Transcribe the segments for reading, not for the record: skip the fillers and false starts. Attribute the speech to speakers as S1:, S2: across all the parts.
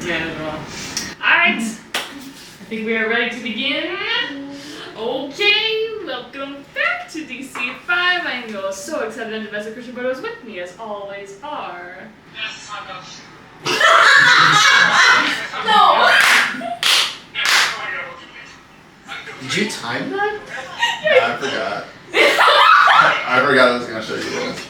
S1: Alright, I think we are ready to begin. Okay, welcome back to DC5. I am your so excited and domestic Christian brothers with me, as always, are...
S2: No!
S3: Did you time that?
S4: Yeah, I forgot. I forgot I was going to show you this.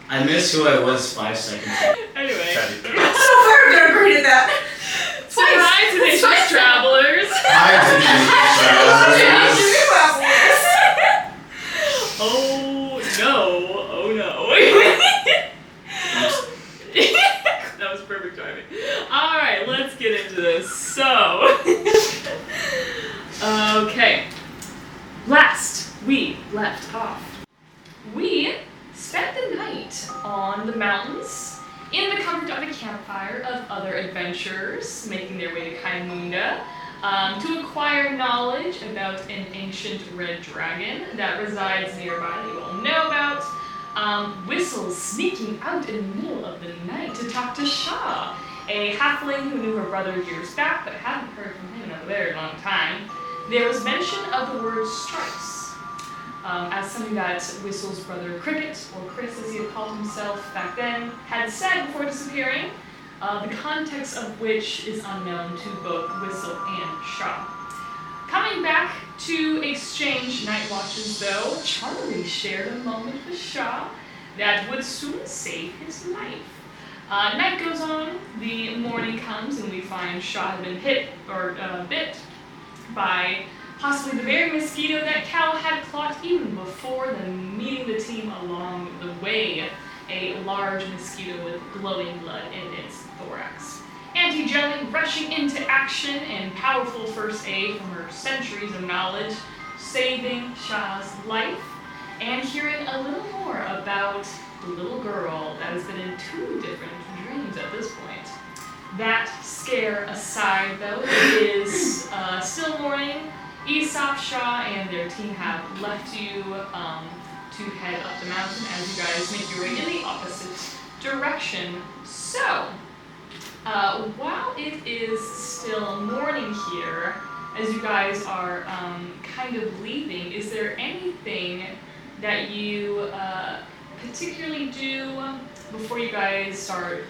S3: I missed who I was 5 seconds ago.
S1: Anyway.
S2: I don't know if I'm gonna agree to that.
S1: So hi, Tenacious Travelers.
S4: Hi,
S1: Oh no. That was perfect timing. Alright, let's get into this. So, okay. Last we left off, we spent the night on the mountains in the comfort of a campfire of other adventurers making their way to Munda to acquire knowledge about an ancient red dragon that resides nearby that you all know about. Whistles sneaking out in the middle of the night to talk to Shaw, a halfling who knew her brother years back but hadn't heard from him in a very long time. There was mention of the word stripes. As something that Whistle's brother Cricket, or Chris as he had called himself back then, had said before disappearing, the context of which is unknown to both Whistle and Shaw. Coming back to exchange night watches though, Charlie shared a moment with Shaw that would soon save his life. Night goes on, the morning comes, and we find Shaw had been hit, or bit, by possibly the very mosquito that Cal had clocked even before meeting the team along the way, a large mosquito with glowing blood in its thorax. Auntie Jelly rushing into action and powerful first aid from her centuries of knowledge, saving Shaw's life, and hearing a little more about the little girl that has been in 2 different dreams at this point. That scare aside though, it is still morning. Aesop, Shaw, and their team have left you to head up the mountain as you guys make your way in the opposite direction. So, while it is still morning here, as you guys are kind of leaving, is there anything that you particularly do before you guys start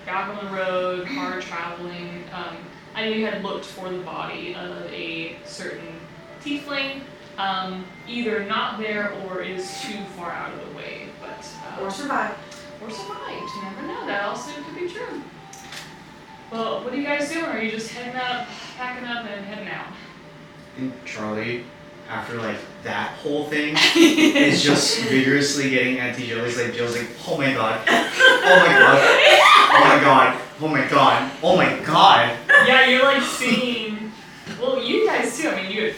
S1: back on the road, hard traveling? I know you had looked for the body of a certain tiefling, either not there or is too far out of the way, but
S2: Or survive.
S1: Or survived. You never know. That also could be true. Well, what are you guys doing? Are you just heading up, packing up, and heading out?
S3: I think Charlie, after like that whole thing, is just vigorously getting Auntie Jill's like, oh my god, oh my god, oh my god, oh my god, oh my god.
S1: Yeah, you're like seeing, well, you guys too, I mean, you had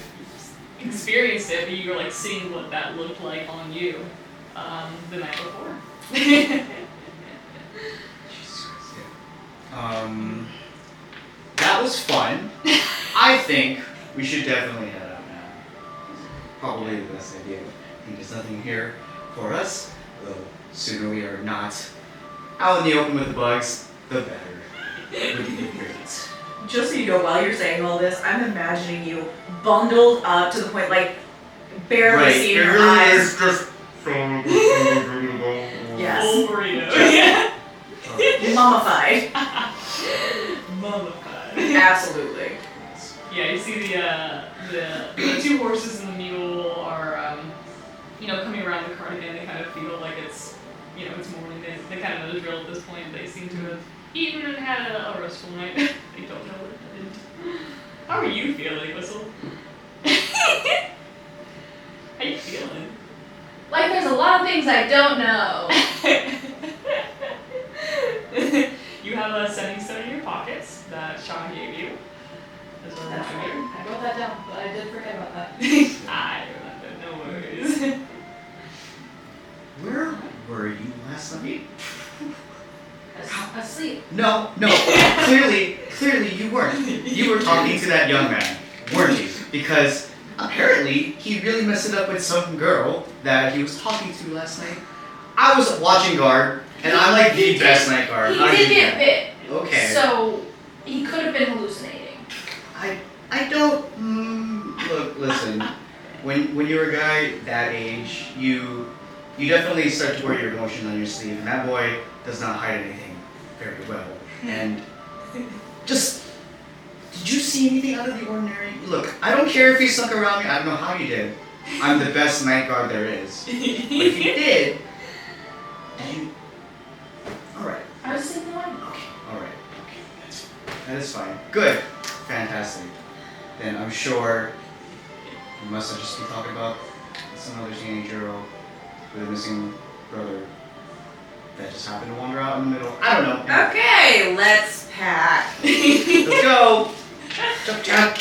S1: experienced it, but you were like seeing what that looked like on you the night before.
S3: That was fun. I think we should definitely head out now. Probably the best idea. I think there's nothing here for us. The sooner we are not out in the open with the bugs, the better. It would be great.
S2: Just so you know, while you're saying all this, I'm imagining you bundled up to the point, like, barely seeing your eyes.
S4: It's just
S2: Yes.
S1: Full burrito.
S2: Mummified.
S1: Mummified.
S2: Absolutely.
S1: Yeah, you see the 2 horses and the mule are, coming around the cart again. They kind of feel like it's, it's morning. They kind of know the drill at this point. They seem to have eaten and had a restful night. They don't know what it is. How are you feeling, Whistle? How you feeling?
S5: Like there's a lot of things I don't know.
S1: You have a setting stone in your pockets that Sean gave you. That's what
S5: That's
S1: I'm
S5: right.
S1: doing.
S5: I wrote that down, but I did forget about that.
S1: I remember, no worries.
S3: Where were you last night?
S5: Asleep.
S3: No. Clearly you weren't. You were talking to that young man, weren't you? Because apparently he really messed it up with some girl that he was talking to last night. I was watching guard, and I'm like the best night guard.
S5: He
S3: How
S5: did
S3: you
S5: get
S3: do
S5: bit.
S3: that? Okay.
S5: So he could have been hallucinating.
S3: I don't. Look, listen. When you're a guy that age, you definitely start to wear your emotion on your sleeve, and that boy does not hide anything very well. And just, did you see anything out of the ordinary? Look, I don't care if he snuck around me. I don't know how you did. I'm the best night guard there is. But if you did, and all right.
S5: I was saying one.
S3: Okay. All right. Okay. That is fine. Good. Fantastic. Then I'm sure you must have just been talking about some other teenage girl with a missing brother that just happened to wander out in the middle. I don't know.
S2: Okay, let's pack.
S3: Let's go. Chuck, chuck.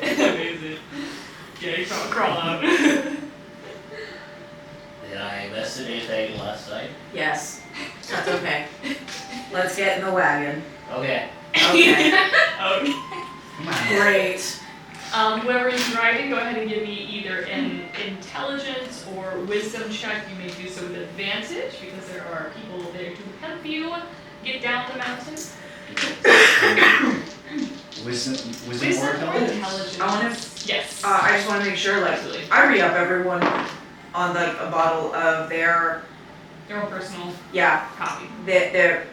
S1: Amazing. Yeah, you crawl out.
S6: Did I miss anything last night?
S2: Yes, that's okay. Let's get in the wagon.
S6: Okay.
S2: Okay,
S1: Okay.
S3: Come on.
S2: great.
S1: Whoever is driving, go ahead and give me either an intelligence or wisdom check. You may do so with advantage because there are people there to help you get down the mountain.
S3: Wisdom or
S1: Wisdom or
S3: intelligence?
S1: intelligence?
S2: I wanna-
S1: Yes.
S2: I just want to make sure, like,
S1: Absolutely.
S2: I re-up everyone on like a bottle of their,
S1: Your own personal
S2: yeah,
S1: copy.
S2: they're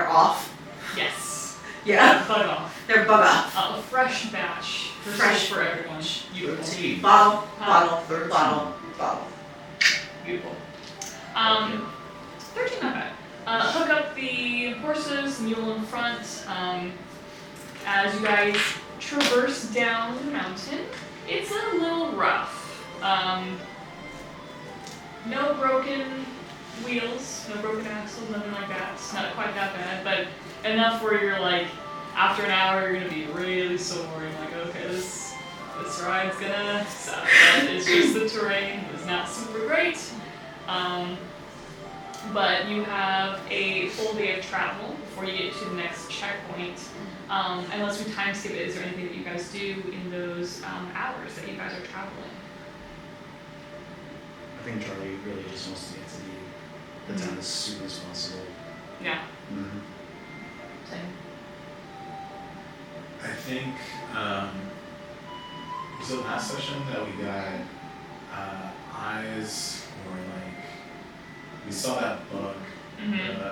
S2: off.
S1: Yes.
S2: Yeah,
S1: Bug off.
S2: they're bug off.
S1: A fresh batch.
S2: Fresh
S1: for everyone. Beautiful.
S3: 13.
S2: Bottle,
S1: Huh?
S2: bottle,
S3: 13.
S2: bottle.
S1: Beautiful. 13, not bad. Hook up the horses, mule in front. As you guys traverse down the mountain, it's a little rough. No broken wheels, no broken axles, nothing like that. It's not quite that bad, but enough where you're like, after an hour, you're gonna be really sore. And like, okay, this ride's gonna suck. But it's just the terrain is not super great. But you have a full day of travel before you get to the next checkpoint. Unless we time skip it, is there anything that you guys do in those hours that you guys are traveling?
S3: I think Charlie really just wants to get to the town as soon as possible.
S1: Yeah.
S3: Mm-hmm.
S1: Same.
S7: I think, was it last session that we got eyes, or like, we saw that bug,
S1: Mm-hmm.
S7: the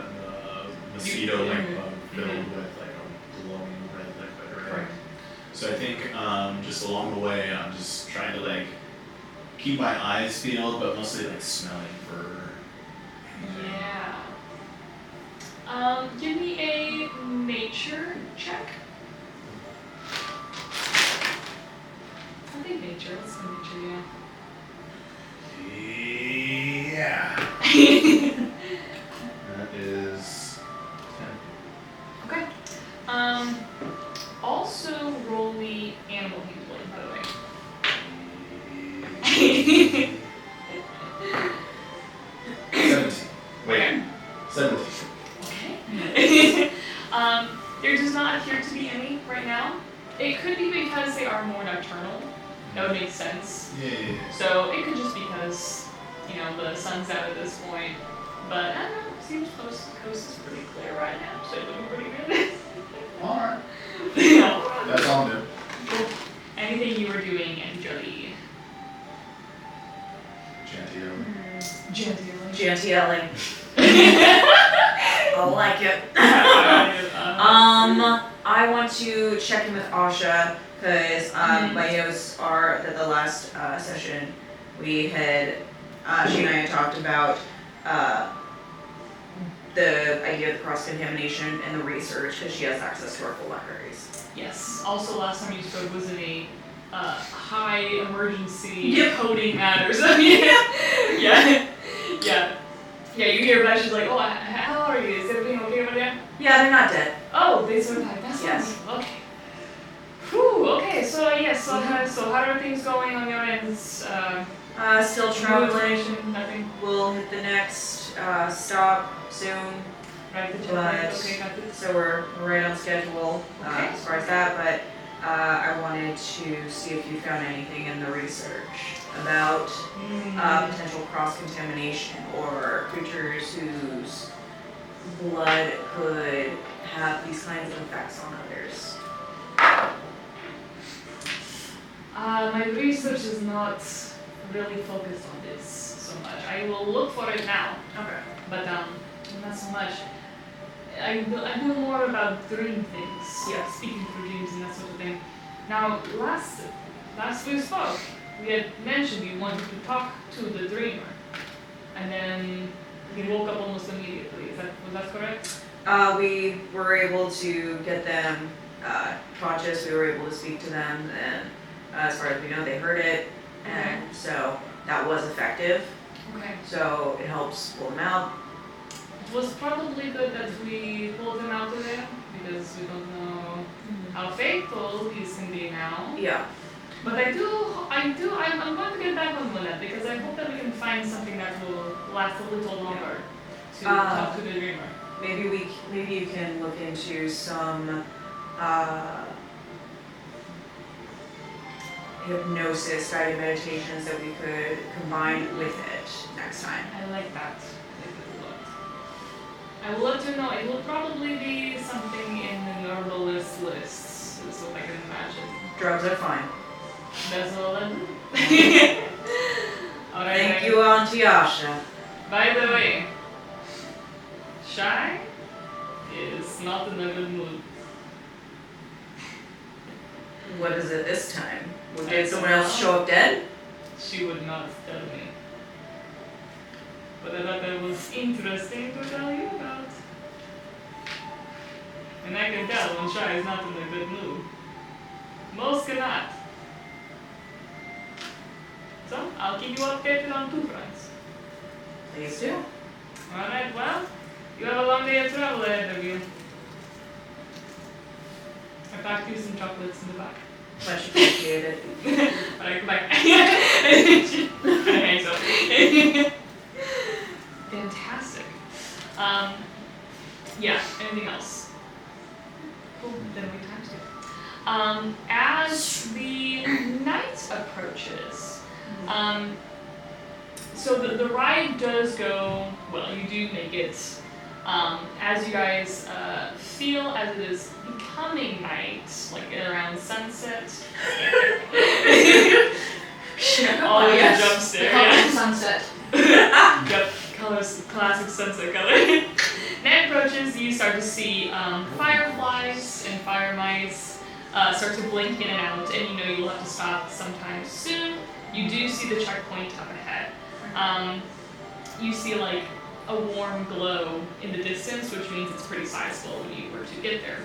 S7: mosquito-like bug filled with like a glowing red liquid, right?
S1: Correct.
S7: So I think just along the way, I'm just trying to like keep my eyes peeled, but mostly like smelling for anything.
S1: Yeah. Give me a nature check. I think nature. Let's go nature,
S7: Yeah.
S1: yeah.
S7: That is 10.
S1: Okay. Also roll me animal handling, by the way.
S7: 17. Wait,
S1: Okay.
S7: 17.
S1: Okay. There does not appear to be any right now. It could be because they are more nocturnal. That would make sense.
S7: Yeah.
S1: So it could just be because, the sun's out at this point. But I don't know, it seems the coast is pretty clear right now, so it's looking pretty good.
S7: Alright.
S1: Yeah.
S7: That's all I'm doing.
S1: Cool. Anything you were doing in Jody?
S7: Chanty.
S2: Jantielli. I like it. I want to check in with Asha because my notes are that the last session we had, she and I had talked about the idea of the cross-contamination and the research because she has access to our full libraries.
S1: Yes. Also, last time you spoke was in a high emergency
S2: Yep.
S1: coding matters. Yeah. Yeah, you hear about it, she's like, oh, how are you? Is everything okay over there?
S2: Yeah, they're not dead.
S1: Oh, they survived. That's
S2: Yes.
S1: awesome. Okay. Whew, okay, so how are things going on your end?
S2: Still
S1: No
S2: traveling.
S1: information, nothing.
S2: We'll hit the next stop soon.
S1: Right, the
S2: But-
S1: okay, got this.
S2: So we're right on schedule
S1: Okay.
S2: as far as that, but I wanted to see if you found anything in the research about potential cross-contamination or creatures whose blood could have these kinds of effects on others.
S1: My research is not really focused on this so much. I will look for it now,
S2: Okay.
S1: but not so much. I know more about dream things.
S2: Yeah.
S1: Speaking through dreams and that sort of thing. Now, last we spoke, we had mentioned you wanted to talk to the dreamer, and then he woke up almost immediately. Was that correct?
S2: We were able to get them conscious. We were able to speak to them, and as far as we know, they heard it, and so that was effective.
S1: Okay.
S2: So it helps pull them out.
S1: It was probably good that we pulled him out of there because we don't know how faithful these can be now.
S2: Yeah.
S1: But I'm going to get back on Munda because I hope that we can find something that will last a little longer to talk to the dreamer.
S2: Maybe you can look into some hypnosis guided meditations that we could combine with it next time.
S1: I like that. I will let you know. It will probably be something in the herbalist lists, is what I can imagine.
S2: Drugs are fine.
S1: That's all I do. Alright.
S2: Thank you, Auntie Asha.
S1: By the way, Shy is not in a good mood.
S2: What is it this time?
S1: I
S2: Did someone
S1: don't
S2: else
S1: know.
S2: show up dead?
S1: She would not tell me. But I thought that was interesting to tell you about. And I can tell when Shy is not in a good mood. Most cannot. So, I'll keep you updated on two fronts.
S2: Please do.
S1: Alright, well, you have a long day of travel ahead of you. I packed you some chocolates in the back.
S2: Much appreciated.
S1: But I come back. Okay, so. Fantastic. Yeah, anything else? Cool, then we time to. As the night approaches, so the ride does go, well, you do make it, as you guys feel as it is becoming night, like around sunset. All your
S5: yes.
S1: jumps there.
S5: Color sunset.
S1: Yep, colors, classic sunset color. Night approaches, you start to see fireflies and fire mice start to blink in and out, and you know you'll have to stop sometime soon. You do see the checkpoint up ahead. You see like a warm glow in the distance, which means it's pretty sizable when you were to get there.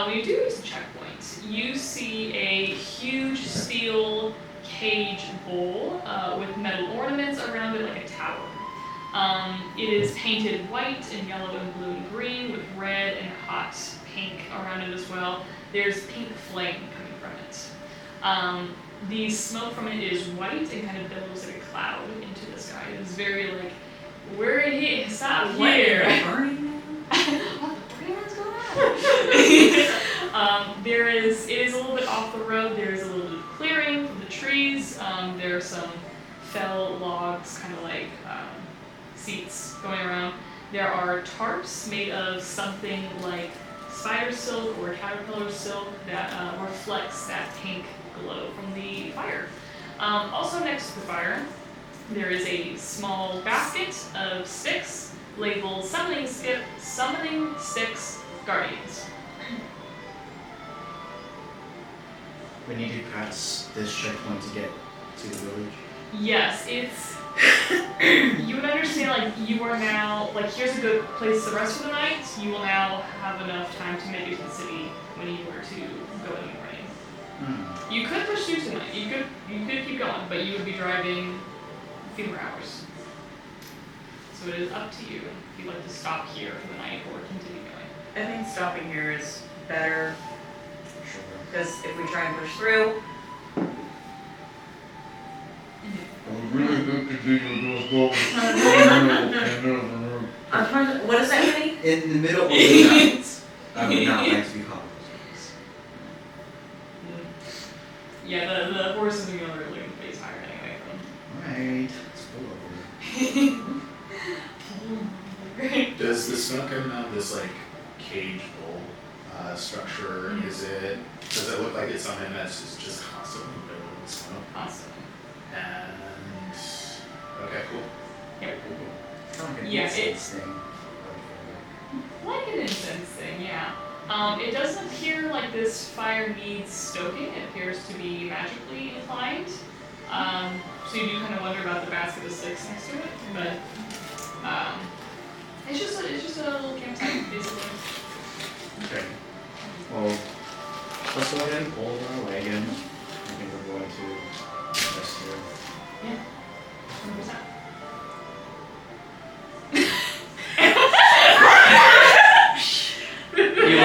S1: When you do reach the checkpoint, you see a huge steel cage bowl with metal ornaments around it like a tower. It is painted white and yellow and blue and green with red and hot pink around it as well. There's pink flame coming from it. The smoke from it is white and kind of billows like a cloud into the sky. It is very like, we're in here, stop here.
S2: Burning?
S1: What the pretty one's going on? It is a little bit off the road. There is a little bit of clearing from the trees. There are some fell logs, kind of like seats going around. There are tarps made of something like spider silk or caterpillar silk that reflects that pink glow from the fire. Also next to the fire, there is a small basket of sticks labeled Summoning Sticks Guardians.
S3: We need to pass this checkpoint to get to the village.
S1: Yes, it's. You would understand, like, you are now, like, here's a good place to rest for the night. You will now have enough time to make it to the city when you were to go in the morning. You could pursue tonight. You could keep going, but you would be driving a few more hours. So it is up to you if you'd like to stop here for the night or continue going.
S2: I think stopping here is better,
S3: Sure.
S2: because if we try and push through, I'm trying to, what is that mean?
S3: In the middle of the night, I would not like to be caught with those
S1: horses and mules are living face higher anyway.
S3: Alright. Let's pull over.
S1: Great.
S7: Does the smoke come out of this like cage bowl structure?
S1: Mhm.
S7: Does it look like it's something that's just constantly billowing smoke?
S1: Constantly.
S7: And okay, cool.
S1: Yep.
S3: It's not like an
S1: Yeah,
S3: incense thing.
S1: Like an incense thing, yeah. It doesn't appear like this fire needs stoking. It appears to be magically inclined. So you do kind of wonder about the basket of sticks next to it, but it's just a little campsite basically.
S3: Okay. Well, let's go ahead and pull over our wagon. I think we're going to rest here.
S1: Yeah, 100%.
S3: You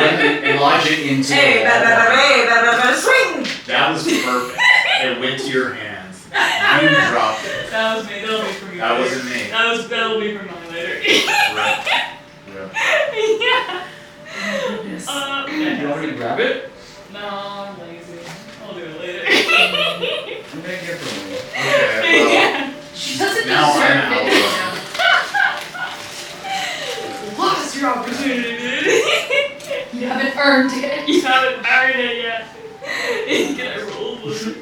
S3: lodge it into
S2: Hey,
S3: the
S2: swing!
S7: That was perfect. It went to your hands. You dropped it.
S1: That was me. That'll be for me.
S7: That
S1: later.
S7: wasn't me.
S1: That'll be for mine later.
S7: Right. Yeah.
S1: Yeah.
S3: You want me to grab it?
S1: No, I'm lazy. I'll do it later.
S3: I'm gonna get from you.
S7: Okay, well,
S1: Yeah.
S5: She doesn't
S7: now
S5: deserve
S7: I'm
S5: it.
S7: out.
S1: Lost your opportunity, dude.
S5: You haven't earned it.
S1: You haven't earned it yet. Can I roll for it?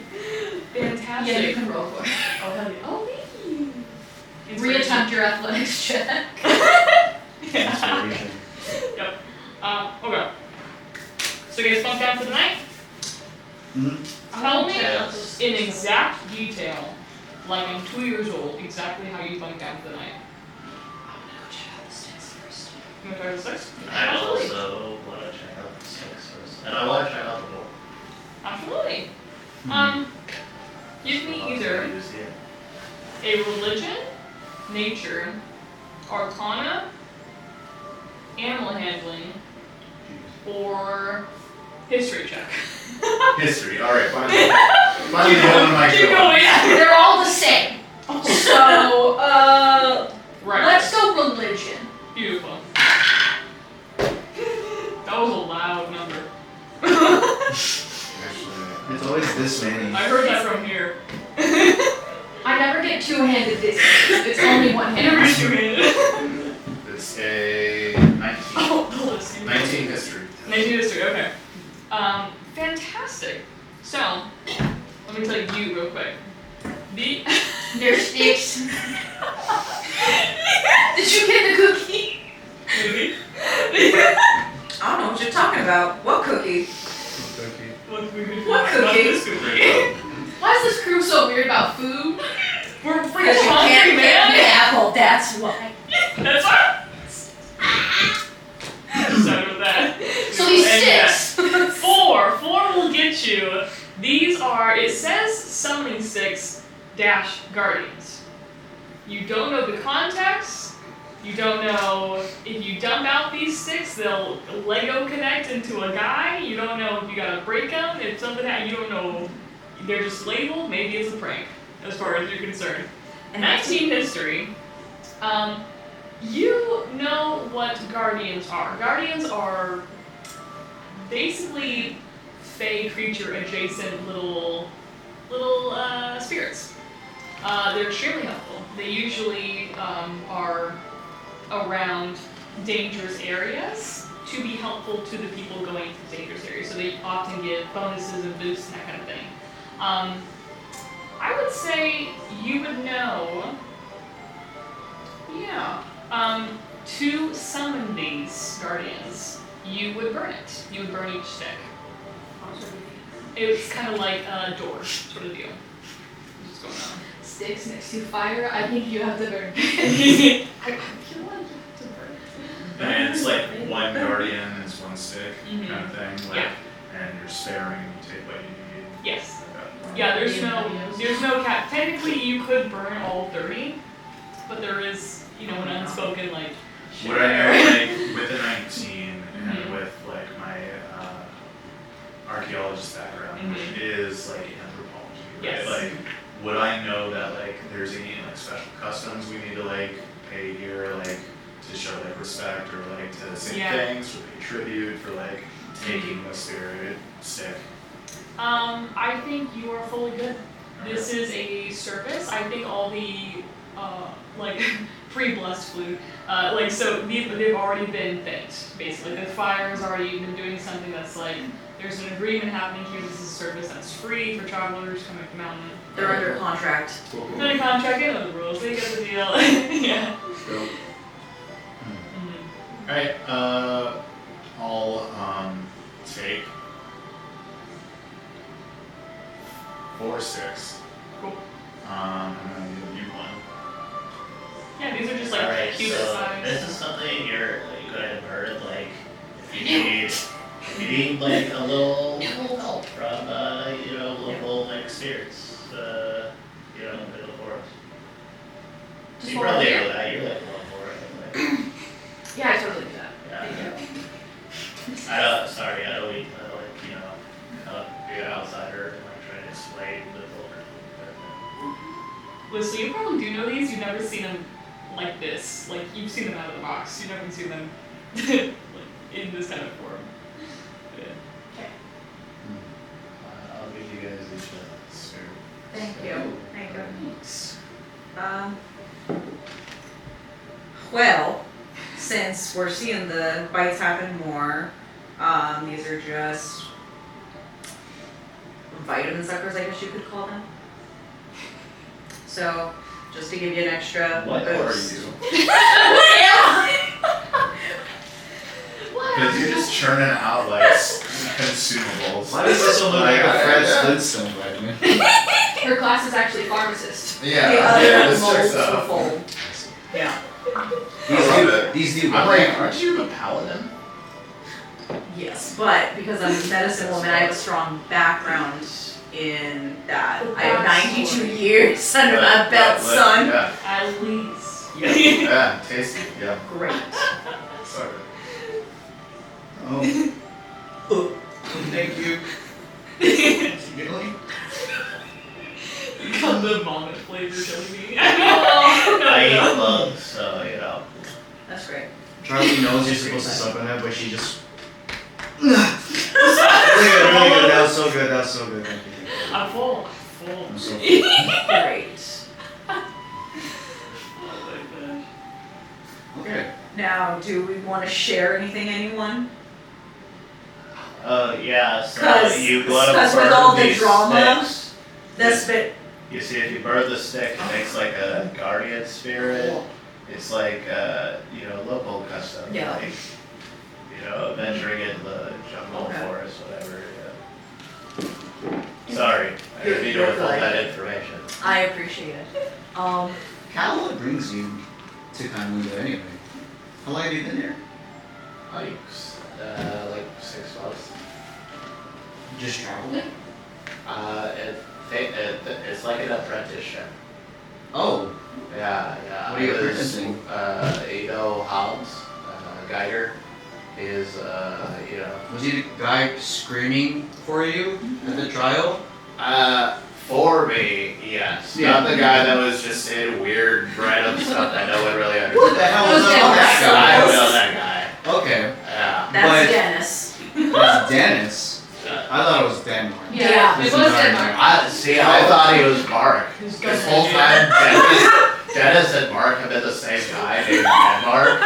S1: Fantastic.
S5: Yeah, you can roll for it.
S1: Oh, hell yeah. Oh, thank you.
S5: Reattempt your athletics check.
S3: Inspiration.
S1: Yep. Okay. So you guys bunk down for the night?
S3: Mm-hmm.
S1: Tell me
S6: Yes.
S1: in exact detail, like I'm 2 years old, exactly how you bunk down for the night. You want to try the six?
S6: I also want to check out the sticks first. And I want to check out the bowl.
S1: Absolutely. Give me either
S6: Use here.
S1: a religion, nature, arcana, animal handling, or history check.
S7: history. All right, finally. Finally, the one of my
S1: Keep
S7: good
S1: going.
S7: ones.
S5: They're all the same. So,
S1: Right.
S5: let's go religion.
S1: Beautiful. That was a loud number.
S7: Actually,
S3: It's always this many.
S1: I heard that from here.
S5: I never get two-handed this. It's only one-handed.
S7: it's a 19.
S1: Oh, let's see.
S7: 19 history.
S1: 19 history, okay. Fantastic. So, let me tell you real quick.
S5: They're sticks. Did you get the cookie?
S1: Maybe.
S2: I don't know what you're talking about. What cookie?
S1: What cookie?
S5: What cookie?
S1: This cookie.
S5: Why is this crew so weird about food?
S1: We're
S2: Because
S1: freaking
S2: you
S1: hungry,
S2: can't get
S1: man.
S2: the apple, that's why.
S1: That's what. Started with that.
S5: So these
S1: And
S5: sticks.
S1: Four will get you. These are, it says summoning sticks dash guardians. You don't know the context. You don't know if you dump out these sticks, they'll Lego connect into a guy. You don't know if you gotta break them. If something happens, you don't know. They're just labeled. Maybe it's a prank, as far as you're concerned. 19 history. You know what guardians are. Guardians are basically fey creature adjacent little spirits. They're extremely helpful. They usually are around dangerous areas to be helpful to the people going to dangerous areas. So they often give bonuses and boosts and that kind of thing. I would say you would know, to summon these guardians, you would burn it. You would burn each stick. It's kind of like a door sort of deal. What's going on?
S5: Sticks next to fire. I think you have to burn.
S1: I feel like you have to burn
S7: And it's like one guardian is one stick
S1: Mhm.
S7: kind of thing. Like,
S1: Yeah.
S7: And you're sparing, you take what you need.
S1: Yes.
S7: Okay.
S1: Yeah, there's no cap. Technically, you could burn all 30, but there is, an unspoken like.
S7: What I know, like with the 19 and
S1: Mhm.
S7: with like my archaeologist background,
S1: Mhm.
S7: which is like anthropology, right?
S1: Yes.
S7: Like, would I know that like there's any like special customs we need to like pay here, like to show like respect or like to say
S1: Yeah.
S7: thanks or pay tribute for like taking the spirit stick?
S1: I think you are fully good. This is a surface. I think all the like pre-blessed flute, so they've already been thanked. Basically, the fire has already been doing something that's like there's an agreement happening here. This is a service that's free for travelers coming up the mountain.
S2: They're under contract.
S4: Cool, cool.
S1: Under contract, they know the rules. They get the deal. Yeah.
S4: Dope.
S1: Mhm.
S7: Alright, I'll take 4 sticks.
S1: Cool.
S7: I'm gonna give you one.
S1: Yeah, these are just like
S6: Alright,
S1: cute
S6: so
S1: size.
S6: this is something you could have heard, like, if you need like a little help from, local, like, spirits, in the forest.
S5: Just
S6: You probably
S5: volunteer.
S6: know that, you're like one for it, anyway.
S5: Yeah, I totally do that.
S6: Yeah.
S5: Thank you.
S6: I don't be an outsider and like try to explain the culture.
S1: Liz, so you probably do know these. You've never seen them like this. Like you've seen them out of the box. You've never seen them like in this kind of form. Yeah.
S6: I'll give you guys each a spare.
S2: Thank you. Thank you. Well, since we're seeing the bites happen more, these are just vitamin suckers, I guess you could call them. So, just to give you an extra
S6: What
S4: What are
S2: boost.
S4: you?
S7: Because you're just churning out like consumables.
S3: Why does this one look like a Fred Flintstone vitamin?
S5: Her class is actually pharmacist.
S2: The
S4: Yeah.
S2: other
S7: this
S2: molds
S7: checks
S2: will
S7: out.
S2: fold. Yeah.
S3: These do.
S7: I'm like, aren't you the paladin?
S2: Yes, but because I'm a medicine woman, I have a strong background in that. I have 92 years under my belt, son.
S7: Yeah,
S1: At least.
S7: yeah, tasty. Yeah,
S2: Great.
S7: sorry.
S3: Oh. Thank you. Really?
S1: Come the vomit flavor jelly bean.
S6: I eat bugs, so
S2: That's great.
S3: Charlie knows you're supposed to suck on that, but she just. Really good, really good. That was so good. That was so good. Thank you.
S1: I'm full. I'm full.
S3: I'm so.
S2: Great.
S1: Oh my gosh.
S3: Okay.
S2: Now, do we want to share anything, anyone?
S6: Yeah, so
S2: 'Cause-
S6: you go to
S2: 'cause with
S6: burn
S2: all the
S6: these
S2: drama-
S6: sticks.
S2: This bit.
S6: You see, if you burn the stick, it makes like a guardian spirit. It's like, local custom.
S2: Yeah.
S6: Like, venturing into the jungle,
S2: Okay.
S6: forest, whatever. Yeah. Sorry, I didn't mean to
S2: You're
S6: withhold
S2: good.
S6: that information.
S2: I appreciate it.
S3: What brings you to Munda anyway? How long have you been there?
S6: Like 6 months.
S3: Just traveling?
S6: It's like an apprenticeship.
S3: Oh.
S6: Yeah.
S3: What are you
S6: I was,
S3: apprenticing?
S6: Hobbs, Geiger, is,
S3: Was he the guy screaming for you at the trial?
S6: for me, yes.
S3: Yeah.
S6: Not the guy that was just saying weird random stuff that no one really understood.
S3: What the hell was
S5: Who's
S3: up
S5: that
S3: with
S6: I
S3: that
S6: know that
S3: guy? Okay.
S6: guy. Yeah.
S2: That's
S3: But-
S2: Dennis.
S3: That's Dennis. I thought it was Denmark.
S5: Yeah,
S3: This
S5: it was
S3: entire
S5: Denmark.
S6: I thought he was Mark.
S1: Who's
S6: This
S1: going
S6: whole time, Dennis and Mark have been the same guy named Denmark.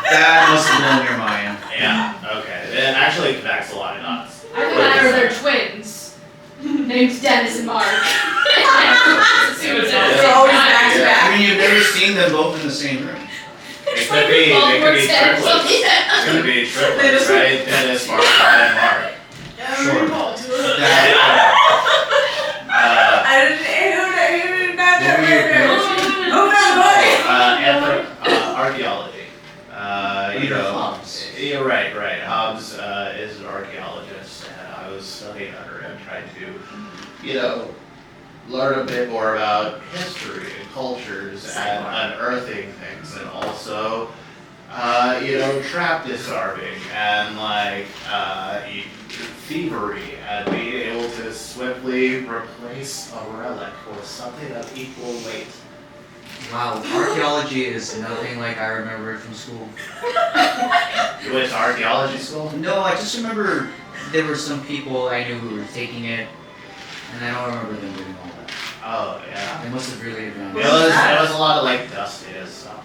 S3: That must have blown your mind.
S6: Yeah, okay. It actually connects a lot of dots.
S5: I remember they're twins. Named Dennis and Mark.
S1: See what's up.
S2: They're always back to back.
S3: I mean, you've never seen them both in the same room.
S6: It could be, triplets. It's gonna be
S2: They
S6: triplets,
S2: just-
S6: right? Dennis, Mark, and Mark.
S3: Sure. That,
S2: I didn't even not
S3: what were your
S6: Archaeology.
S3: Hobbs.
S6: You're right. Hobbs is an archaeologist, and I was studying under him, trying to, learn a bit more about history and cultures and unearthing things, and also, trap disarming and thievery, and being able to swiftly replace a relic with something of equal weight.
S3: Wow, archaeology is nothing like I remember it from school.
S6: You went to archaeology school?
S3: No, I just remember there were some people I knew who were taking it, and I don't remember them doing all that.
S6: Oh yeah.
S3: They must have really
S6: It
S3: advanced.
S6: was a lot of like dusty and stuff.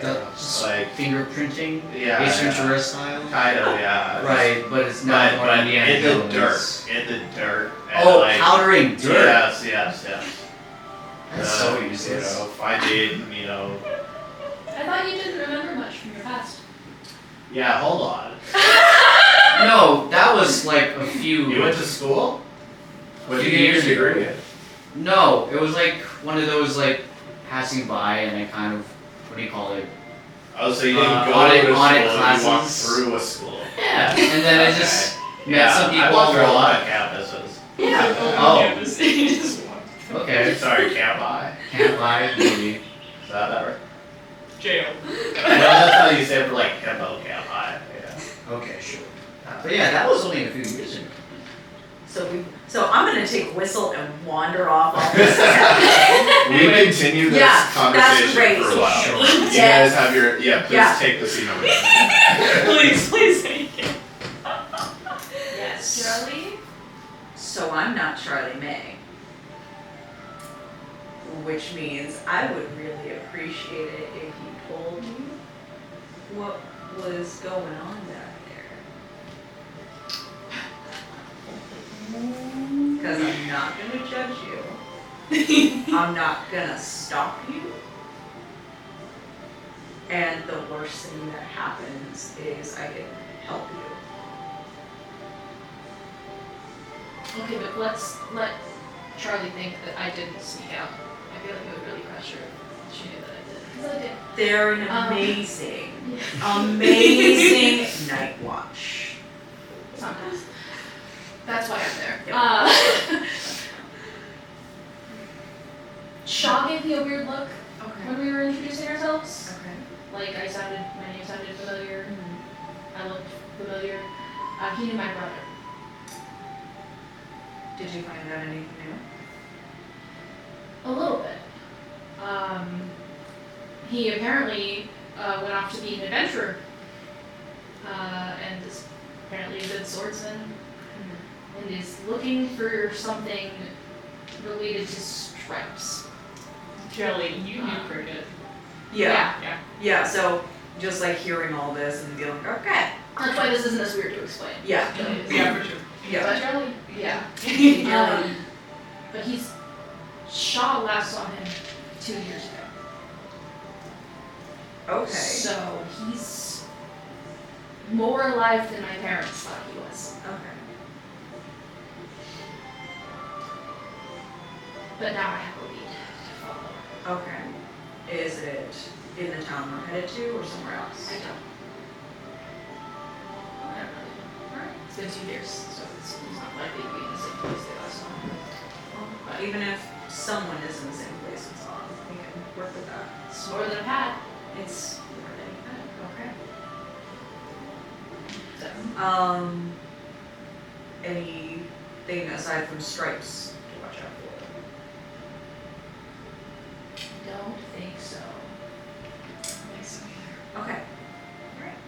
S3: Just
S6: Like
S3: fingerprinting,
S6: yeah,
S3: Ace
S6: yeah.
S3: Ventura style.
S6: Kind of yeah.
S3: Right, but it's not
S6: But
S3: Indiana
S6: in the
S3: Jones.
S6: dirt, in the dirt. And
S3: Oh,
S6: like,
S3: powdering dirt.
S6: Yes.
S3: That's so
S6: You
S3: useless.
S6: know, finding,
S5: I thought you didn't remember much from your past.
S6: yeah. Hold on.
S3: No, that was like a few.
S6: You went to school? What
S3: Few
S6: did you get
S3: years
S6: your
S3: ago.
S6: degree in?
S3: No, it was like one of those like passing by, and I kind of, what do you call it?
S6: Oh, so you didn't go
S3: audit-
S6: to school,
S3: audit
S6: you walked
S3: classes.
S6: through a school.
S3: Yeah, and then I
S6: Okay.
S3: just met
S6: Yeah,
S3: some people.
S6: I walked through a lot of campuses.
S5: Yeah.
S3: Oh.
S1: Campus. He just walked.
S3: Okay,
S6: Sorry, can't lie.
S3: can't lie, maybe.
S6: Is that better?
S1: Jail.
S6: Well, that's how you say it for like hippo can't lie. Yeah.
S3: Okay, sure. But yeah, that was only a few years ago.
S2: So I'm gonna take Whistle and wander off on this.
S6: We continue this
S2: Yeah, that's
S6: conversation
S2: great.
S6: for a while.
S3: Sure.
S6: You guys have your please
S2: Yeah.
S6: take the scene over there.
S1: Please thank you.
S5: Yes. Charlie?
S2: So I'm not Charlie May. Which means I would really appreciate it if you told me what was going on back there. Because I'm not gonna judge you. I'm not gonna stop you. And the worst thing that happens is I can help you.
S5: Okay, but let's let Charlie think that I didn't sneak out. I feel like it would really crush her if she knew that I did. Because I did.
S2: They're an amazing night watch.
S5: Sometimes. That's why I'm there.
S2: Yep.
S5: Shaw gave me a weird look
S2: Okay.
S5: when we were introducing ourselves.
S2: Okay.
S5: Like my name sounded familiar. I looked familiar. He knew my brother.
S2: Did you find out anything new?
S5: A little bit. He apparently went off to be an adventurer. And is apparently a good swordsman. And is looking for something related to stripes.
S1: Jelly, you knew cricket.
S2: Yeah.
S1: Yeah.
S2: Yeah, so just like hearing all this and being like, okay.
S5: That's why this isn't as weird to explain.
S2: Yeah.
S1: Yeah, for sure.
S2: Yeah.
S5: But Charlie, yeah. But Shaw last saw him 2 years ago.
S2: Okay.
S5: So he's more alive than my parents thought he was.
S2: Okay.
S5: But now I have a lead to follow.
S2: Okay. Is it in the town we're headed to or somewhere else?
S5: I don't really know. Alright. It's been 2 years, so it's not likely to be in the same place they last saw him.
S2: But even if someone is in the same place as us, we can work with that.
S5: It's more than I've had.
S2: It's more than you've had.
S5: So.
S2: Anything aside from stripes to watch out for?
S5: Don't think so.
S2: Okay. Alright.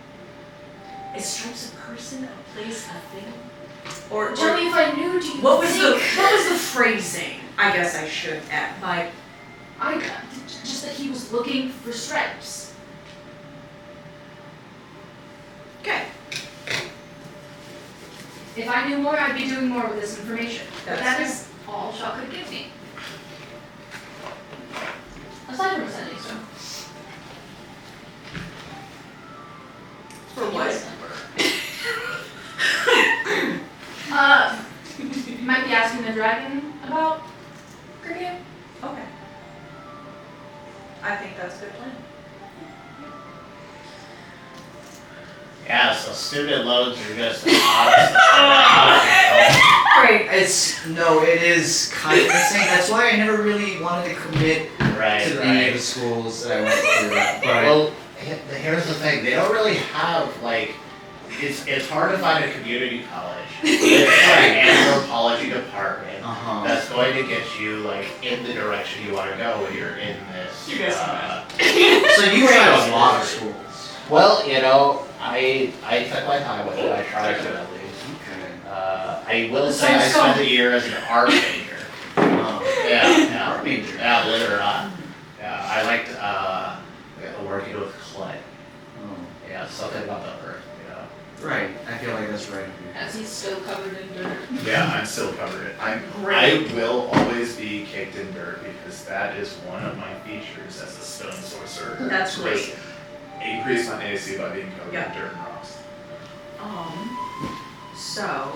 S2: Is stripes a person, a place, a thing? Or
S5: Charlie, if I knew, do you
S2: what was
S5: think?
S2: the phrasing? I guess I should add. Like,
S5: I just that he was looking for stripes.
S2: okay.
S5: If I knew more, I'd be doing more with this information. But
S2: That's
S5: that is all Shaw could give me. Aside from sending so.
S2: For what?
S5: You might be asking the dragon about cricket.
S2: Okay. I think that's a good plan.
S6: Yeah, so student loans are just out of
S2: Great.
S3: It is kind of insane. That's why I never really wanted to commit
S6: Right,
S3: to any of
S6: right.
S3: the schools that I went to. But
S6: Well, here's the thing, they don't really have, like, it's hard to find a community college with an anthropology department that's going to get you, like, in the direction you want to go when you're in this.
S1: You guys are
S3: so you tried a lot of schools.
S6: Well, I took my time with it, I tried to at least.
S3: Okay.
S6: I will say I spent a year as an art major. Yeah.
S3: Art major.
S6: Yeah, believe it or not. Yeah, I liked working with clay.
S3: Oh.
S6: Yeah, something about the earth,
S3: Right, I feel like that's right.
S5: As he's still covered in dirt.
S6: Yeah, I'm still covered in. I will always be caked in dirt because that is one of my features as a stone sorcerer.
S2: That's
S6: To
S2: great.
S6: increase my AC by being covered
S2: Yeah.
S6: in dirt and rocks.
S2: So,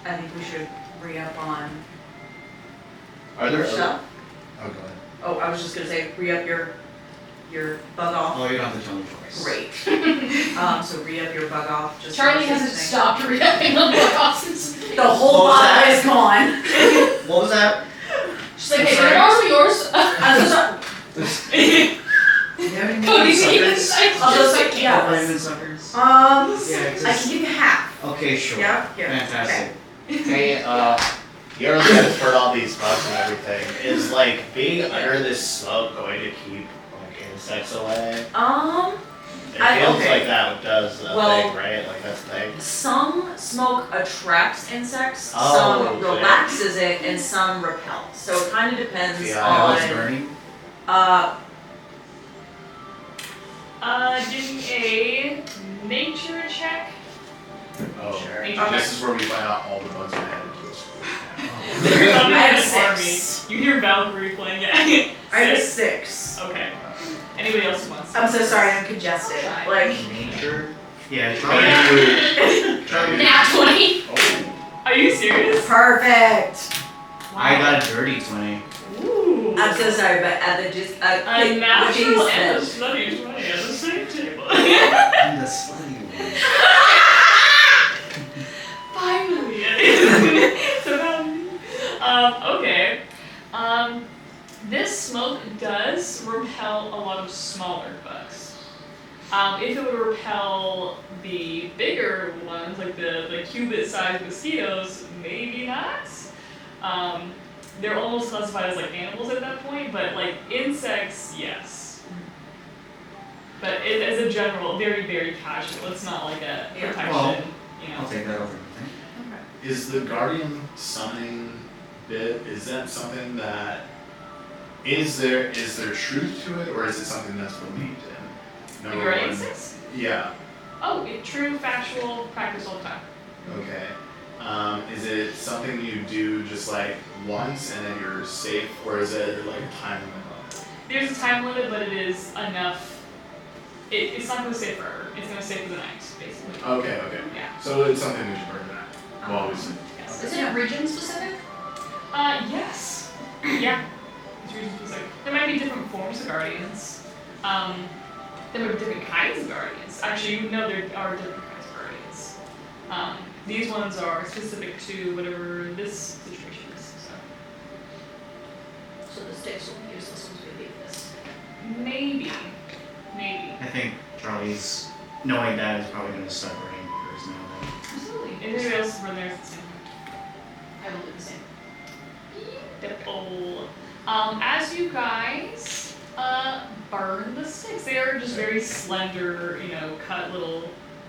S2: I think we should re-up on
S6: Are
S2: your
S6: there
S2: stuff.
S6: Oh, go ahead.
S2: Oh, I was just gonna say, re-up your bug off.
S3: Oh, you don't have to tell me twice.
S2: Great. So re-up your bug off, just.
S5: Charlie
S2: for
S5: hasn't
S2: listening.
S5: stopped re-upping on the costumes.
S2: The whole
S3: What was
S2: bottle
S3: that?
S2: is gone.
S3: What was that?
S5: She's like,
S3: I'm
S5: hey,
S3: sorry.
S5: yours or yours?
S2: I'm so sorry.
S3: Do you have any
S5: Cody's
S3: suckers?
S5: even like,
S2: I'll just like,
S3: Yeah.
S2: yeah.
S3: Vitamin suckers?
S2: Yeah,
S3: Yeah,
S2: I can give you half.
S3: okay, sure.
S2: Yeah, yeah.
S3: Fantastic.
S6: Hey, you're looking at for all these bugs and everything. Is like being under this smoke going to keep like insects away? It feels
S2: okay.
S6: like that does a
S2: Well-
S6: thing, right? Like that's a thing.
S2: Some smoke attracts insects,
S6: Oh,
S2: some
S6: okay.
S2: relaxes it, and some repels. So it kind of depends
S6: Yeah,
S3: That was
S2: on.
S3: burning?
S1: Give me a nature check.
S6: Oh,
S2: Sure.
S6: this is where we find out all the bugs are headed to a school.
S1: You're coming
S2: I have
S1: in
S2: a
S1: an army.
S2: 6.
S1: You hear Valkyrie playing it.
S2: I have a
S1: 6.
S2: 6.
S1: Okay. Anybody else who wants to?
S2: I'm so sorry, I'm congested. Like,
S3: Nature? Yeah,
S6: Charlie.
S5: Nat 20.
S6: Oh,
S1: Are you serious?
S2: perfect.
S3: I got a dirty 20.
S1: Ooh.
S2: I'm so sorry, but at the just
S1: A natural and a slutty 20 at the same table.
S3: I'm the slutty one.
S1: Finally. So okay. This smoke does repel a lot of smaller bugs. If it would repel the bigger ones, like the cubit-sized mosquitoes, maybe not. They're almost classified as like animals at that point, but like insects, yes. But as a general, very, very casual. It's not like a
S2: Yeah.
S1: protection,
S3: Well,
S1: you know.
S3: I'll take that over everything.
S7: Is the guardian summoning bit, is that something that, is there truth to it, or is it something that's believed in?
S1: The
S7: Number
S1: guardian
S7: one.
S1: insects?
S7: Yeah,
S1: Oh, true, factual, practice all the time.
S7: okay. Is it something you do just like once and then you're safe, or is it like a time limit on it?
S1: There's a time limit, but it is enough. It's not going to stay forever. It's going to stay for the night, basically.
S7: Okay,
S1: Yeah.
S7: so it's something we should burn tonight. Well, obviously.
S1: Yes.
S5: Is it region specific?
S1: Yes. Yeah. It's region specific. There might be different forms of guardians. There might be different kinds of guardians. Actually, you know there are different kinds of guardians. These ones are specific to whatever this situation is.
S5: So the sticks will be useless once we leave this.
S1: So maybe.
S3: I think Charlie's knowing that is probably going to start burning hers now.
S1: Absolutely. Anybody else run there at the same time?
S5: I will do the same.
S1: Beautiful. As you guys burn the sticks, they are just very slender, cut little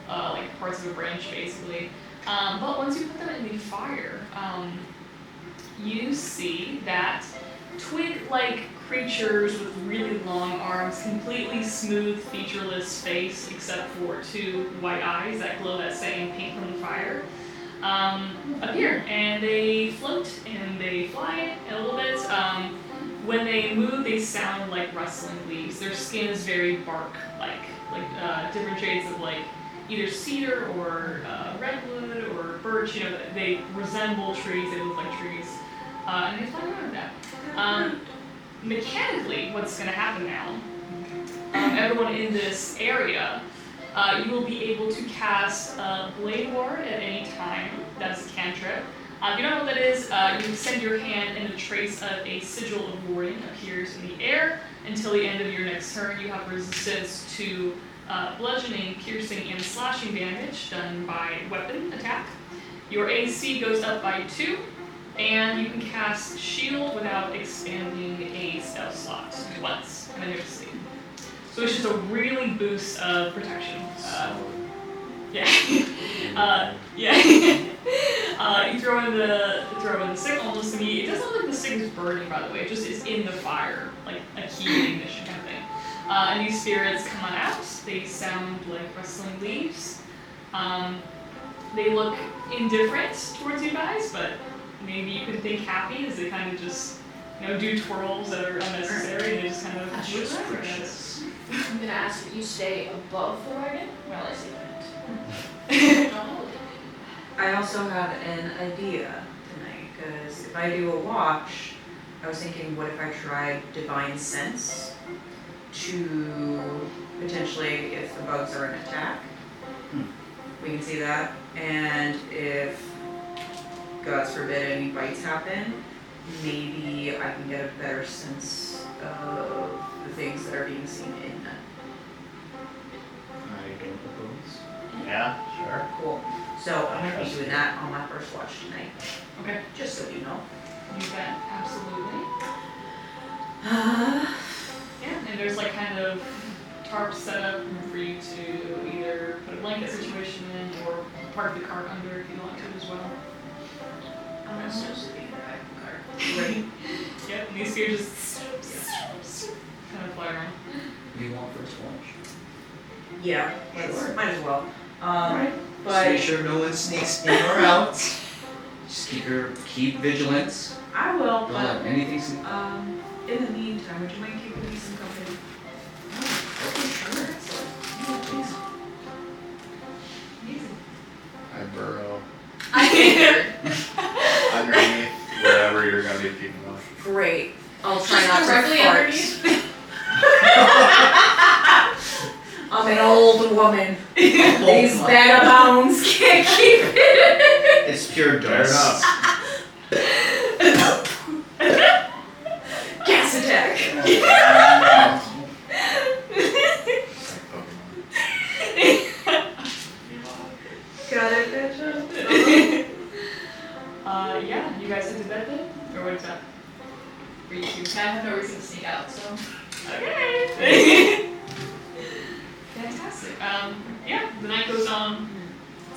S1: like parts of a branch basically. But once you put them in the fire, you see that twig-like creatures with really long arms, completely smooth, featureless face, except for 2 white eyes that glow that same pink from the fire, appear. And they float and they fly a little bit. When they move, they sound like rustling leaves. Their skin is very bark-like, different shades of either cedar or redwood or birch. They resemble trees. They look like trees, and they fly around that. Mechanically, what's going to happen now? Everyone in this area, you will be able to cast Blade Ward at any time. That's a cantrip. If you don't know what that is, you extend your hand and a trace of a sigil of warding appears in the air. Until the end of your next turn, you have resistance to bludgeoning, piercing, and slashing damage done by weapon attack. Your AC goes up by 2, and you can cast Shield without expanding a spell slot once, and then you have to sleep. So it's just a really boost of protection. Yeah. Yeah. throw in the stick almost immediately. It doesn't look like the stick is burning, by the way. It just is in the fire, like a key ignition kind of thing. And these spirits come on out. They sound like rustling leaves. They look indifferent towards you guys, but maybe you could think happy as they kind of just, do twirls that are unnecessary, and they just kind of
S3: Just precious.
S5: I'm gonna ask that you stay above the wagon while I see it. Don't hold it.
S2: I also have an idea tonight, because if I do a watch, I was thinking, what if I tried Divine Sense to potentially, if the bugs are an attack, we can see that, and if, God forbid, any bites happen, maybe I can get a better sense of the things that are being seen in them.
S3: I don't oppose.
S6: Yeah, sure.
S2: Cool. So I'm gonna be doing that on my first watch tonight,
S1: Okay,
S2: just so you know.
S1: you bet, absolutely. Yeah, and there's like kind of tarps set up for you to either put a blanket situation in or park the cart under if you want to as well.
S2: I'm gonna start sleeping in the back of the car. Ready?
S1: Yep, and these spheres just kind of fly around.
S3: What do you want first watch?
S2: Yeah,
S3: Sure.
S2: might as well.
S3: Right.
S2: But
S3: Just make sure no one sneaks in or out. Just keep vigilance.
S2: I will,
S3: Don't let
S2: but
S3: anything sneak.
S2: in the meantime, would you mind keeping me some company?
S3: Sure.
S2: Please.
S6: I burrow
S2: I figured.
S6: underneath wherever you're gonna be keeping them.
S2: Great. I'll try
S5: Just
S2: not to
S5: directly
S2: fart.
S5: underneath.
S2: I'm an old woman. These bag of bones can't keep it.
S3: It's pure
S6: Fair
S3: dust.
S6: enough.
S2: Gas attack.
S3: Oh,
S6: It's like Pokemon.
S2: Got it, bitch.
S1: Yeah, you guys into bed then? Or what's that? For you two?
S5: I have no reason to sneak out, so.
S1: Okay. Fantastic. Yeah, the night goes on.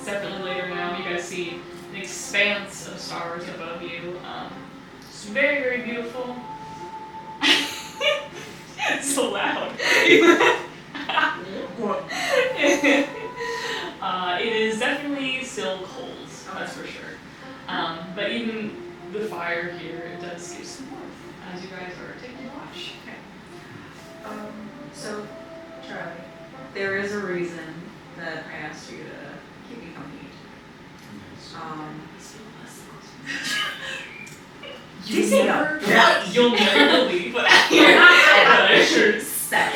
S1: Separately later now, you guys see an expanse of stars above you. It's very, very beautiful. It's so loud. It is definitely still cold, that's for sure. But even the fire here, it does give some warmth as you guys are taking a watch.
S2: So, Charlie, there is a reason that I asked you to keep me company.
S1: You'll never believe what
S2: You're not
S1: but I sure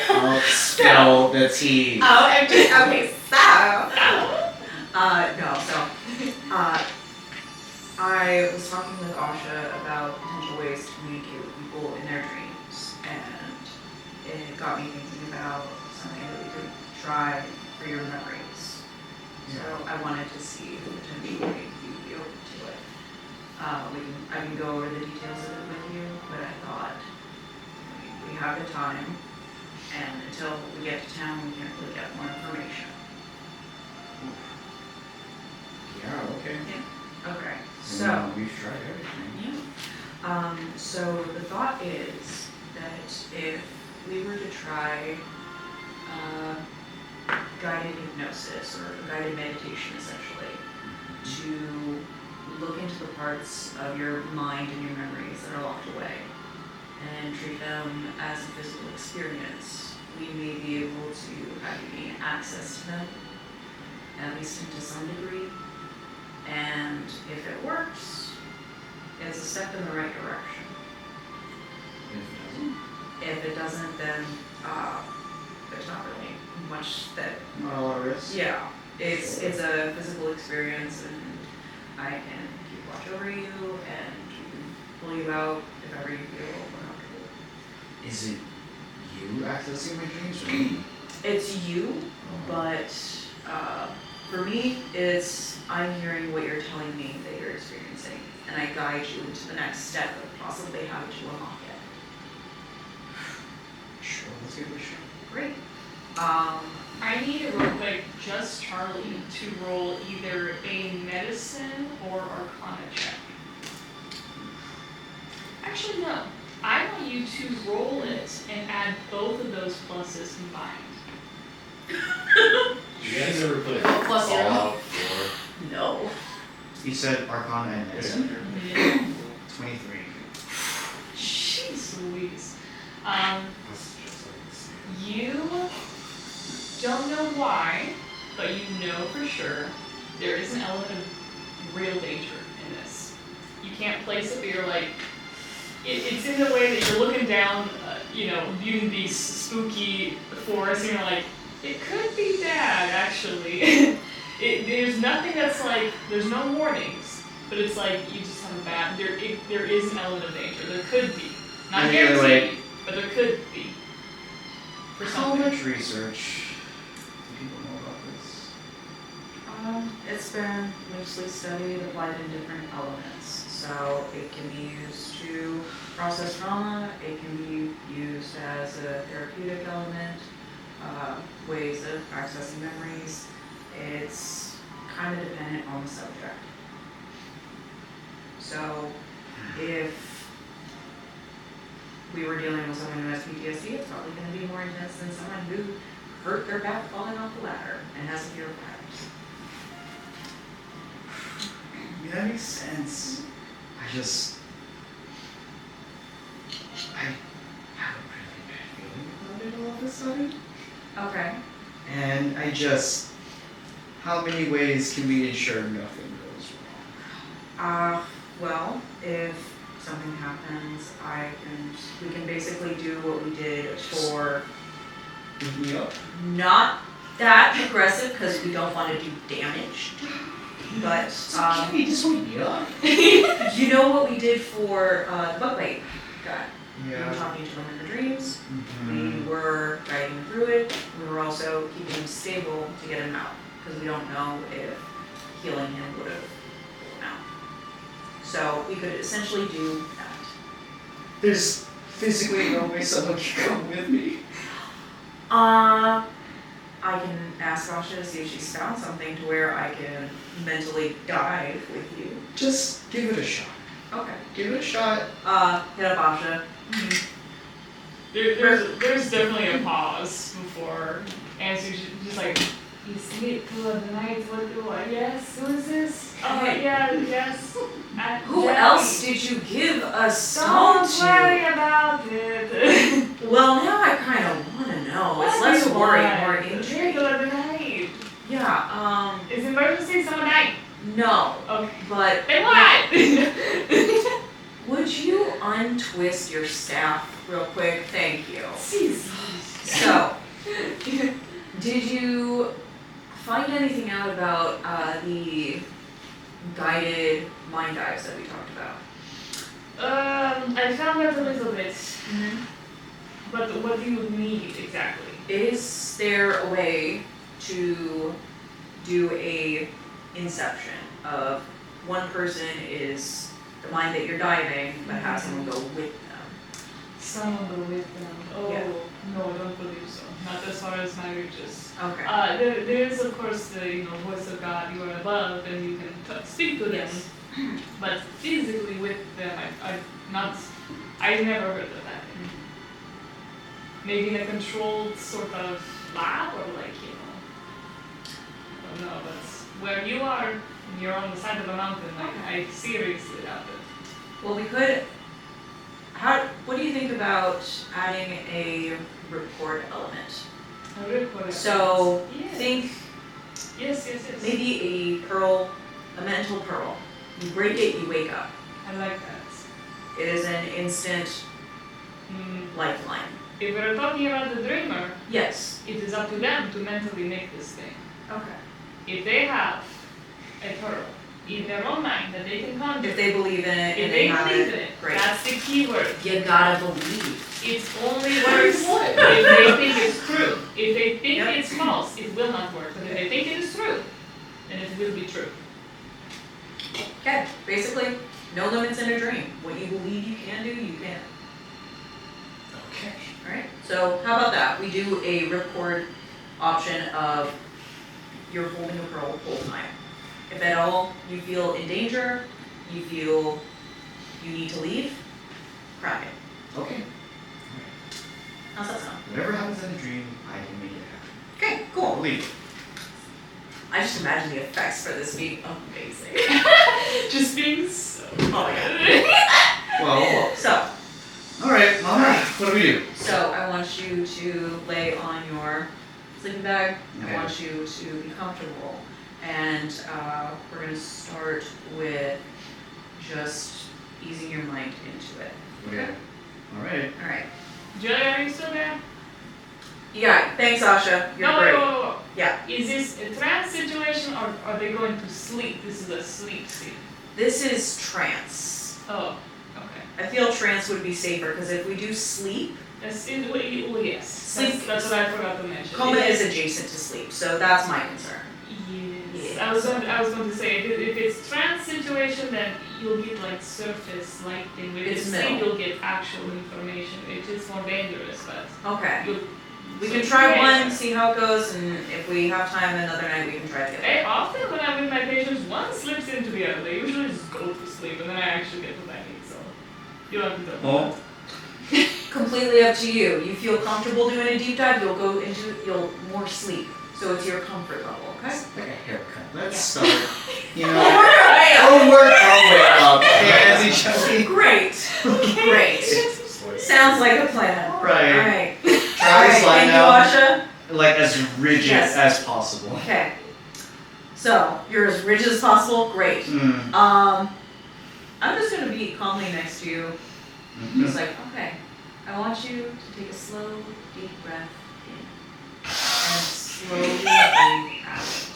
S3: I'll spill the tea.
S2: Okay, so. No, so, I was talking with Asha about potential ways to communicate with people in their dreams, and it got me thinking about something that we could try for your memories. So I wanted to see if potentially you'd be open to it. I can go over the details of it with you, but I thought we have the time, and until we get to town, we can't really get more information.
S3: Yeah, okay.
S2: Okay,
S3: And,
S2: so.
S3: we've tried everything.
S2: So the thought is that if we were to try guided hypnosis or guided meditation essentially, to look into the parts of your mind and your memories that are locked away and treat them as a physical experience, we may be able to have you gain access to them, at least to some degree. And if it works, it's a step in the right direction. If it doesn't, then there's not really much that.
S3: Not a lot of risk.
S2: Yeah, it's a physical experience, and I can keep watch over you and pull you out if ever you feel uncomfortable.
S3: Is it you accessing my dreams or me?
S2: It's you, but for me, it's I'm hearing what you're telling me that you're experiencing, and I guide you into the next step of possibly how to unlock it.
S3: Sure, let's give it a shot.
S2: Great.
S1: I need real quick, just Charlie, to roll either a medicine or arcana check. Actually, no. I want you to roll it and add both of those pluses combined.
S7: You guys ever play
S5: Plus zero.
S7: Fallout 4?
S2: No.
S3: You said Arcana and Medicine?
S1: Yeah.
S3: 23.
S1: Jeez Louise.
S7: That's just like the same.
S1: You don't know why, but you know for sure there is an element of real danger in this. You can't place it, but you're like, it's in the way that you're looking down, viewing these spooky forests, and you're like, it could be bad, actually. There's nothing that's like, there's no warnings, but it's like, you just have a bad, there is an element of danger. There could be. Not
S3: And the other
S1: guaranteed, but there could be. For
S3: How
S1: something.
S3: much research do people know about this?
S2: It's been loosely studied, applied in different elements. So it can be used to process trauma, it can be used as a therapeutic element, ways of accessing memories. It's kind of dependent on the subject. So if we were dealing with someone who has PTSD, it's probably going to be more intense than someone who hurt their back falling off the ladder and has a fear of heights.
S3: Yeah, that makes sense. I have a really bad feeling about it all of a sudden.
S2: Okay.
S3: And how many ways can we ensure nothing goes wrong?
S2: Well, if something happens, we can basically do what we did for
S3: Pick me up?
S2: not that aggressive because we don't want to do damage. But
S3: Okay, just wake me up.
S2: you know what we did for the bug bite guy? We were
S3: Yeah.
S2: talking to him in the dreams.
S3: Mhm.
S2: We were guiding him through it. We were also keeping him stable to get him out because we don't know if healing him would have pulled him out. So we could essentially do that.
S3: There's physically no way someone can come with me.
S2: I can ask Asha to see if she's found something to where I can mentally dive with you.
S3: Just give it a shot.
S2: Okay.
S3: Give it a shot.
S2: Hit up Asha.
S1: There's definitely a pause before Ansu's just like, you sleep through the night, what, yes, who is this? Oh,
S2: Hey.
S1: yeah, yes.
S2: Who else did you give a stone
S1: Don't
S2: to?
S1: worry about it.
S2: Well, now I kind of want to know. It's
S1: What
S2: less
S1: do you
S2: worry,
S1: want?
S2: more
S1: It's
S2: intrigue.
S1: middle of the night.
S2: Yeah,
S1: It's emergency, someone died.
S2: no.
S1: Okay.
S2: But
S1: Then what?
S2: would you untwist your staff real quick? Thank you.
S1: Jesus.
S2: So, did you find anything out about the guided mind dives that we talked about?
S1: I found out a little bit, but what do you need exactly?
S2: Is there a way to do a inception of one person is the mind that you're diving, but have someone go with them?
S1: Someone go with them. Oh,
S2: Yeah.
S1: no, I don't believe so. Not as far as my reaches.
S2: Okay.
S1: There is of course the voice of God, you are above, and you can speak to them.
S2: Yes.
S1: But physically with them, I've never heard of that. Maybe in a controlled sort of lab, or like I don't know. That's where you are. And you're on the side of a mountain. Like I seriously doubt it.
S2: Well, we could. What do you think about adding a report element?
S1: I really put it.
S2: So
S1: Yes.
S2: think
S1: Yes.
S2: maybe a mental pearl. You break it, you wake up.
S1: I like that.
S2: It is an instant lifeline.
S1: If we're talking about the dreamer,
S2: Yes.
S1: it is up to them to mentally make this thing.
S2: Okay.
S1: If they have a pearl in their own mind that they can conjure,
S2: If they believe in it
S1: if
S2: and
S1: they
S2: have
S1: believe
S2: it,
S1: in it,
S2: great.
S1: that's the key word.
S2: You gotta believe.
S1: It only works if they think it's true. If they think
S2: Yep.
S1: it's false, it will not work. But if they think it is true, then it will be true.
S2: Okay. Basically, no limits in a dream. What you believe you can do, you can.
S3: Okay.
S2: Alright? So how about that? We do a ripcord option of you're holding a pearl the whole time. If at all you feel in danger, you feel you need to leave, crack it.
S3: Okay.
S2: How's that sound?
S3: Whatever happens in a dream, I can make it happen.
S2: Okay,
S3: I
S2: cool.
S3: believe it.
S2: I just imagine the effects for this being amazing.
S1: Just being so
S2: Oh my god.
S3: Well,
S2: So,
S3: alright, what do we do?
S2: so I want you to lay on your sleeping bag.
S3: Okay.
S2: I want you to be comfortable. And we're going to start with just easing your mind into it.
S3: Okay. Alright.
S2: All right.
S1: Julia, are you still there?
S2: Yeah, thanks, Asha. You're
S1: No,
S2: great.
S1: wait.
S2: Yeah.
S1: Is this a trance situation or are they going to sleep? This is a sleep scene.
S2: This is trance.
S1: Oh, okay.
S2: I feel trance would be safer because if we do sleep,
S1: Well, yes.
S2: Sleep-
S1: That's what I forgot to mention.
S2: coma
S1: It
S2: is adjacent to sleep, so that's my concern.
S1: Yes.
S2: Yes.
S1: I was going to say, if it's trance situation, then you'll get like surface light thing. If
S2: It's
S1: it's sleep,
S2: middle.
S1: you'll get actual information. It's more dangerous, but
S2: Okay.
S1: you'll.
S2: We
S1: so
S2: can try
S1: yeah.
S2: one, see how it goes, and if we have time another night, we can try the other.
S1: Hey, often when I'm with my patients, one slips into the other. They usually just go to sleep, and then I actually get what I need. So you don't have to tell me.
S3: Oh.
S2: Completely up to you. You feel comfortable doing a deep dive, you'll more sleep. So it's your comfort level, okay?
S3: It's like a haircut. Let's
S2: Yeah.
S3: start, you know,
S2: Alright.
S3: we'll work our way up. As each other.
S2: Great. Great. Sounds like a plan.
S3: Right.
S2: Alright.
S3: Try to slide
S2: thank
S3: down,
S2: you,
S3: like as rigid
S2: Yes.
S3: as possible.
S2: Asha. Okay. So, you're as rigid as possible? Great.
S3: Mm.
S2: I'm just gonna be calmly next to you.
S3: Mhm.
S2: Just like, okay, I want you to take a slow, deep breath in. And slowly breathe out.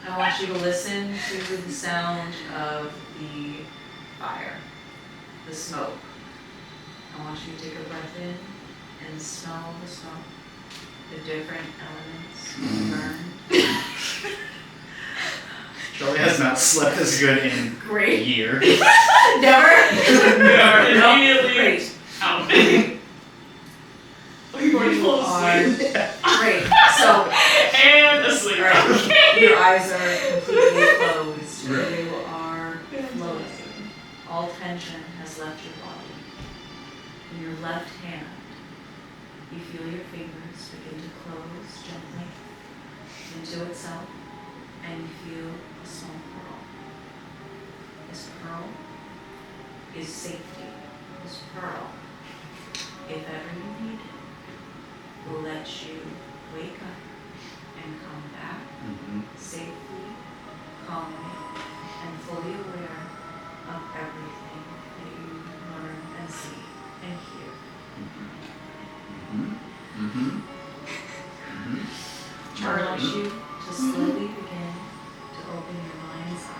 S2: I want you to listen to the sound of the fire, the smoke. I want you to take a breath in and smell the smoke, the different elements burn.
S3: Charlie has not slept as good in a
S2: Great.
S3: year.
S2: Never?
S1: Never.
S2: No?
S1: Immediately
S2: Great.
S1: out. Looking forward to
S2: You
S1: fall
S2: are
S1: asleep.
S2: great. So,
S1: And asleep.
S2: right, your eyes are completely closed.
S3: Right.
S2: You are floating. All tension has left your body. In your left hand, you feel your fingers begin to close gently into itself, and you feel a small pearl. This pearl is safety. This pearl, if ever you need it, will let you wake up and come back
S3: Mhm.
S2: safely, calmly, and fully aware of everything that you learn and see and hear.
S3: Mhm. Mhm. Mhm.
S2: I want you to slowly begin to open your mind's eye.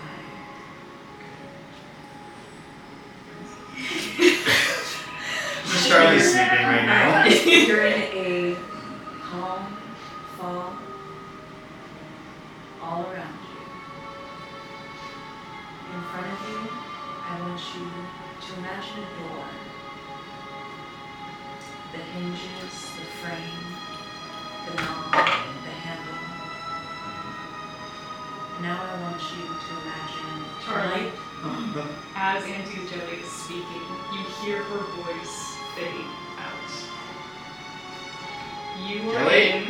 S3: Just Charlie's sleeping right now.
S2: You're in a calm fog all around you. In front of you, I want you to imagine a door. The hinges, the frame, the knob, the handle. Now I want you to imagine
S1: Charlie.
S2: light.
S1: As Auntie Jelly is speaking, you hear her voice fade out. You are
S3: Jelly?
S1: in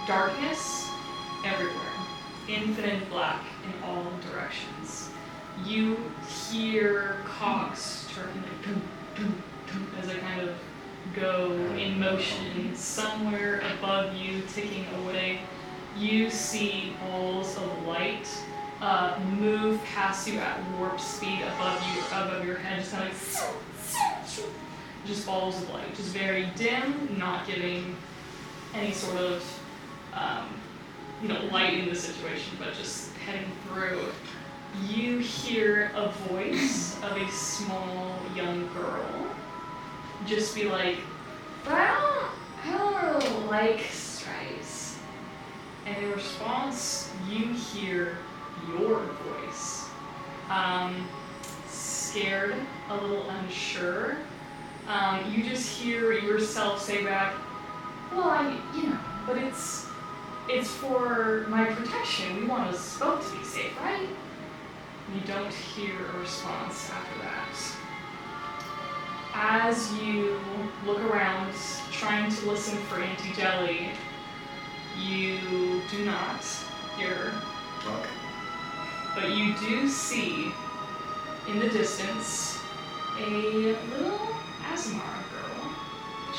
S1: darkness everywhere, infinite black in all directions. You hear cogs turning like dum, dum, dum, as they kind of go in motion somewhere above you, ticking away. You see balls of light move past you at warp speed above your head, just kind of like just balls of light, just very dim, not giving any sort of light in the situation, but just heading through. You hear a voice of a small young girl just be like, "But I don't really like stripes." And in response, you hear your voice. Scared, a little unsure, You just hear yourself say back, well, but it's for my protection. We want us both to be safe, right? And you don't hear a response after that. As you look around, trying to listen for Auntie Jelly, you do not hear her.
S3: Fuck.
S1: But you do see, in the distance, a little Azamara girl.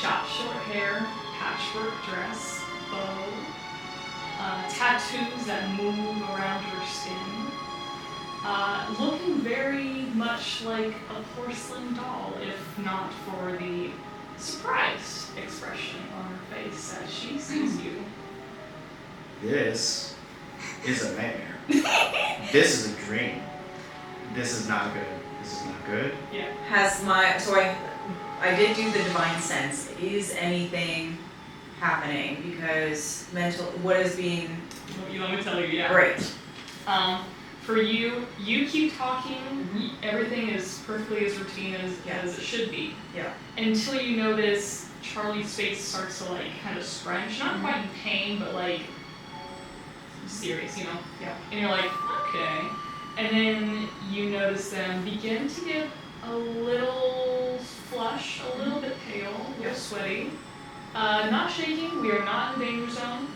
S1: Chopped short hair, patchwork dress, bow, tattoos that move around her skin. Looking very much like a porcelain doll, if not for the surprised expression on her face as she sees you.
S3: This is a nightmare. This is a dream. This is not good. This is not good.
S1: Yeah.
S2: I did do the divine sense. Is anything happening? Because what is being
S1: You want me to tell you? Yeah.
S2: great?
S1: For you keep talking. Everything is perfectly as routine as it should be.
S2: Yeah.
S1: Until you notice Charlie's face starts to kind of scrunch, not quite in pain, but serious,
S2: Yeah.
S1: And you're like, okay. And then you notice them begin to get a little flush, a little bit pale, a little sweaty. Not shaking. We are not in the danger zone,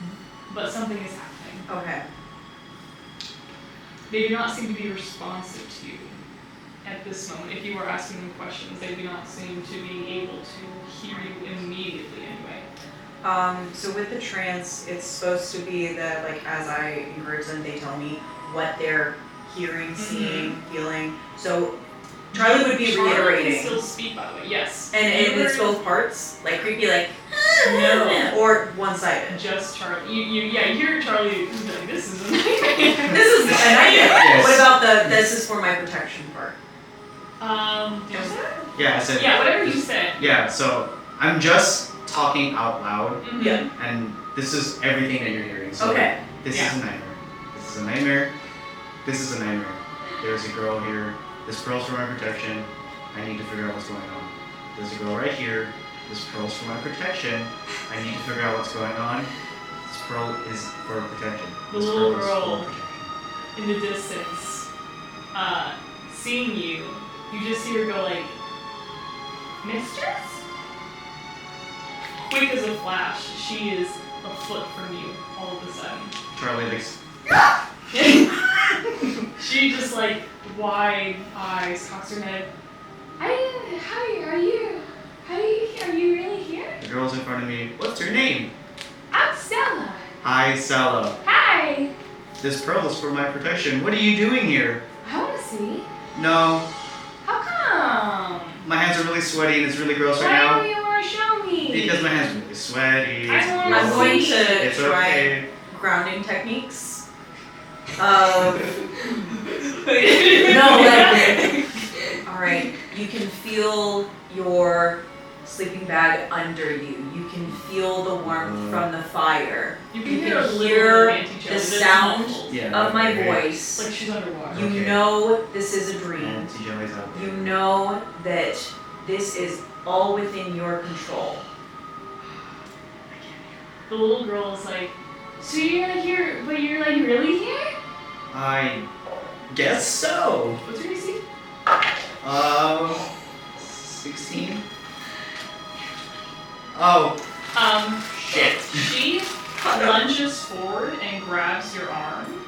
S1: but something is happening.
S2: Okay.
S1: They do not seem to be responsive to you at this moment. If you were asking them questions, they do not seem to be able to hear you immediately anyway.
S2: So with the trance, it's supposed to be that, as I encourage them, they tell me what they're hearing, seeing, feeling. So Charlie would be
S1: Charlie
S2: reiterating.
S1: can still speak, by the way, yes.
S2: And it's both parts? Creepy,
S1: No.
S2: or one-sided?
S1: Just Charlie. You hear Charlie who's like, this is a nightmare.
S2: This is a nightmare.
S3: Yes.
S2: What about the this is for my protection part?
S1: Did you say that?
S3: Yeah, I said.
S1: Yeah, whatever you said.
S3: Yeah, so I'm just talking out loud,
S1: Mhm.
S2: Yeah.
S3: and this is everything that you're hearing. So
S2: Okay.
S3: this
S1: Yeah.
S3: is a nightmare. This is a nightmare. This is a nightmare. There's a girl here. This pearl's for my protection. I need to figure out what's going on. There's a girl right here. This pearl's for my protection. I need to figure out what's going on. This pearl is for protection.
S1: The
S3: This
S1: little
S3: pearl is
S1: girl.
S3: for protection.
S1: In the distance, seeing you, you just see her go Mistress? Quick as a flash, she is a foot from you all of a sudden.
S3: Charlie likes.
S1: She just wide eyes, cocks her head. Are you really here?
S3: The girl's in front of me. What's her name?
S1: I'm Stella.
S3: Hi, Sella.
S1: Hi.
S3: This pearl is for my protection. What are you doing here?
S1: I want to see.
S3: No,
S1: How come?
S3: my hands are really sweaty and it's really gross right
S1: Why
S3: now.
S1: don't you want to show me?
S3: Because my hands are really sweaty.
S1: I
S3: It's
S1: wanna
S2: I'm
S3: gross.
S2: going
S1: see.
S2: to
S3: It's
S2: try
S3: okay.
S2: grounding techniques. No, all right. You can feel your sleeping bag under you. You can feel the warmth from the fire.
S1: You
S2: You
S1: hear a
S2: can
S1: little
S2: hear
S1: bit of Auntie Jelly,
S2: the
S1: but it's
S2: sound
S1: muffled.
S3: Yeah,
S2: of my
S3: okay.
S2: voice.
S1: Like she's underwater.
S2: You
S3: Okay.
S2: know this is a dream.
S3: And Jelly's out there.
S2: You know that this is all within your control.
S1: The little girl is like, so you're here, but you're really here?
S3: I guess so.
S1: What's your AC?
S3: 16? Oh, shit.
S1: She lunges forward and grabs your arm.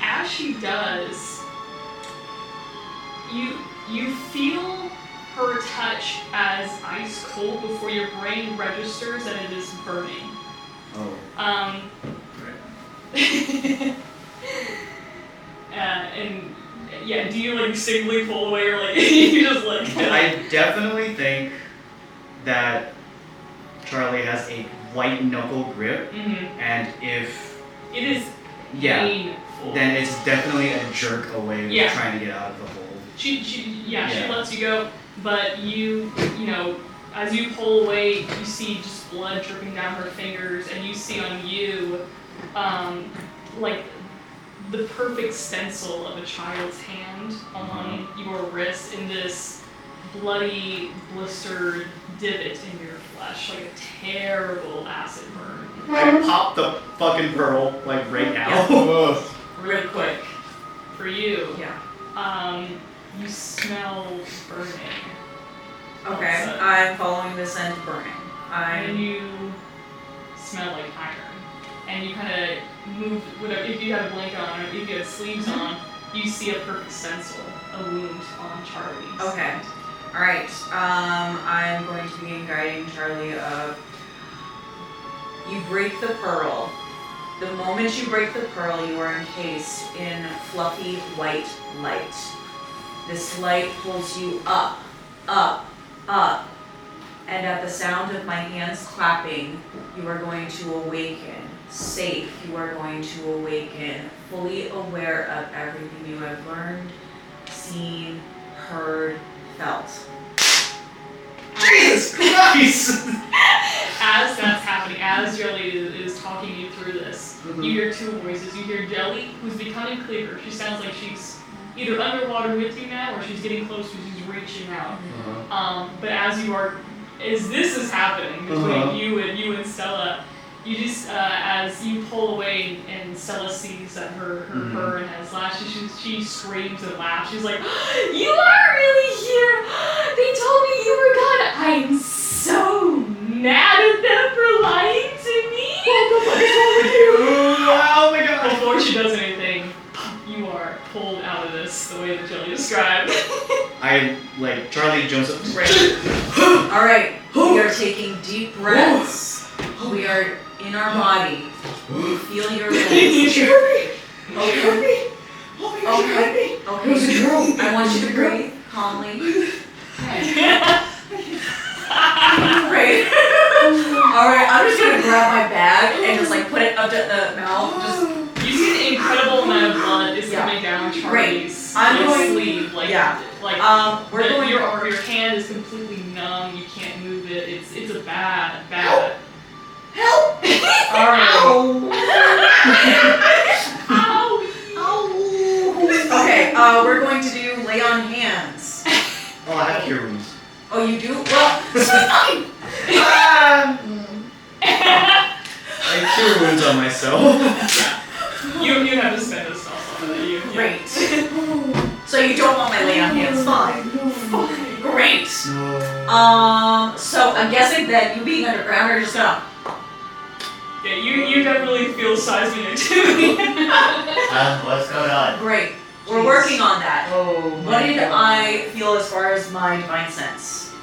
S1: As she does, you feel her touch as ice cold before your brain registers that it is burning.
S3: Oh.
S1: And yeah, do you singly pull away or you just
S3: I definitely think that Charlie has a white knuckle grip,
S1: Mhm.
S3: and if
S1: It is
S3: yeah,
S1: painful.
S3: then it's definitely a jerk away with
S1: Yeah.
S3: trying to get out of the hole.
S1: She
S3: Yeah.
S1: lets you go, but you as you pull away, you see just blood dripping down her fingers, and you see on you, the perfect stencil of a child's hand on your wrist in this bloody, blistered divot in your flesh, like a terrible acid burn.
S3: I pop the fucking pearl like right now.
S1: Real quick, for you,
S2: Yeah.
S1: you smell burning.
S2: Okay.
S1: So-
S2: I'm following the scent of burning.
S1: And you smell like iron. And you kind of move, whatever, if you had a blanket on or if you had sleeves on, you see a perfect stencil, a wound on Charlie's.
S2: Okay. Alright. I'm going to begin guiding Charlie of you break the pearl. The moment you break the pearl, you are encased in fluffy white light. This light pulls you up, up, up. And at the sound of my hands clapping, you are going to awaken. Safe, you are going to awaken, fully aware of everything you have learned, seen, heard, felt.
S3: Jesus Christ!
S1: As that's happening, as Jelly is talking you through this, you hear two voices. You hear Jelly, who's becoming clearer. She sounds like she's either underwater with you now, or she's getting closer, she's reaching out. But as this is happening between you and Stella, you just, as you pull away and Stella sees that her burn has lashed, she screams and laughs. She's like, "You are really here! They told me you were gone! I'm so mad at them for lying to me!"
S3: What the fuck is wrong with you? Oh my god.
S1: Before she does anything, you are pulled out of this the way that Jelly described.
S3: I, like, Charlie jumps up.
S2: Alright, we are taking deep breaths. We are in our body. We feel your legs. Okay. Okay. Okay. I want you to breathe calmly. Great. Alright, I'm just gonna grab my bag and just like put it up to the mouth. Just
S1: You see an incredible amount of blood is coming down Charlie's sleeve. Like,
S2: we're going.
S1: your hand is completely numb. You can't move it. It's a bad.
S2: Help! Alright.
S1: Ow!
S2: Okay, we're going to do lay on hands.
S3: Oh, I have cure wounds.
S2: Oh, you do? Well, it's fine.
S3: I have cure wounds on myself.
S1: You have to spend a spell on it.
S2: Great. So you don't want my lay on hands? Fine. Great. So I'm guessing that you being underground are just gonna.
S1: Yeah, you definitely feel seismic activity.
S6: What's going on?
S2: Great. We're working on that.
S3: Oh
S2: What did I feel as far as my divine sense?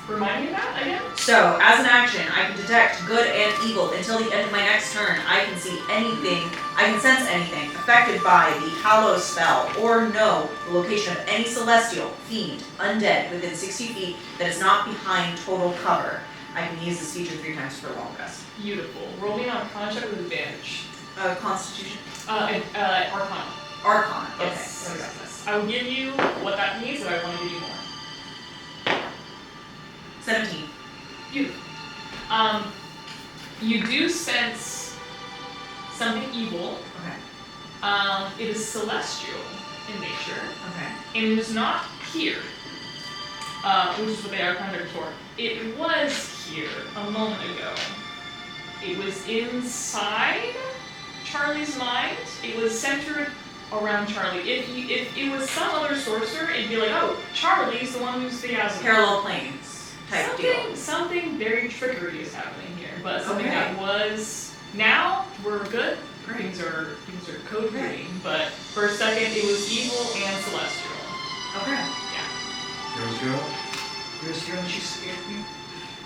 S1: Remind me of that again?
S2: So, as an action, I can detect good and evil. Until the end of my next turn, I can see anything, I can sense anything affected by the Hallow spell, or know the location of any celestial, fiend, undead within 60 feet that is not behind total cover. I can use this feature 3 times for a long rest.
S1: Beautiful. Roll me on con check with advantage.
S2: Constitution?
S1: Arcana.
S2: Arcana. Okay.
S1: Yes. Yes. I will give you what that means, but I want to give you more.
S2: 17.
S1: Beautiful. You do sense something evil.
S2: Okay.
S1: It is celestial in nature,
S2: Okay.
S1: and it is not here, which is what they are conjured for. It was here a moment ago. It was inside Charlie's mind. It was centered around Charlie. If it was some other sorcerer, it'd be like, oh, Charlie's the one who's the Aslan.
S2: Parallel planes type deal.
S1: Something very trickery is happening here, but something
S2: Okay.
S1: that was now we're good.
S2: Great.
S1: Things are code green, but for a second it was evil and celestial.
S2: Okay.
S3: There's girl, and she scared me.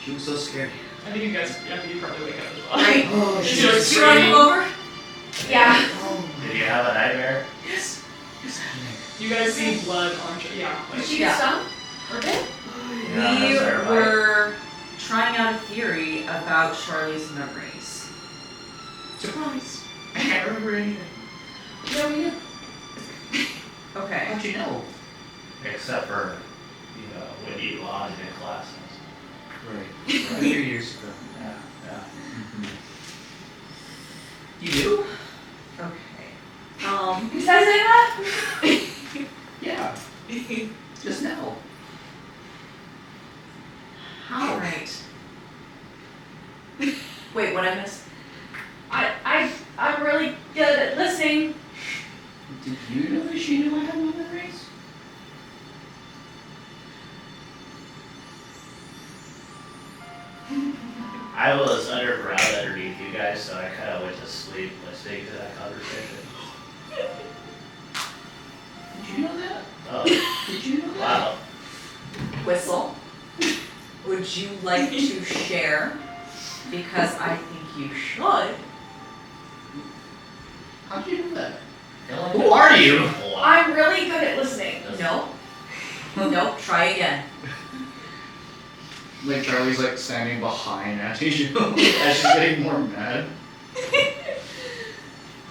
S3: She was so scary.
S1: I think you probably wake up as well.
S2: Great.
S3: Oh,
S1: She's
S3: she's
S1: like
S2: Did you want to
S1: screaming.
S2: go over? Yeah.
S6: Did you have a nightmare?
S3: Yes. Yes.
S1: You guys see blood on like,
S5: She gets stung? Okay.
S6: Yeah,
S2: We
S6: that's her bite.
S2: were trying out a theory about Charlie's memories.
S3: Surprise. I can't remember anything.
S5: No, we do.
S2: Okay.
S3: How'd you know?
S6: Except for, when you logged in classes.
S3: Right. A few years ago.
S6: Yeah.
S3: You do?
S2: Okay.
S5: Did I say that?
S3: Yeah. Just now.
S2: Wait, what I missed?
S5: I'm really good at listening.
S3: Did you know that she knew I had no memories?
S6: I was underground underneath you guys, so I kind of went to sleep listening to that conversation.
S3: Did you know that?
S6: Oh,
S3: Did you know that?
S6: wow.
S2: Whistle. Would you like to share? Because I think you should.
S3: How'd you know that? Who are you?
S5: I'm really good at listening.
S2: No. Nope, try again.
S3: Like Charlie's like standing behind Atisha as she's getting more mad.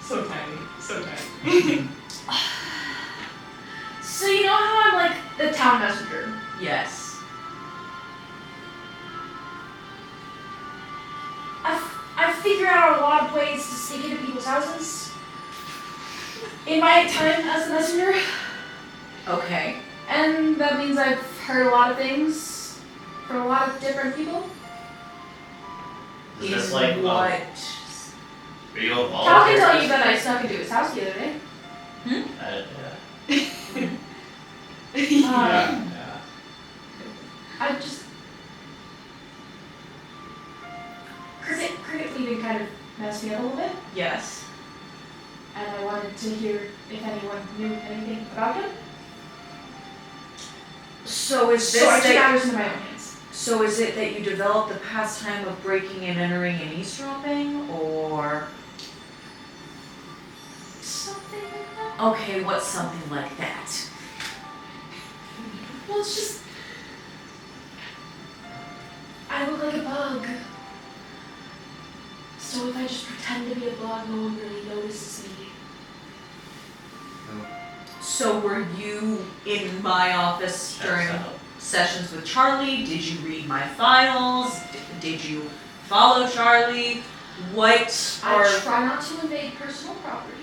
S1: So tiny, so tiny.
S5: So you know how I'm like the town messenger?
S2: Yes.
S5: I've figured out a lot of ways to sneak into people's houses. In my time as a messenger.
S2: Okay.
S5: And that means I've heard a lot of things from a lot of different people.
S6: Is this like,
S2: what?
S6: are you a volunteer?
S5: Cal can tell you that I snuck into his house the other day.
S6: Yeah.
S5: Um,
S6: Yeah.
S5: I just... Cricket leaving kind of messed me up a little bit.
S2: Yes.
S5: And I wanted to hear if anyone knew anything about him.
S2: So is this
S5: So I took
S2: that,
S5: matters into my own hands.
S2: so is it that you developed the pastime of breaking and entering and eavesdropping, or
S5: Something like that?
S2: okay, what's something like that?
S5: Well, it's just... I look like a bug. So if I just pretend to be a bug, no one really notices me.
S2: So were you in my office during sessions with Charlie? Did you read my files? Did you follow Charlie? What are...
S5: I try not to invade personal property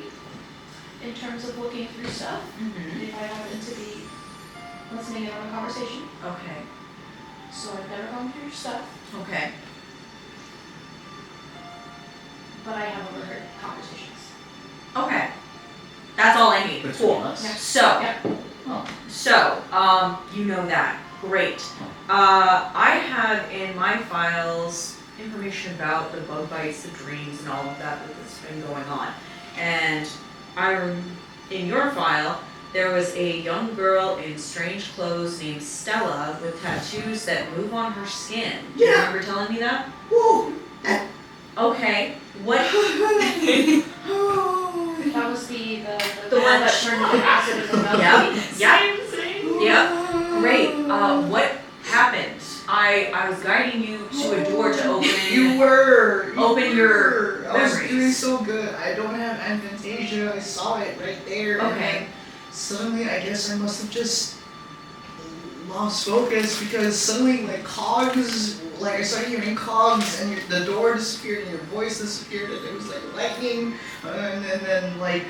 S5: in terms of looking through stuff.
S2: Mhm.
S5: If I happen to be listening in on a conversation.
S2: Okay,
S5: So I've never gone through your stuff,
S2: okay.
S5: but I have overheard conversations.
S2: Okay. That's all I need.
S3: Between
S2: Cool.
S3: us?
S5: Yeah.
S2: So,
S3: Oh.
S2: you know that. Great. I have in my files information about the bug bites, the dreams, and all of that that's been going on. And in your file, there was a young girl in strange clothes named Stella with tattoos that move on her skin. Do you
S3: Yeah.
S2: remember telling me that?
S3: Whoa!
S2: Okay. What?
S5: That was the
S2: The
S5: man
S2: one
S5: that turned into acid in the mouth.
S2: Yep. Yep. Great. What happened? I was guiding you to a door to open.
S3: You were!
S2: Open your
S3: I was
S2: memories.
S3: doing so good. I don't have aphantasia. I saw it right there. and
S2: Okay.
S3: then suddenly, I guess I must have just lost focus because suddenly, like, cogs, like, I started hearing cogs and the door disappeared and your voice disappeared and it was like lightning. And then, like,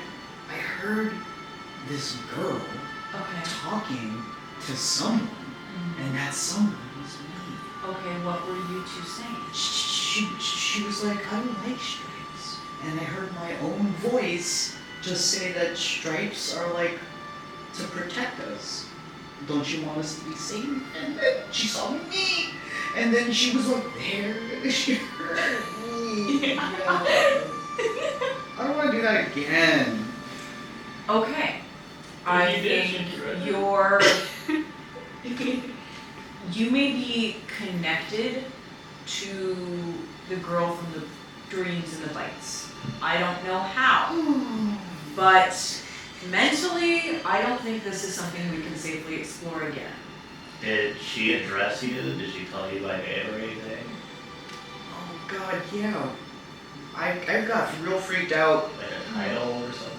S3: I heard this girl
S2: Okay.
S3: talking to someone, and that someone was me.
S2: Okay. What were you two saying?
S3: She was like, I don't like stripes. And I heard my own voice just say that stripes are like to protect us. Don't you want us to be safe? And then she saw me. And then she was like, there. She heard me. Yeah. I don't want to do that again.
S2: Okay. I
S6: You did,
S2: think
S6: you did.
S2: you may be connected to the girl from the dreams and the bites. I don't know how, but mentally, I don't think this is something we can safely explore again.
S6: Did she address you? Did she tell you by name or anything?
S3: Oh God, yeah. I got real freaked out
S6: Like a title or something?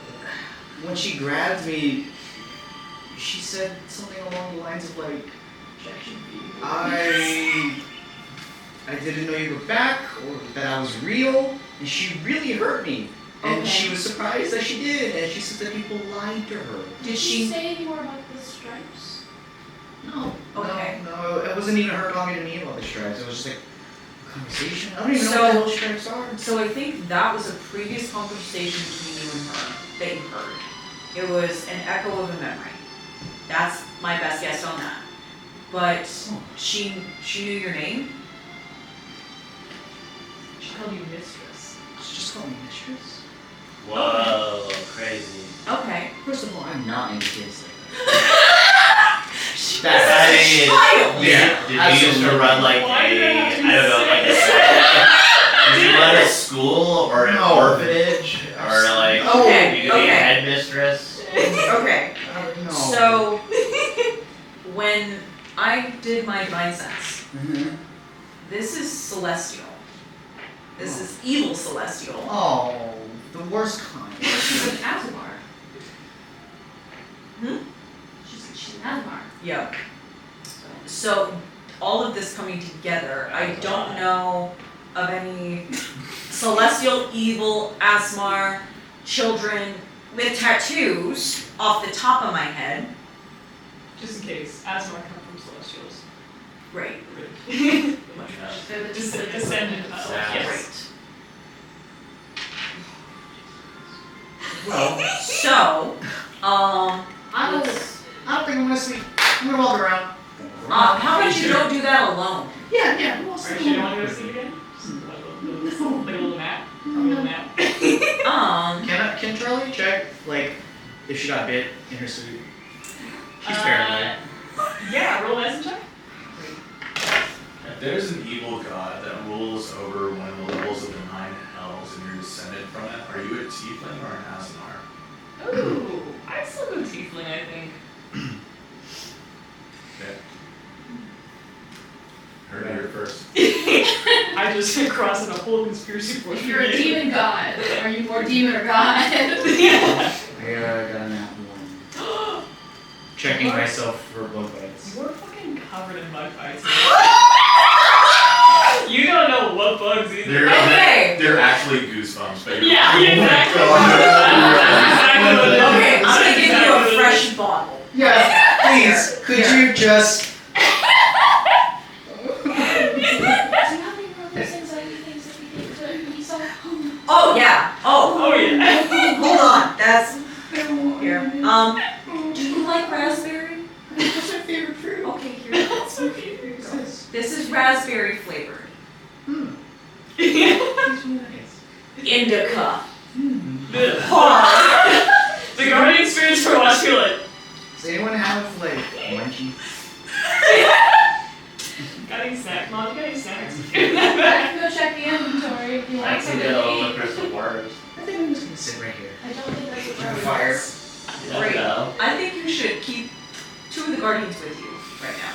S3: when she grabbed me. She said something along the lines of like, I didn't know you were back or that I was real, and she really hurt me. And
S2: Okay.
S3: she was surprised that she did, and she said that people lied to her.
S2: Did
S5: Did
S2: she?
S5: she say any more about the stripes?
S3: No.
S2: Okay.
S3: No, it wasn't even her talking to me about the stripes. It was just like, Conversation? I don't even know
S2: So-
S3: what the hell stripes are.
S2: So I think that was a previous conversation between you and her that you heard. It was an echo of a memory. That's my best guess on that. But she knew your name.
S1: She called you mistress.
S3: She just called me mistress.
S6: Whoa, crazy.
S2: Okay.
S3: First of all, I'm not into kids like that.
S6: I mean,
S2: Child!
S3: Yeah,
S6: did you used to
S3: absolutely.
S6: run like
S1: Why did I have to
S6: I don't know, like a did you run a school or an
S3: No.
S6: orphanage? Or like,
S2: Okay,
S6: you could be a
S2: okay.
S6: headmistress?
S2: Okay.
S3: No.
S2: So when I did my divine sense,
S3: Mhm.
S2: this is celestial. This is evil celestial.
S3: Oh, the worst kind.
S5: She's an Azamar.
S2: Hmm?
S5: She's an Azamar.
S2: Yep. So all of this coming together, I don't know of any celestial evil Asmar children with tattoos off the top of my head.
S1: Just in case, Asmar come from Celestials.
S2: Right.
S5: They're the
S1: Just a
S5: descendants.
S1: descendant of,
S6: Yeah.
S1: yes.
S3: Well,
S2: So,
S3: I don't think I'm gonna sleep. I'm gonna walk around.
S2: how about you don't do that alone?
S3: Yeah, we'll
S1: Or she don't want to go sleep again? Just like a little nap? Probably a little nap.
S3: Can Charlie check, like, if she got bit in her sleep? She's paranoid.
S1: Yeah, roll medicine check.
S7: If there's an evil god that rules over one of the levels of the 9 hells and you're descended from it, are you a tiefling or an Asimar?
S1: Ooh, I'd still go tiefling, I think.
S7: Okay. Heard it here first.
S1: I just crossed in a whole conspiracy for
S5: If you're a demon god, are you more demon or god?
S1: Yeah.
S3: I got a nat 1. Checking myself for bug bites.
S1: You are fucking covered in bug bites. You don't know what bugs either.
S2: Okay.
S7: They're actually goosebumps, but you're
S1: Yeah, exactly.
S2: Okay, I'm gonna give you a
S1: Exactly.
S2: fresh bottle.
S3: Yes, please, could you just...
S5: Do you have any more of those anxiety things that we saw?
S2: Oh yeah.
S1: Oh yeah.
S2: Hold on. That's here. Do you like raspberry?
S3: That's my favorite fruit.
S2: Okay, here you go.
S1: That's okay. Here you go.
S2: This is raspberry flavored.
S3: Tastes really nice.
S2: Indica.
S1: The,
S2: Hard.
S1: the guardian spirits for watch feel like,
S3: Does anyone have, like, munchies?
S1: got any snacks? Mom, you got any snacks?
S5: I can go check the inventory if you
S6: I
S5: want
S6: can
S5: something
S6: go
S5: to
S6: look
S5: eat.
S6: for some words.
S3: I think I'm just gonna sit right here.
S5: I don't think that's what
S3: On
S5: Charlie
S3: fire.
S5: wants.
S2: Great.
S6: No.
S2: I think you should keep 2 of the guardians with you right now.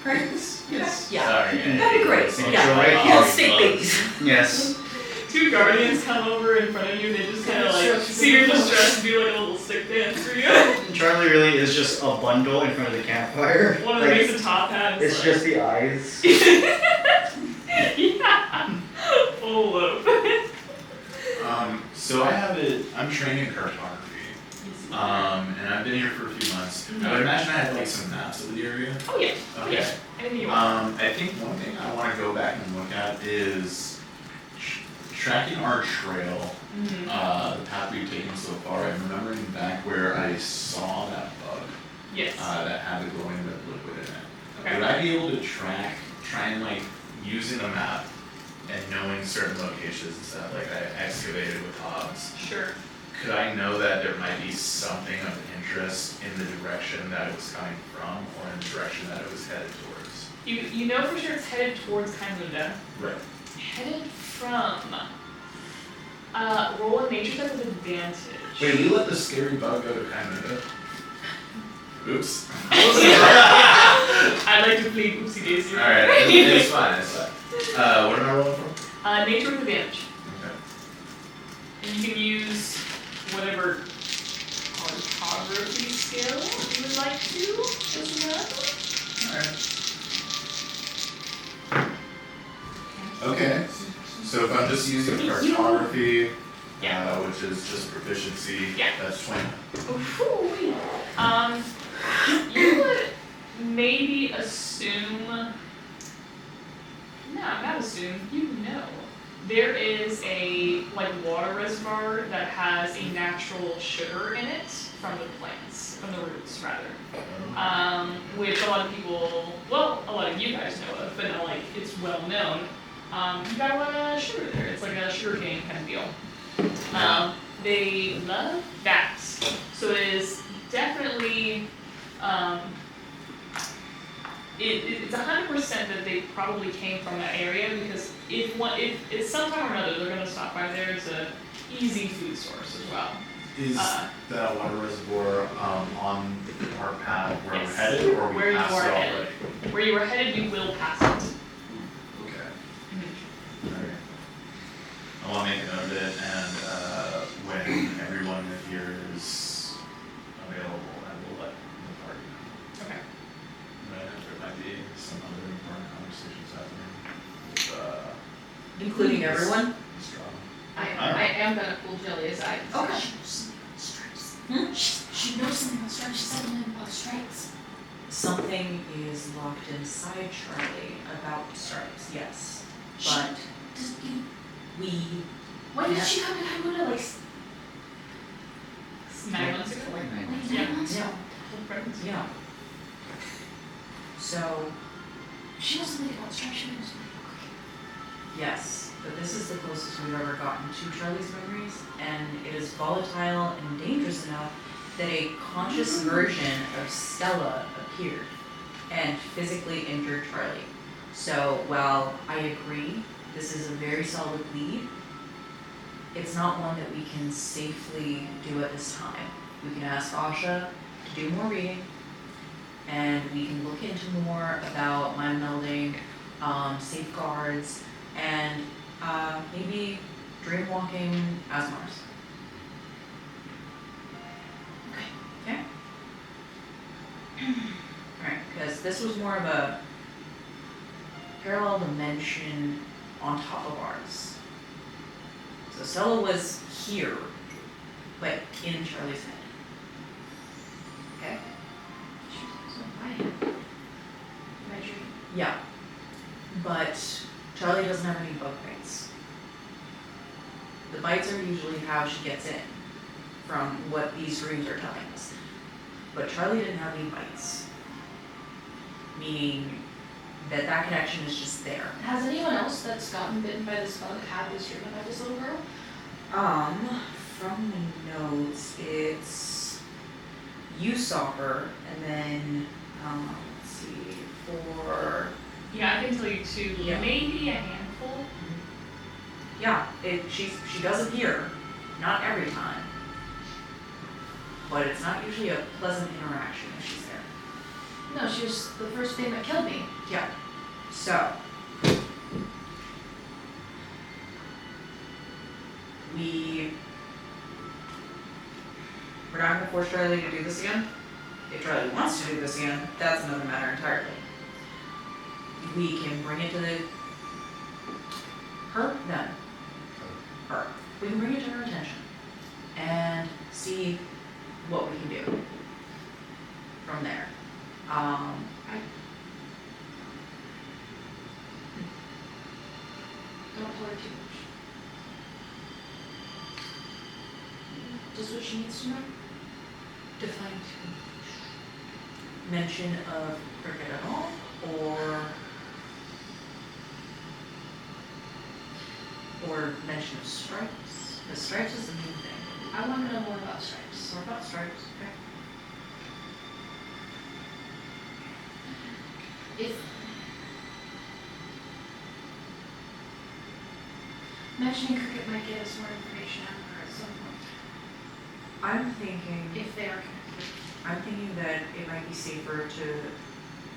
S2: Correct?
S3: Yes.
S2: Yeah.
S6: Sorry.
S2: That'd be great.
S3: Enjoy.
S2: Yeah. Little stick babies.
S3: Yes.
S1: 2 guardians come over in front of you and they just kind of like see your distress and do like a little stick dance for you.
S3: Charlie really is just a bundle in front of the campfire.
S1: One of them makes a top hat. And
S3: It's
S1: like,
S3: just the eyes.
S1: yeah. Full of.
S7: So I have it, I'm training in cartography. And I've been here for a few months. I would imagine I had like some maps of the area.
S1: Oh yeah. Oh
S7: Okay.
S1: yeah. Anything you want.
S7: I think one thing I want to go back and look at is tracking our trail,
S1: Mhm.
S7: the path we've taken so far. I'm remembering back where I saw that bug
S1: Yes.
S7: that had a glowing red liquid in it.
S1: Okay.
S7: Would I be able to try and like using a map and knowing certain locations and stuff like I excavated with hogs?
S1: Sure.
S7: Could I know that there might be something of interest in the direction that it was coming from or in the direction that it was headed towards?
S1: You know for sure it's headed towards Munda.
S7: Right.
S1: Headed from. Roll a nature check with advantage.
S7: Wait, we let the scary bug go to Chimera? Oops.
S1: I'd like to plead oopsie daisy.
S7: Alright, it's fine, it's fine. What am I rolling for?
S1: Nature with advantage.
S7: Okay.
S1: And you can use whatever cartography skill you would like to as well.
S7: Alright. Okay. So if I'm just using cartography,
S1: Yeah.
S7: which is just proficiency,
S1: Yeah.
S7: that's 20.
S1: Ooh, you would maybe assume Now, Madison, you know, there is a water reservoir that has a natural sugar in it from the plants, from the roots rather, which a lot of people, well, a lot of you guys know of, but not it's well known. You got a lot of sugar there. It's like a sugar cane kind of deal. They love that, so it is definitely. It's 100% that they probably came from that area because if it's sometime or another they're gonna stop by there. It's a easy food source as well.
S7: Is that water reservoir on our path where
S1: Yes.
S7: we're headed, or we
S1: Where you
S7: passed
S1: are
S7: it
S1: headed.
S7: already?
S1: Where you were headed, you will pass it.
S7: Okay. Alright. I want to make a note of it, and when everyone here is available, I will let the party know.
S1: Okay.
S7: But there might be some other important conversations happening with
S2: Including everyone?
S7: Strong.
S5: I am gonna pull Jelly aside.
S2: Okay.
S5: She knows something about stripes. She said something about stripes.
S2: Something is locked inside Charlie about stripes, yes. But we
S5: When did she come to Munda?
S1: 9 months ago.
S3: Like 9 months.
S5: 9 months ago.
S2: yeah. So
S5: She knows something about stripes. She knows something about cricket.
S2: yes, but this is the closest we've ever gotten to Charlie's memories, and it is volatile and dangerous enough that a conscious version of Stella appeared and physically injured Charlie. So while I agree this is a very solid lead, it's not one that we can safely do at this time. We can ask Asha to do more reading, and we can look into more about mind melding, safeguards, and maybe dream walking Asmars. Okay? Alright, because this was more of a parallel dimension on top of ours. So Stella was here, but in Charlie's head. Okay?
S5: So I am. My dream.
S2: Yeah. But Charlie doesn't have any bug bites. The bites are usually how she gets in, from what these dreams are telling us. But Charlie didn't have any bites. Meaning that connection is just there.
S5: Has anyone else that's gotten bitten by this bug had this dream about this little girl?
S2: From the notes, it's you saw her, and then let's see, for
S1: Yeah, I can tell you two,
S2: Yeah.
S1: maybe a handful.
S2: yeah, she does appear, not every time, but it's not usually a pleasant interaction if she's there.
S5: No, she was the first thing that killed me.
S2: Yeah. So we're not gonna force Charlie to do this again. If Charlie wants to do this again, that's another matter entirely. We can bring it to her. We can bring it to her attention and see what we can do from there.
S5: Don't tell her too much. Just what she needs to know.
S2: Define mention of cricket at all, or mention of stripes. The stripes is the main thing.
S5: I want to know more about stripes.
S2: More about stripes. Okay.
S5: If mentioning cricket might get us more information out of her at some point,
S2: I'm thinking
S5: if they are connected.
S2: that it might be safer to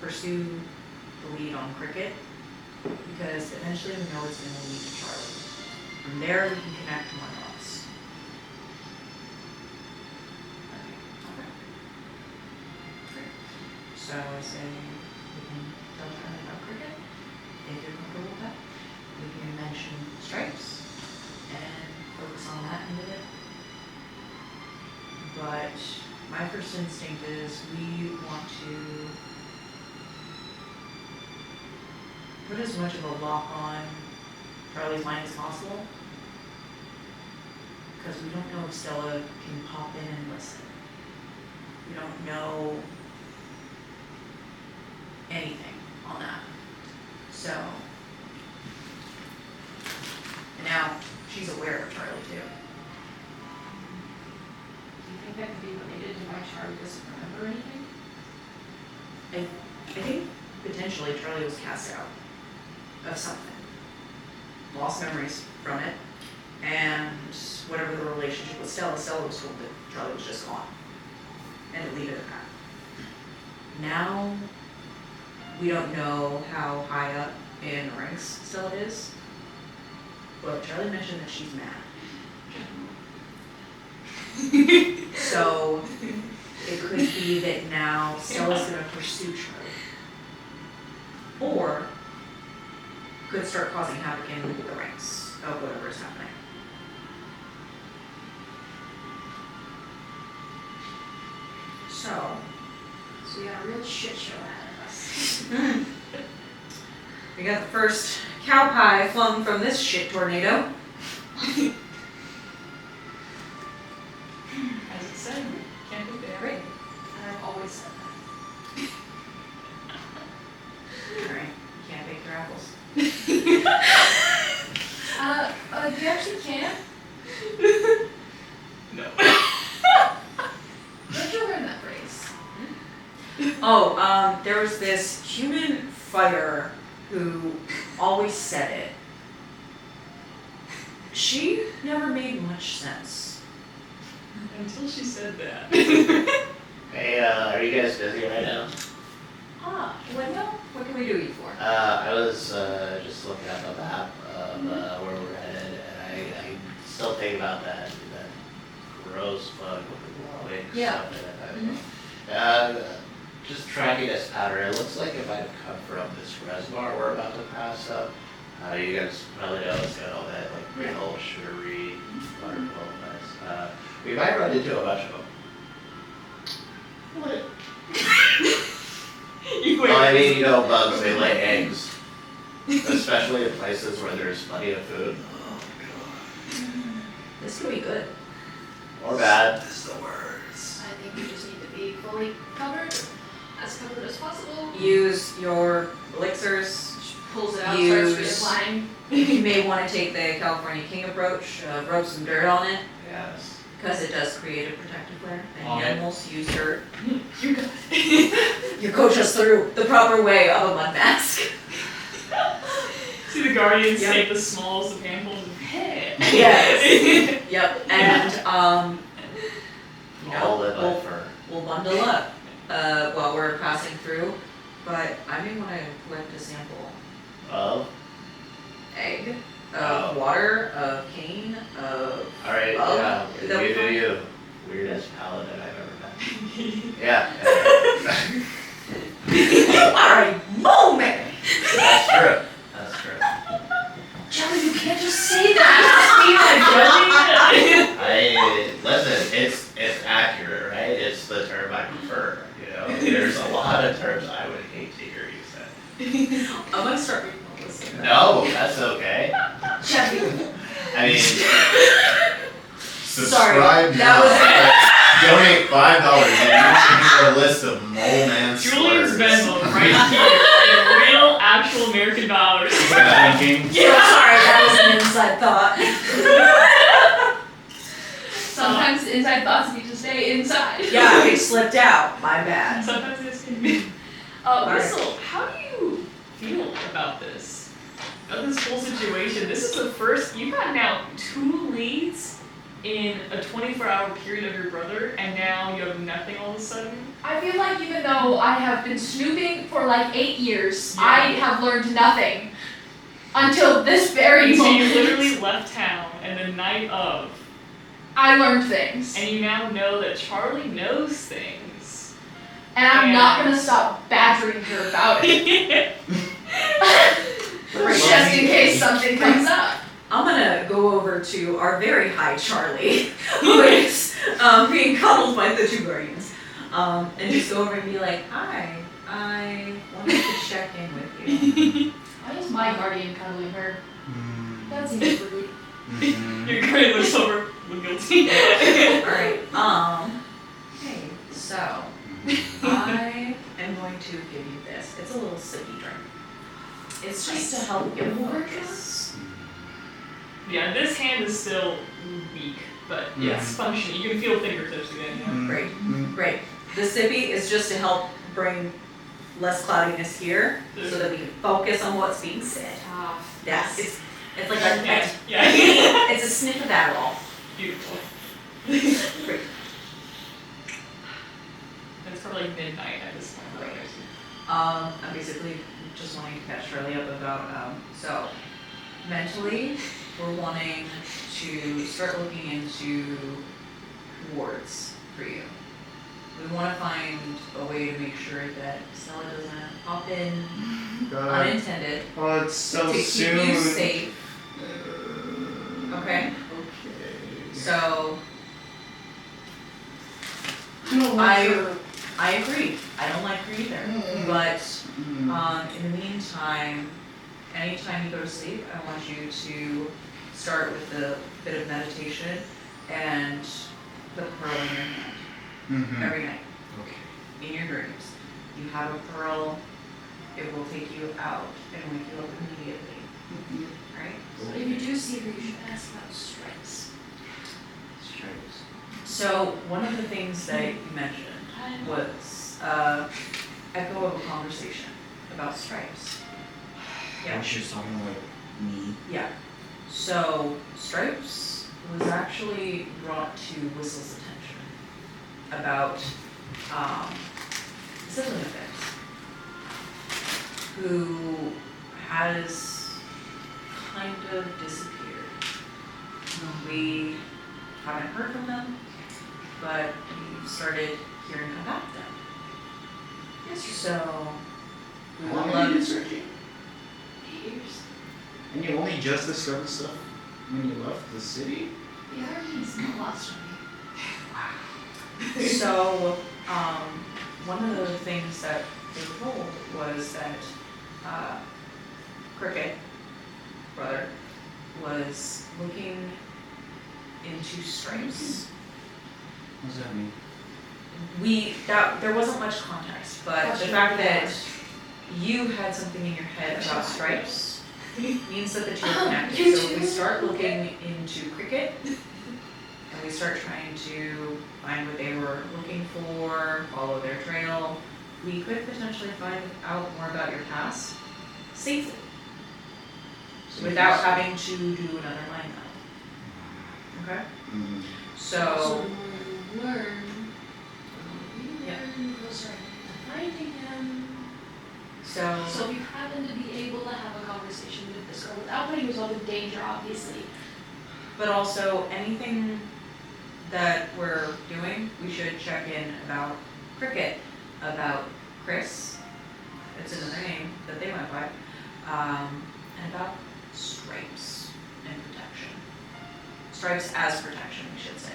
S2: pursue the lead on cricket, because eventually we know it's going to lead to Charlie. From there we can connect more dots. Okay. So I say we can tell Charlie about cricket, if you're comfortable with that. We can mention stripes and focus on that end of it. But my first instinct is we want to put as much of a lock on Charlie's mind as possible. Because we don't know if Stella can pop in and listen. We don't know anything on that. So, and now she's aware of Charlie too.
S5: Do you think that could be related to why Charlie doesn't remember anything?
S2: I think potentially Charlie was cast out of something. Lost memories from it. And whatever the relationship with Stella was told that Charlie was just gone. And to leave it at that. Now, we don't know how high up in ranks Stella is. But Charlie mentioned that she's mad. So, it could be that now Stella's going to pursue Charlie. Or could start causing havoc in the ranks of whatever is happening. So
S5: So we got a real shit show ahead of us.
S2: we got the first cow pie flung from this shit tornado.
S1: As it said, can't be there.
S5: Great. And I've always said that.
S2: Alright, can't bake your apples.
S5: You actually can?
S1: No.
S5: Where'd you learn that phrase?
S2: Oh, there was this human fighter who always said it. She never made much sense.
S1: Until she said that.
S6: Hey, are you guys busy right now?
S2: What can we do you for?
S6: I was just looking at the map of where we're headed, and I still think about that gross bug with the glowing
S5: Yeah.
S6: stuff in it. Just tracking this pattern, it looks like it might have come from this reservoir we're about to pass up. You guys probably know it's got all that like real sugary, wonderfulness. We might run into a bunch of them.
S1: What?
S6: Well, I mean, you know, bugs, they lay eggs. Especially in places where there's plenty of food.
S2: This could be good.
S6: Or bad.
S5: I think we just need to be fully covered as possible.
S2: Use your elixirs.
S5: Pulls it out,
S2: Use-
S5: starts reapplying.
S2: You may want to take the California King approach, rub some dirt on it,
S6: Yes.
S2: because it does create a protective layer. And
S3: On it.
S2: animals use dirt.
S1: You got
S2: You coach us through the proper way of a mud mask.
S1: See the Guardians
S2: Yep.
S1: take the smalls of handfuls of head.
S2: Yes. Yep. And
S6: All lit by
S2: we'll,
S6: fur.
S2: we'll bundle up while we're passing through. But I may want to collect a sample
S6: Of?
S2: egg, of
S6: Oh.
S2: water, of cane, of
S6: Alright,
S2: Oh,
S6: yeah.
S2: is that
S6: You
S2: what
S6: do
S2: you
S6: you. Weirdest paladin I've ever met. Yeah.
S2: you are a moment.
S6: That's true. That's true.
S2: Jelly, you can't just say that.
S6: Listen, it's accurate, right? It's the term I prefer. You know, there's a lot of terms I would hate to hear you say.
S1: I'm gonna start reading all this.
S6: No, that's okay.
S2: Jelly.
S6: I mean,
S4: Subscribe
S2: that
S4: now.
S2: was-
S4: Donate $5 and you can hear a list of mole man
S1: Julian's
S4: slurs.
S1: Venmo right here in real, actual American dollars.
S3: Thinking.
S2: Yeah, sorry, that was an inside thought.
S5: Sometimes inside thoughts need to stay inside.
S2: Yeah, it slipped out. My bad.
S1: Sometimes it's can Whistle, how do you feel about this? About this whole situation? This is the first, you've got now 2 leads in a 24-hour period of your brother, and now you have nothing all of a sudden?
S5: I feel like even though I have been snooping for like 8 years,
S1: Yeah.
S5: I have learned nothing until this very
S1: So you
S5: moment.
S1: literally left town, and the night of,
S5: I learned things,
S1: and you now know that Charlie knows things.
S5: and I'm not
S1: Yeah.
S5: gonna stop badgering her about it,
S2: Right.
S5: just in case something comes up.
S2: I'm gonna go over to our very high Charlie, who is being cuddled by the 2 guardians, and just go over and be like, "Hi, I wanted to check in with you."
S5: I My guardian cuddling her.
S3: Mm.
S5: That seems rude.
S3: Mhm.
S1: Your guardian looks over, look guilty.
S2: Alright, okay, so I am going to give you this. It's a little sippy drink. It's just to help you focus.
S1: Yeah, this hand is still weak, but yes, functioning. You can feel fingertips again. Yeah.
S3: Mm.
S2: Great,
S3: Mm.
S2: great. The sippy is just to help bring less cloudiness here so that we can focus on what's being said.
S5: Tough.
S2: Yeah, it's like a,
S1: Yeah.
S2: it's a sniff of Adderall.
S1: Beautiful.
S2: Great.
S1: It's probably like midnight at this point.
S2: Right. I'm basically just wanting to catch Charlie up about, so mentally, we're wanting to start looking into wards for you. We want to find a way to make sure that Stella doesn't pop in
S3: God.
S2: unintended
S3: Oh, it's so
S2: to
S3: soon.
S2: keep you safe. Okay,
S3: Okay.
S2: so I agree. I don't like her either. But in the meantime, anytime you go to sleep, I want you to start with a bit of meditation and put the pearl in your hand
S3: Mhm.
S2: every night
S3: Okay.
S2: in your dreams. You have a pearl, it will take you out and wake you up immediately. Right?
S5: So if you do see her, you should ask about stripes.
S3: Stripes.
S2: So one of the things that you mentioned was echo of a conversation about stripes. Yeah.
S3: She was talking like me.
S2: Yeah. So Stripes was actually brought to Whistle's attention about sibling affairs, who has kind of disappeared. We haven't heard from them, but we started hearing about them. So we
S3: How
S2: would
S3: long have you been
S2: love
S3: searching?
S5: Years.
S3: And you only just discovered stuff when you left the city?
S5: The irony is not lost on me.
S2: So, one of the things that they were told was that Cricket, brother, was looking into Stripes.
S3: What does that mean?
S2: There wasn't much context, but the fact that you had something in your head about Stripes means that the two are connected. So if we start looking into Cricket, and we start trying to find what they were looking for, follow their trail, we could potentially find out more about your past safely, without having to do another line up. Okay?
S3: Mm.
S2: So,
S5: we learn.
S2: Yeah.
S5: Oh, sorry. Finding him.
S2: so,
S5: So if you happen to be able to have a conversation with this girl without putting yourself in danger, obviously.
S2: but also anything that we're doing, we should check in about Cricket, about Chris, it's another name that they went by, and about Stripes and protection. Stripes as protection, we should say.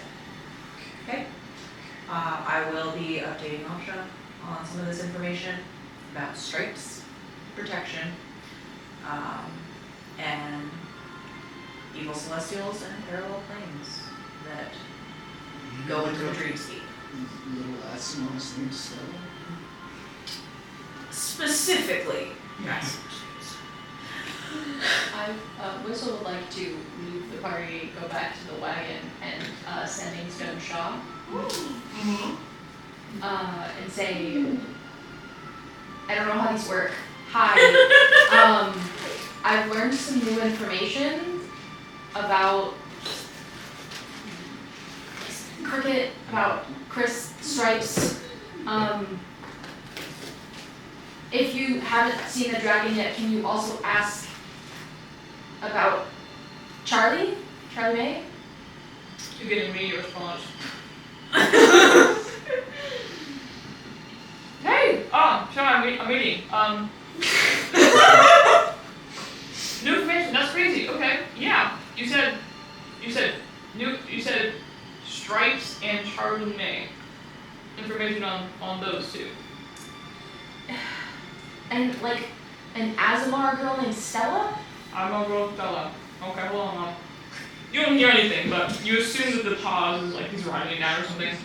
S2: Okay? I will be updating Opsha on some of this information about Stripes, protection, and evil celestials and parallel planes that go into a dreamscape.
S3: Little Asimov's name Stella?
S2: Specifically, yes.
S5: Whistle would like to leave the party, go back to the wagon, and sending Stone Shaw. And say, I don't know how these work. Hi. I've learned some new information about Cricket, about Chris Stripes. If you haven't seen the dragon yet, can you also ask about Charlie? Charlie May?
S1: You get an immediate response. Hey! Sorry, I'm reading. New information, that's crazy. Okay, yeah. You said Stripes and Charlie May. Information on those two.
S5: And like, an Azamar girl named Stella?
S1: I'm gonna go with Bella. Okay, hold on. You don't hear anything, but you assume that the pause is like he's riding it down or something.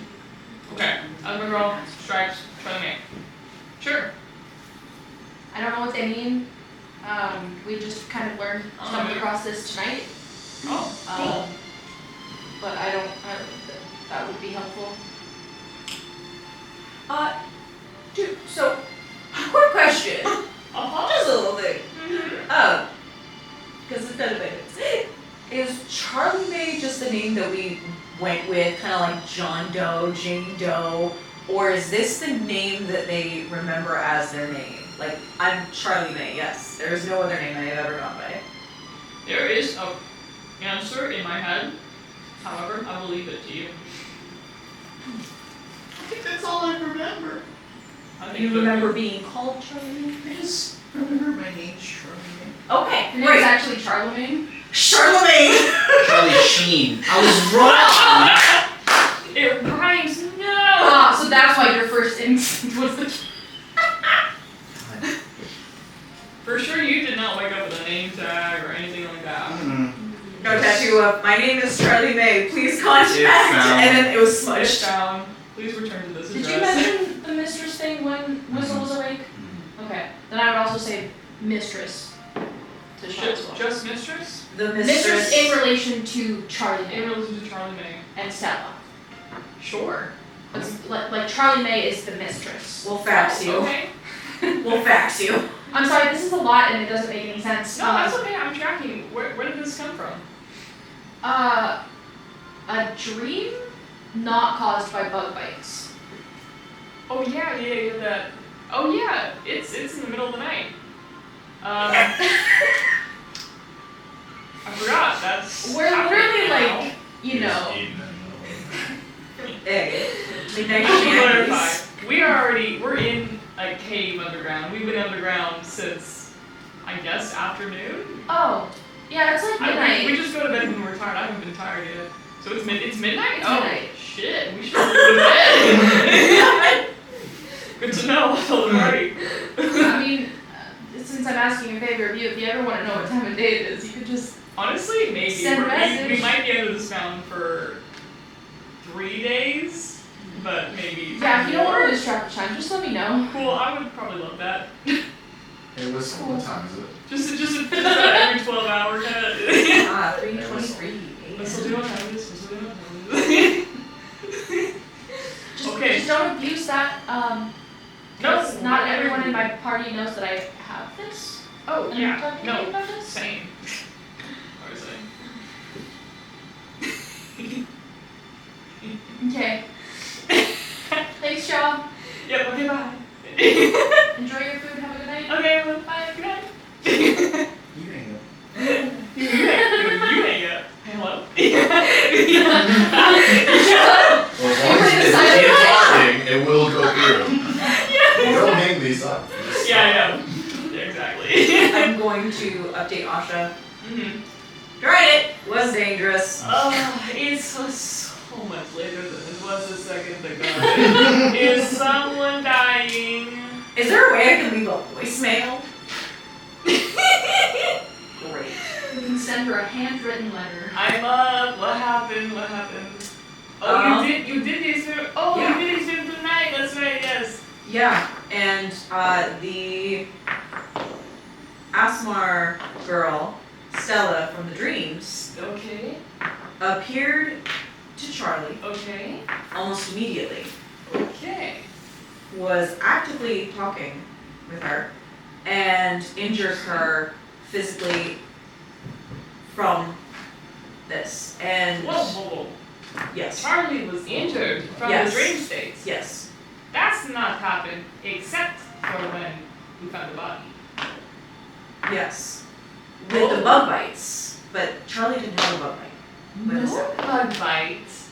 S1: Okay, other girl, stripes, try to make. Sure.
S5: I don't know what they mean. We just kind of stumbled across this tonight.
S1: Oh,
S5: But I don't that would be helpful.
S2: Dude, so, quick question.
S1: Uh-huh.
S2: Just a little thing. Because it's kind of big. Is Charlie May just the name that we went with, kind of like John Doe, Jane Doe, or is this the name that they remember as their name? Like, I'm Charlie May, yes. There is no other name I have ever gone by.
S1: There is a answer in my head. However, I will leave it to you.
S6: I think that's all I remember.
S1: I think
S2: You
S1: that-
S2: remember being called Charlie May?
S3: I just remember my name's Charlie.
S2: Okay,
S5: Her name's actually Charlemagne.
S2: Charlemagne!
S3: Charlie Sheen. I was wrong!
S1: It rhymes. No.
S5: Ah, so that's why your first instinct was the.
S1: For sure, you did not wake up with a name tag or anything like that.
S2: No tattoo of, my name is Charlie May, please contact,
S3: It's found.
S2: and then it was
S1: It's
S2: smudged.
S1: found. Please return to this
S5: Did
S1: address.
S5: you mention the mistress thing when Whistle was awake? Okay. Then I would also say mistress to Sean as well.
S1: Just mistress?
S2: The
S5: Mistress in relation to Charlie
S1: In
S5: May
S1: relation to Charlie May.
S5: and Stella.
S1: Sure.
S5: Like Charlie May is the mistress.
S2: We'll fax you.
S1: Okay.
S2: We'll fax you.
S5: I'm sorry, this is a lot and it doesn't make any sense.
S1: No, that's okay. I'm tracking. Where did this come from?
S5: A dream not caused by bug bites.
S1: Oh yeah, that. Oh yeah, it's in the middle of the night. I forgot. That's.
S5: We're
S1: happening
S5: literally
S1: now.
S5: like, you know.
S2: Hey, midnight
S1: Just to clarify,
S2: shenanigans.
S1: we're in a cave underground. We've been underground since, I guess, afternoon.
S5: Oh, yeah, it's like midnight.
S1: We just go to bed when we're tired. I haven't been tired yet. So it's midnight?
S5: It's
S1: Oh,
S5: midnight.
S1: shit. We should go to bed. Good to know. I'll tell the party.
S5: I mean, since I'm asking a favor of you, if you ever want to know what time of day it is, you could just.
S1: Honestly, maybe.
S5: Send a message.
S1: We might be under this mountain for 3 days, but maybe.
S5: Yeah, if you don't want to
S1: more.
S5: lose track of time, just let me know.
S1: Cool, I would probably love that.
S4: Hey, listen, what time is it?
S1: Just every 12 hour kind of.
S2: 3:23.
S1: Let's do what time it is. Let's do what time it is. Okay.
S5: Just don't abuse that.
S1: No,
S5: 'cause not everyone in my party knows that I have this.
S1: Oh,
S5: And
S1: yeah.
S5: talking
S1: No,
S5: about this.
S1: same. I was saying.
S5: Okay. Thanks, y'all.
S1: Yep, okay, bye.
S5: Enjoy your food. Have a good night.
S1: Okay, well, bye. Good night.
S3: You hang up.
S1: You hang up. Hello?
S4: Well, as long as it's talking, it will go through. Don't hang these up.
S1: Yeah, I know. Yeah, exactly.
S2: I'm going to update Asha.
S1: Mm-hmm.
S2: Tried it. Was dangerous.
S1: It's so much later than it was a second ago. Is someone dying?
S2: Is there a way I can leave a voicemail? Great.
S5: You can send her a handwritten letter.
S1: I'm up. What happened? What happened? Oh, you did these. Oh,
S2: Yeah.
S1: you did these tonight. That's right. Yes.
S2: Yeah, and the Asmar girl, Stella from the dreams,
S1: Okay.
S2: appeared to Charlie
S1: Okay.
S2: almost immediately,
S1: Okay.
S2: was actively talking with her, and injured her physically from this. And
S1: Whoa.
S2: yes,
S1: Charlie was injured from
S2: Yes.
S1: the dream states.
S2: yes,
S1: That's not happened except for when we found the body.
S2: yes, with the bug bites, but Charlie didn't have a bug bite. when this
S1: No
S2: happened.
S1: bug bites.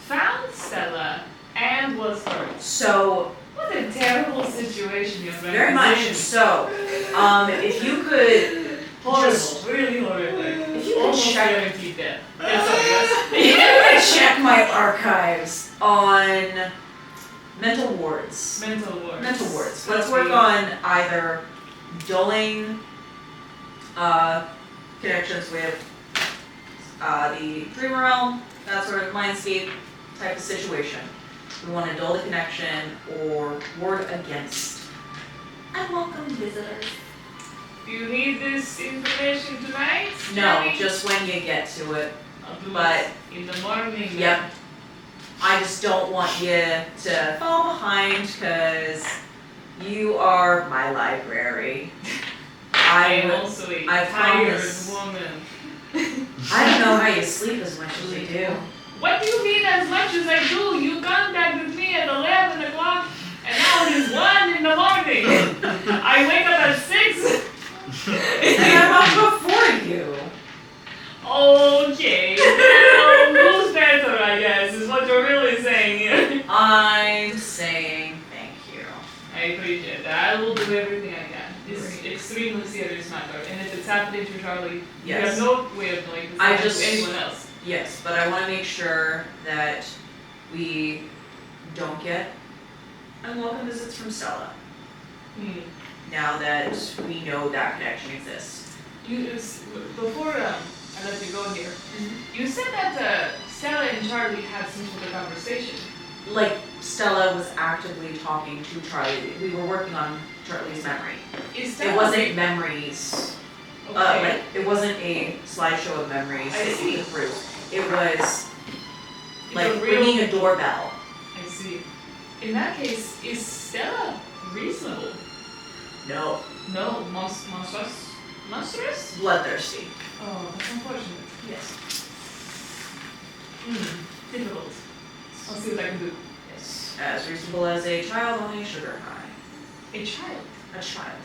S1: Found Stella and was hurt.
S2: So
S1: What a terrible situation you've been
S2: very much
S1: in.
S2: so. If you could
S1: Horrible,
S2: just
S1: really horrible.
S2: if you could
S1: Almost
S2: check
S1: guaranteed death. Yes,
S2: if you could check my archives on mental wards.
S1: Mental wards.
S2: Mental wards. Let's work on either dulling connections with the dream realm, that sort of mindscape type of situation. We want to dull the connection or ward against unwelcome visitors.
S1: Do you need this information tonight?
S2: No,
S1: Jenny?
S2: just when you get to it.
S1: I'll do
S2: but-
S1: it in the morning. then.
S2: Yep. I just don't want you to fall behind because you are my library.
S1: I am
S2: would-
S1: also a
S2: I
S1: tired
S2: promise.
S1: woman.
S2: I don't know how you sleep as much as you do.
S1: What do you mean as much as I do? You contacted me at 11 o'clock and now it is 1 in the morning. I wake up at 6.
S2: And I'm up before you.
S1: Okay, well, who's better, I guess, is what you're really saying here.
S2: I'm saying thank you.
S1: I appreciate that. I will do everything I can. It's
S2: Great.
S1: extremely serious matter, and if it's happening to Charlie, you
S2: Yes.
S1: have no way of knowing if it's
S2: I
S1: happening
S2: just-
S1: to anyone else.
S2: Yes, but I want to make sure that we don't get unwelcome visits from Stella. Now that we know that connection exists.
S1: Before I let you go here, you said that Stella and Charlie had some sort of conversation.
S2: Like Stella was actively talking to Charlie. We were working on Charlie's memory.
S1: Is Stella
S2: It wasn't memories.
S1: okay?
S2: Like it wasn't a slideshow of memories
S1: I
S2: that
S1: see.
S2: you could through. It was
S1: It's
S2: like
S1: a real-
S2: ringing a doorbell.
S1: I see. In that case, is Stella reasonable?
S2: No,
S1: No, monstrous? Monstrous?
S2: bloodthirsty.
S1: Oh, that's unfortunate.
S2: Yes.
S1: Difficult. I'll see what I can do.
S2: Yes. As reasonable as a child on a sugar high.
S1: A child.
S2: A child.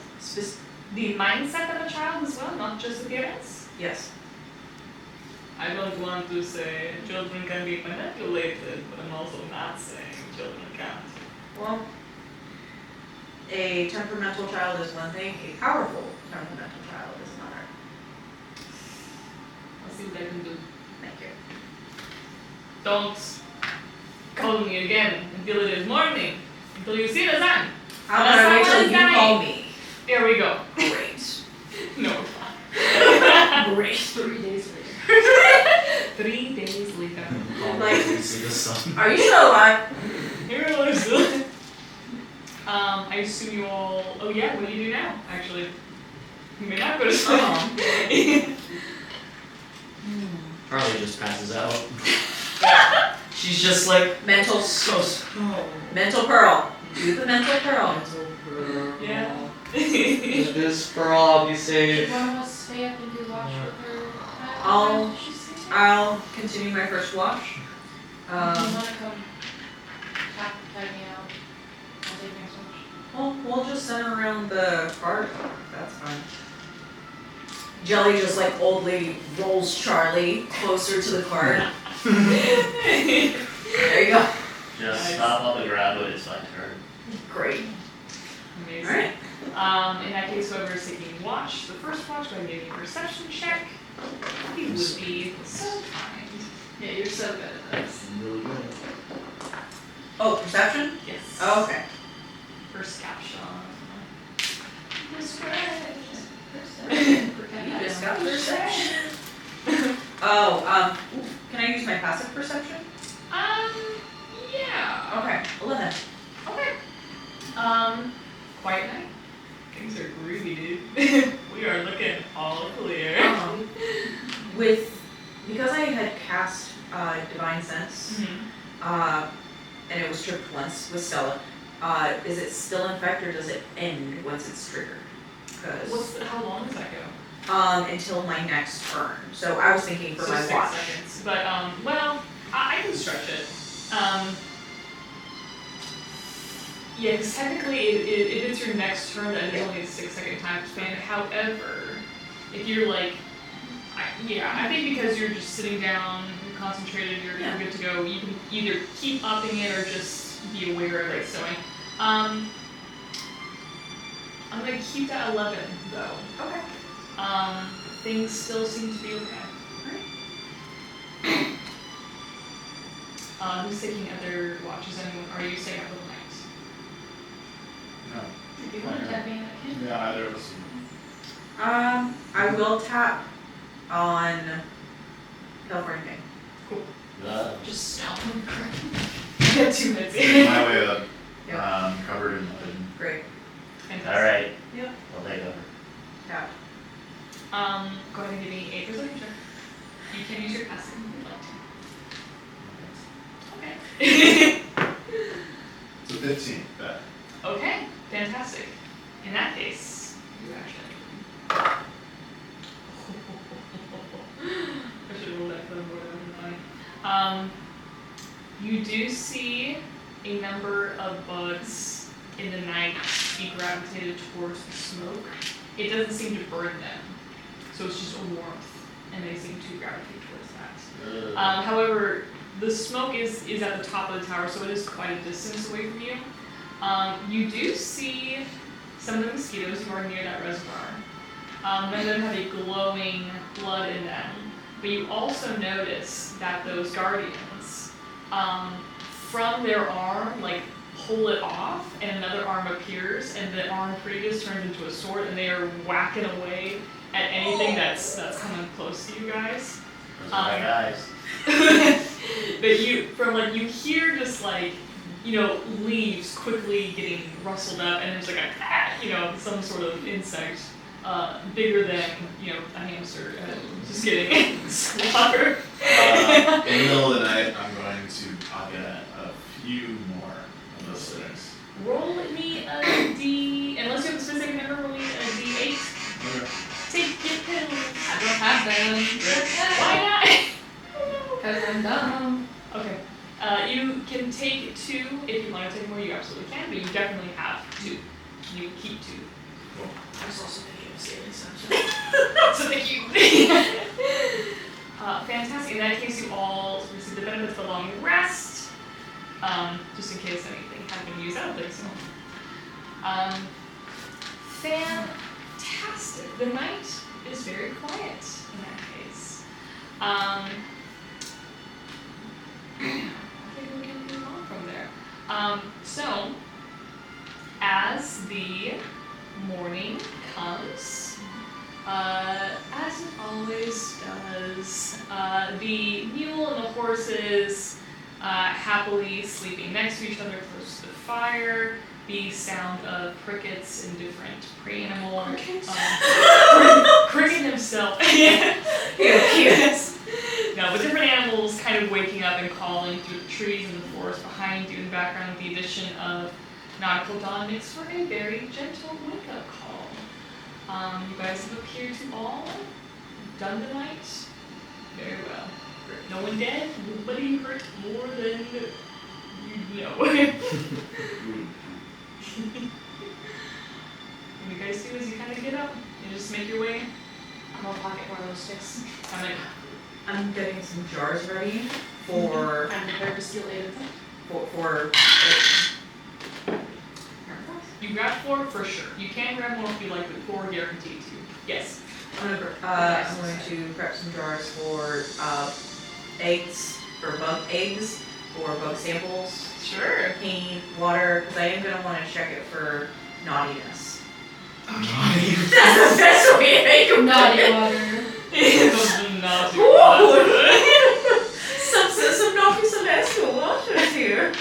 S1: The mindset of a child as well, not just appearance.
S2: Yes.
S1: I don't want to say children can be manipulated, but I'm also not saying children can't.
S2: Well, a temperamental child is one thing. A powerful temperamental child is another.
S1: I'll see what I can do.
S2: Thank you.
S1: Don't call me again until it is morning, until you see the sun.
S2: How about I wait till you
S1: Someone's
S2: call me?
S1: There we go.
S2: Great.
S1: No.
S2: Great.
S5: 3 days later.
S1: 3 days later.
S2: Like-
S3: We see the sun.
S2: Are you still alive?
S1: Here it is. I assume you all. Oh yeah, what do you do now? Actually, you may not go to sleep.
S3: Charlie just passes out. She's just like
S2: Mental
S3: so slow.
S2: mental pearl. Do the mental pearl.
S1: Yeah.
S3: This pearl, you say.
S5: Should one of us stay up and do watch with her?
S2: I'll-
S5: She's sleeping.
S2: I'll continue my first watch.
S5: You wanna come tag me out? I'll take next watch.
S2: Well, we'll just send her around the park. That's fine. Jelly just like old lady rolls Charlie closer to the cart. There you go.
S6: Just
S1: Nice.
S6: stop on the ground when it's my turn.
S2: Great.
S1: Amazing.
S2: Alright.
S1: In that case, whoever is taking watch, the first watch, go ahead and give me a perception check. He would be so kind.
S5: Yeah, you're so good at this.
S3: Really good.
S2: Oh, perception?
S1: Yes.
S2: Oh, okay.
S1: First caption.
S2: You just got perception. Oh, can I use my passive perception?
S1: Yeah.
S2: Okay, 11.
S1: Okay. Quiet night. Things are groovy, dude. We are looking all clear.
S2: Because I had cast Divine Sense, and it was tripped once with Stella, is it still infect or does it end once it's triggered?
S1: How long does that go?
S2: Until my next turn. So I was thinking for
S1: So
S2: my
S1: 6
S2: watch.
S1: seconds. But well, I can stretch it. Yeah, because technically if it's your next turn, then it's only a 6-second time span. However, if you're like, I think because you're just sitting down, you're concentrated, you're good to go, you can either keep upping it or just be aware of it. So I'm gonna keep that 11 though.
S2: Okay.
S1: Things still seem to be okay. Who's taking other watches? Anyone? Are you staying up all night?
S3: No.
S5: If you want to tap me, I can.
S7: Yeah, either of us.
S2: I will tap on California King.
S5: Just stop him.
S1: Get 2 hits.
S7: My way up.
S2: Yep.
S7: Covered in mud.
S2: Great.
S1: Fantastic.
S8: Alright.
S2: Yep.
S8: I'll take over.
S2: Tap.
S1: Go ahead and give me a perception check. You can use your passive if you'd like to. Okay.
S7: It's a 15. Bet.
S1: Okay, fantastic. In that case, you actually. I should roll that for the more than 9. You do see a number of bugs in the night be gravitated towards the smoke. It doesn't seem to burn them, so it's just a warmth, and they seem to gravitate towards that. However, the smoke is at the top of the tower, so it is quite a distance away from you. You do see some of the mosquitoes who are near that reservoir. None of them have a glowing blood in them, but you also notice that those guardians, from their arm, like, pull it off, and another arm appears, and the arm previous turns into a sword, and they are whacking away at anything that's coming close to you guys.
S8: Those are my guys.
S1: But you hear just like, leaves quickly getting rustled up, and there's like some sort of insect, bigger than, a hamster, just getting slaughtered.
S7: In the middle of the night, I'm going to pocket a few more of those things.
S1: Roll me a D, unless you have a specific number, roll me a D8.
S7: Okay.
S1: Take your pills.
S5: I don't have them.
S1: Why not?
S5: Because I'm dumb.
S1: Okay. You can take 2 if you want to take more. You absolutely can, but you definitely have 2. You keep 2.
S7: Cool.
S2: I was also thinking of saving some.
S1: So thank you. Fantastic. In that case, you all receive the benefits of a long rest. Just in case anything had been used. I don't think so. Fantastic. The night is very quiet in that case. I think we can move on from there. So, as the morning comes, as it always does, the mule and the horses happily sleeping next to each other close to the fire. The sound of crickets and different prey animals. Cricket himself. Yes. No, but different animals kind of waking up and calling through the trees and the forest behind you. In the background, the addition of nautical dawn makes for a very gentle wake-up call. You guys have appeared to all done the night very well. No one dead, nobody hurt more than you know. What you guys do is you kind of get up and just make your way.
S5: I'm gonna pocket one of those sticks.
S2: I'm getting some jars ready for
S5: I'm prepared to steal 8 of them.
S2: for
S1: You grab 4 for sure. You can grab more if you like, but 4 guaranteed to. Yes.
S2: I'm going to prep some jars for eggs, or bug eggs, or bug samples,
S1: Sure.
S2: paint, water, because I am going to want to check it for naughtiness.
S3: Naughty.
S2: That's the best way to make them
S5: Naughty water.
S1: Naughty.
S2: Some naughty celestial water here.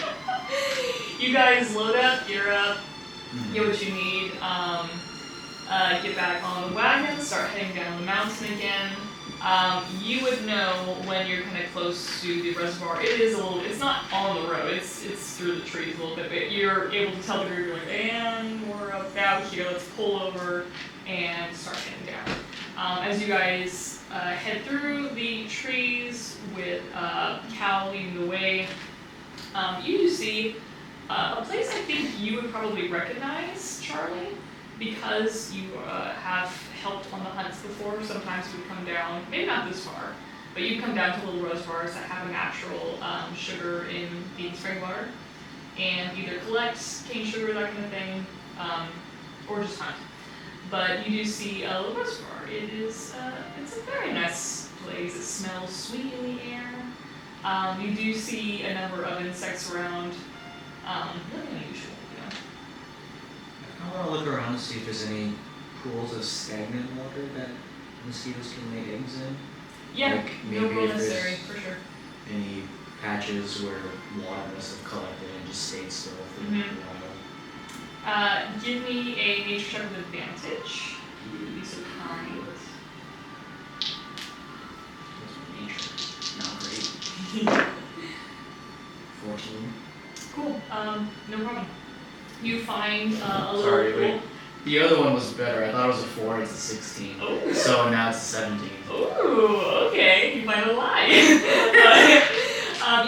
S1: You guys load up, gear up, get what you need, get back on the wagon, start heading down the mountain again. You would know when you're kind of close to the reservoir. It's not on the road, it's through the trees a little bit, but you're able to tell the group, you're like, and we're about here, let's pull over and start heading down. As you guys head through the trees with Cal leading the way, you do see a place I think you would probably recognize, Charlie, because you have helped on the hunts before. Sometimes you would come down, maybe not this far, but you'd come down to little reservoirs that have a natural sugar in the spring water, and either collect cane sugar, that kind of thing, or just hunt. But you do see a little reservoir. It's a very nice place. It smells sweet in the air. You do see a number of insects around. Nothing unusual,
S3: I've I want to look around to see if there's any pools of stagnant water that mosquitoes can lay eggs in.
S1: Yeah,
S3: Like
S1: no
S3: maybe
S1: rule
S3: if there's
S1: necessary, for sure.
S3: any patches where water must have collected and just stayed still for a while.
S1: Give me a nature check with advantage. You would be so kind.
S3: Nature. Not great. 14.
S1: Cool. No problem. You find a little
S3: Sorry,
S1: pool.
S3: wait. The other one was better. I thought it was a 4, it's a 16.
S1: Oh.
S3: So now it's a 17.
S1: Ooh, okay. You find a lie.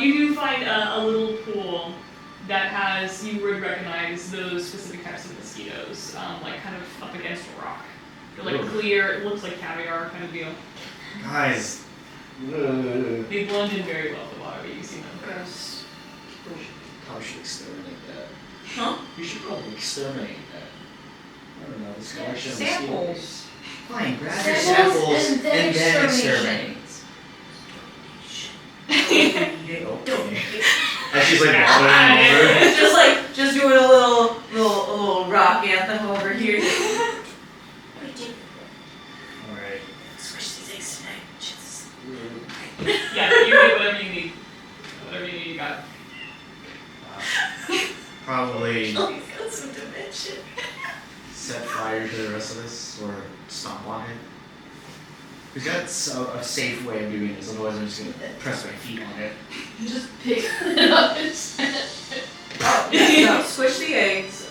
S1: You do find a little pool that has, you would recognize those specific types of mosquitoes, like kind of up against a rock. They're like
S3: Ooh.
S1: clear, it looks like caviar kind of deal.
S3: Guys.
S1: They blend in very well with the water, but you see them.
S5: Gross.
S3: Probably should exterminate that.
S1: Huh?
S3: You should probably exterminate that. I don't know, this collection of
S2: Samples.
S3: mosquitoes. Fine, grab your
S5: Samples
S3: samples
S5: and then
S3: exterminate.
S2: Don't.
S3: And she's like wobbling over.
S2: just doing a little rock anthem over here.
S3: Alright.
S2: Squish these eggs tonight.
S1: Yeah, you get whatever you need. Whatever you need, you got.
S3: Probably
S2: He's got some dimension.
S3: set fire to the rest of this or stomp on it. Because that's a safe way of doing this, otherwise I'm just gonna press my feet on it.
S5: Just pick it up instead.
S2: Oh, yeah, no, squish the eggs.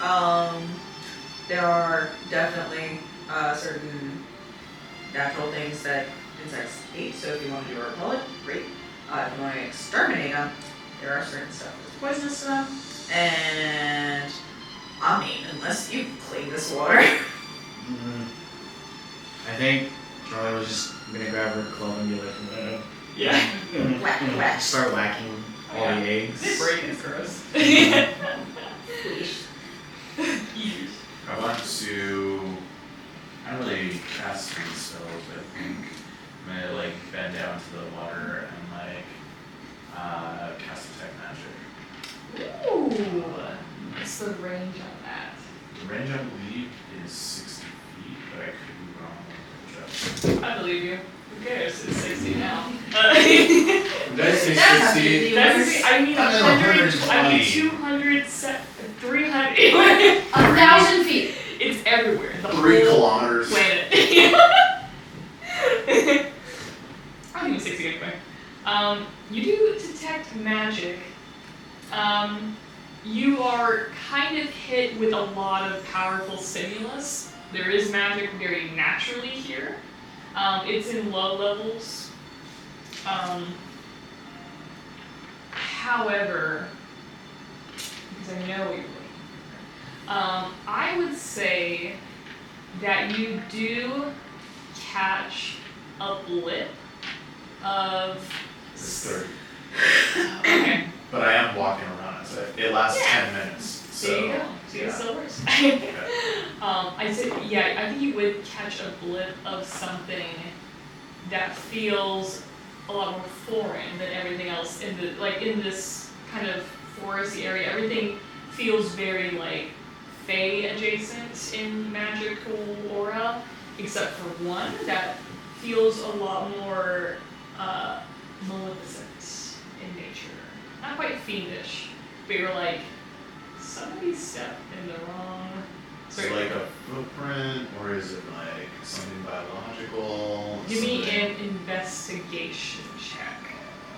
S2: There are definitely certain natural things that insects eat, so if you want to do a repellent, great. If you want to exterminate them, there are certain stuff that's poisonous to them. And, I mean, unless you clean this water.
S3: I think Charlie was just gonna grab her club and be like,
S1: Yeah.
S2: Whack, whack.
S3: start whacking all the eggs.
S1: Brain is gross. Eaters.
S7: I want to. I don't really cast any spells. I think I'm gonna like bend down to the water and cast detect magic.
S1: Ooh. What's the range on that?
S7: The range I believe is 60 feet, but I could be wrong.
S1: I believe you. Who cares? It's 60 now.
S7: Did I say 60?
S1: That's, I need
S7: I'm at
S1: 100, I need
S7: 120.
S1: 200, 300.
S5: 1,000 feet.
S1: It's everywhere. The
S7: 3
S1: whole
S7: kilometers.
S1: planet. I'll give you 60 anyway. You do detect magic. You are kind of hit with a lot of powerful stimulus. There is magic very naturally here. It's in low levels. However, because I know what you're looking for, I would say that you do catch a blip of.
S7: It's 30.
S1: Okay.
S7: But I am walking around it, so it lasts 10 minutes. So,
S1: There you go. See, it still works. I think you would catch a blip of something that feels a lot more foreign than everything else in this kind of foresty area. Everything feels very like Fey adjacent in magical aura, except for one that feels a lot more maleficent in nature. Not quite fiendish, but you're like, somebody stepped in the wrong.
S7: Is it like a footprint, or is it like something biological?
S1: Give me
S7: something-
S1: an investigation check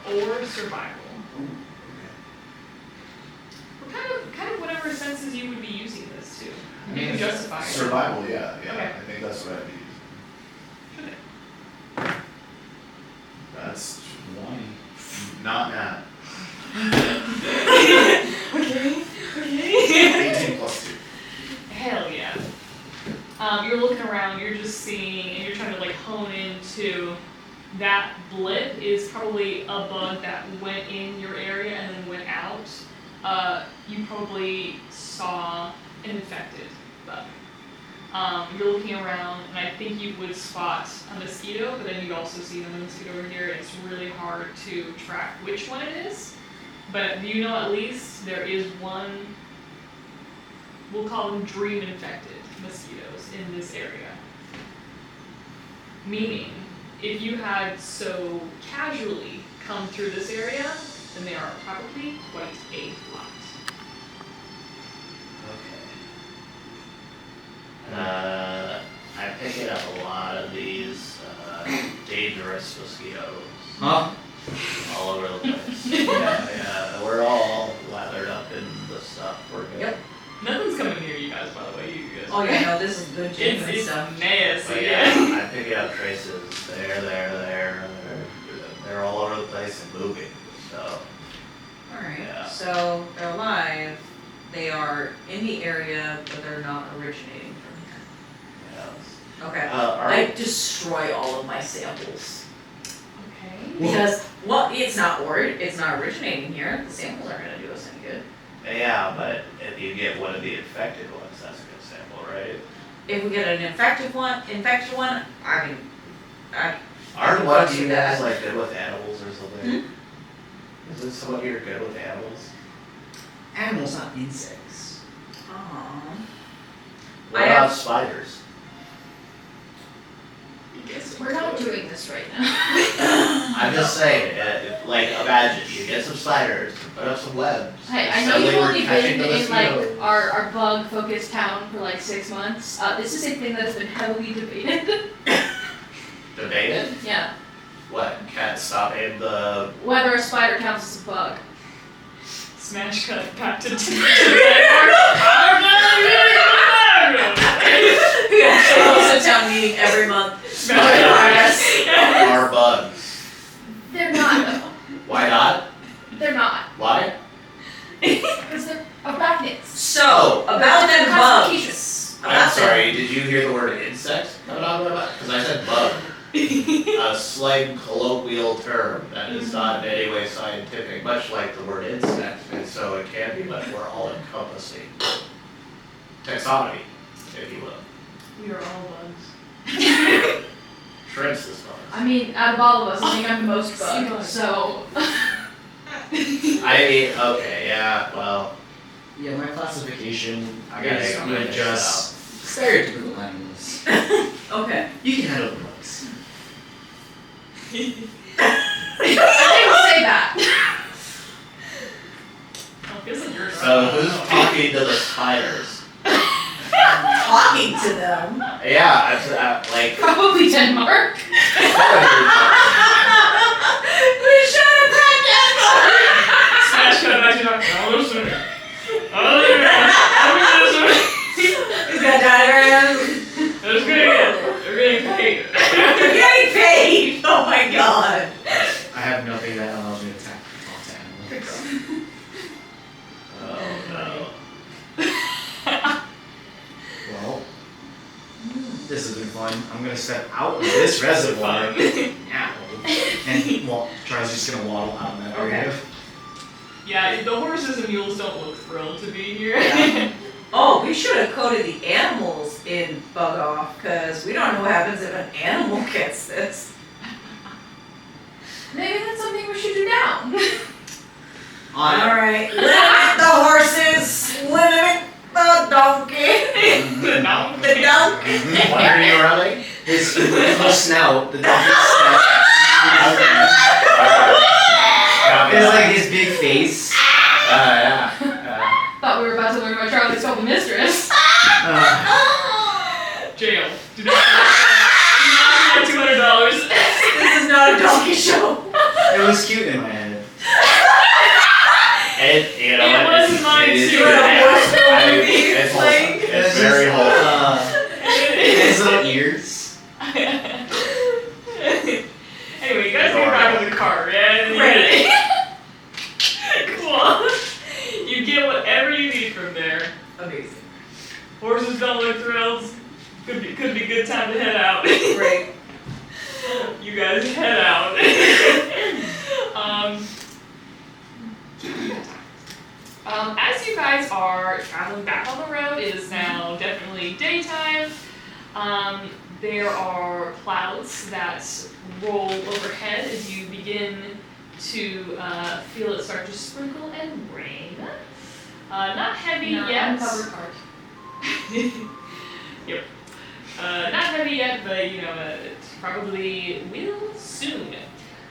S1: or survival. Or kind of whatever senses you would be using this to. You can justify it.
S7: Survival, yeah.
S1: Okay.
S7: I think that's what I'd be using.
S1: Okay.
S7: That's 20. Not Nat.
S1: Okay.
S7: 18 plus 2.
S1: Hell yeah. You're looking around, you're just seeing, and you're trying to like hone into that blip is probably a bug that went in your area and then went out. You probably saw an infected bug. You're looking around, and I think you would spot a mosquito, but then you'd also see another mosquito over here, and it's really hard to track which one it is. But you know at least there is one we'll call them dream-infected mosquitoes in this area. Meaning, if you had so casually come through this area, then they are probably quite a lot.
S6: Okay. I'm picking up a lot of these dangerous mosquitoes
S3: Huh?
S6: all over the place. Yeah, we're all lathered up in the stuff. We're good.
S2: Yep.
S1: Nothing's coming near you guys, by the way. You guys.
S2: Oh yeah, no, this is good genuine
S1: It's
S2: stuff.
S1: nasty.
S6: But yeah, I'm picking up traces there. They're all over the place and moving. So
S2: Alright,
S6: Yeah.
S2: so they're alive. They are in the area, but they're not originating from
S6: yeah.
S2: here. Okay.
S6: Are
S2: I destroy all of my samples.
S1: Okay.
S2: Because it's not originating here. The samples aren't gonna do us any good.
S6: yeah, but if you get one of the infected ones, that's a good sample, right?
S2: If we get an infected one, I
S6: Aren't
S2: can
S6: one
S2: fuck
S6: of you
S2: with
S6: guys
S2: that.
S6: like good with animals or something? Is this some of you are good with animals?
S3: Animals, not insects.
S6: What
S2: I
S6: about
S2: have-
S6: spiders?
S5: We're not doing this right now.
S6: I'm just saying, like imagine you get some spiders, put up some webs.
S5: I know
S6: suddenly
S5: you've
S6: we're
S5: only
S6: catching
S5: been
S6: the
S5: in like
S6: mosquito.
S5: our bug-focused town for like 6 months. This is a thing that has been heavily debated.
S6: Debated?
S5: Yeah.
S6: What? Can't stop in the.
S5: Whether a spider counts as a bug.
S1: Smash cut back to
S2: We got a town meeting every month.
S6: Spiders are bugs.
S5: They're not though.
S6: Why not?
S5: They're not.
S6: Why?
S5: Because they're arachnids.
S2: So, about them
S5: Classification.
S2: bugs.
S6: I'm
S2: About them.
S6: sorry, did you hear the word insect coming out of my mouth? Because I said bug. A slang colloquial term that is not in any way scientific, much like the word insect, and so it can be much more all-encompassing. Taxonomy, if you will.
S1: We are all bugs.
S6: Shrimps is fun.
S5: I mean, out of all of us, I think I'm the most
S1: Sea
S5: bug.
S1: bug.
S5: So.
S6: I mean, okay, yeah, well,
S3: Yeah, my classification
S6: I gotta
S3: is
S6: go my
S3: with
S6: next
S3: just stereotypical animals.
S2: Okay.
S3: You can handle the bugs.
S5: I didn't say that.
S1: Oh, feels like you're
S6: so who's talking to the spiders?
S2: Talking to them.
S6: Yeah, like,
S5: Probably Denmark.
S2: We should have had that.
S1: Smash cut back to Dr. Listen.
S2: He's got diagrams.
S1: That's good. They're getting paid.
S2: You're getting paid. Oh my god.
S3: I have nothing that allows me to talk to animals.
S6: oh
S3: Well, this has been fun. I'm gonna step out of this reservoir now, and Charlie's just gonna waddle out in that area.
S1: Yeah, the horses and mules don't look thrilled to be here.
S2: Yeah. Oh, we should have coded the animals in bug off, because we don't know what happens if an animal gets this.
S5: Maybe that's something we should do now.
S2: Alright, limit the horses, limit the donkey.
S1: The donkey.
S2: The donkey.
S6: no. What are you running?
S3: His little snout, the donkey's snout, is like his big face.
S6: Yeah.
S5: Thought we were about to learn about Charlie's couple mistress.
S1: Jail. Do not $200.
S2: This is not a donkey show.
S3: It was cute in my head.
S6: And you know
S1: It
S6: what?
S1: was mine
S6: it is-
S1: too.
S6: It's wholesome. It's very wholesome.
S3: His little ears.
S1: Anyway, you guys get back in the car, yeah?
S2: Right.
S1: Cool. You get whatever you need from there.
S2: Amazing.
S1: Horses don't look thrilled. Could be good time to head out.
S2: Great.
S1: You guys head out. As you guys are traveling back on the road, it is now definitely daytime. There are clouds that roll overhead as you begin to feel it start to sprinkle and rain. Not heavy
S5: No,
S1: yet.
S5: uncovered cart.
S1: Yep. Not heavy yet, but it probably will soon.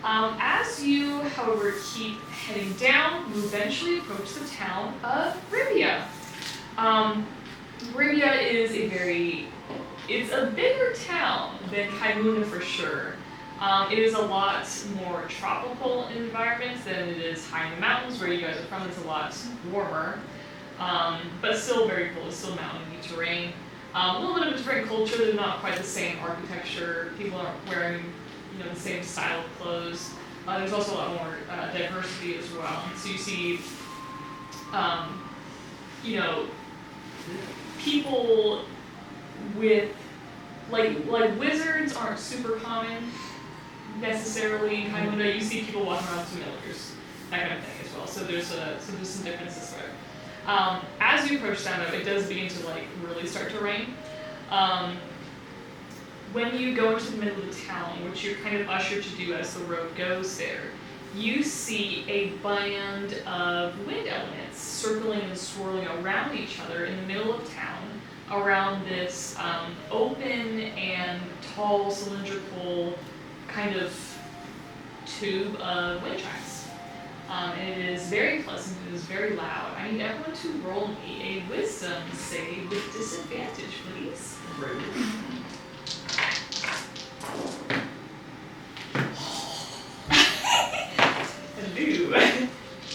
S1: As you, however, keep heading down, you eventually approach the town of Rivia. Rivia is it's a bigger town than Kaimuna for sure. It is a lot more tropical environment than it is high in the mountains where you guys are from. It's a lot warmer, but still very cool. It's still mountainy terrain. A little bit of a different culture. They're not quite the same architecture. People aren't wearing the same style of clothes. There's also a lot more diversity as well. So you see, people with like wizards aren't super common necessarily in Kaimuna. You see people walking around with familiars, that kind of thing as well. So there's some differences there. As you approach down, though, it does begin to really start to rain. When you go into the middle of the town, which you're kind of ushered to do as the road goes there, you see a band of wind elements circling and swirling around each other in the middle of town, around this open and tall cylindrical kind of tube of wind chimes. And it is very pleasant, it is very loud. I need everyone to roll me a wisdom save with disadvantage, please. Hello.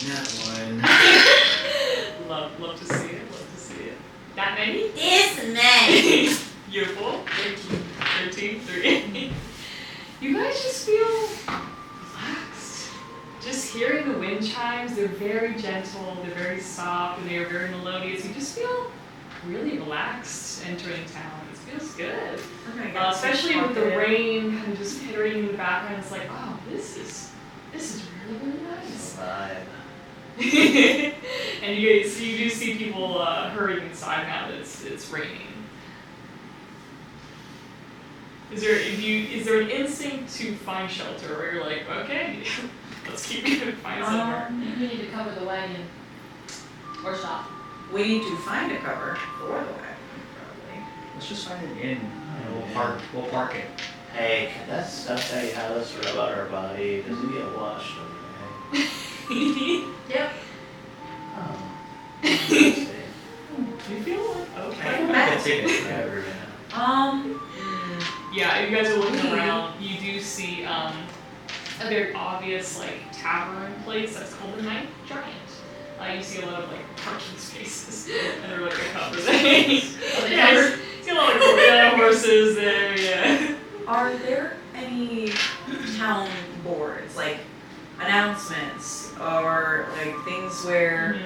S3: That one.
S1: Love to see it, That many?
S2: This many.
S1: Beautiful. 13, 3. You guys just feel relaxed. Just hearing the wind chimes, they're very gentle, they're very soft, and they are very melodious. You just feel really relaxed entering town. It feels good. Especially with the rain kind of just pittering in the background. It's like, oh, this is really, really nice.
S6: Vibe.
S1: And you do see people hurrying inside now that it's raining. Is there an instinct to find shelter where you're like, okay, let's keep moving, find somewhere?
S5: We need to cover the wagon. Or stop.
S2: We need to find a cover for the wagon, probably.
S3: Let's just find an inn and we'll park it.
S6: Hey, can that stuff that you have us rub out our body, does it get washed away?
S5: Yep.
S6: Oh.
S1: You feel like okay.
S3: Let's take it.
S1: Yeah, if you guys are looking around, you do see a very obvious tavern place that's called the Night Giant. You see a lot of parking spaces, and they're a cover thing. You see a lot of horses there. Yeah.
S2: Are there any town boards, announcements, or things where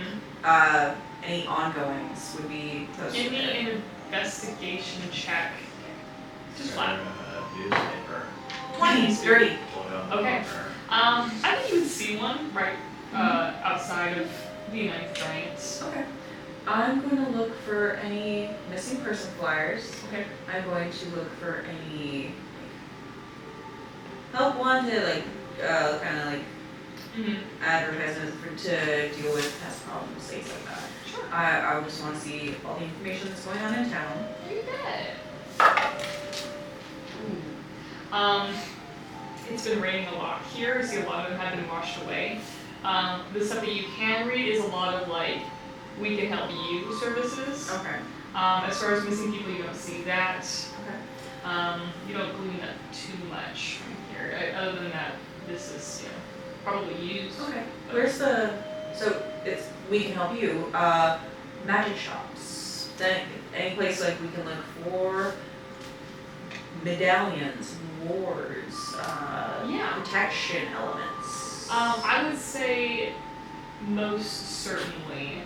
S2: any ongoings would be posted?
S1: Give me an investigation check. Just flat.
S6: Newspaper.
S2: 20's dirty.
S1: Okay. I think you would see one right outside of the Night Giant.
S2: Okay. I'm going to look for any missing person flyers.
S1: Okay.
S2: I'm going to look for any help wanted, advertisements to deal with pest problems, things like that.
S1: Sure.
S2: I just want to see all the information that's going on in town.
S1: You bet. It's been raining a lot here. I see a lot of them have been washed away. The stuff that you can read is a lot of we can help you services.
S2: Okay.
S1: As far as missing people, you don't see that.
S2: Okay.
S1: You don't glean that too much from here. Other than that, this is probably used.
S2: Okay. Where's so it's we can help you. Magic shops. Any place we can look for medallions, wards, protection elements.
S1: I would say most certainly,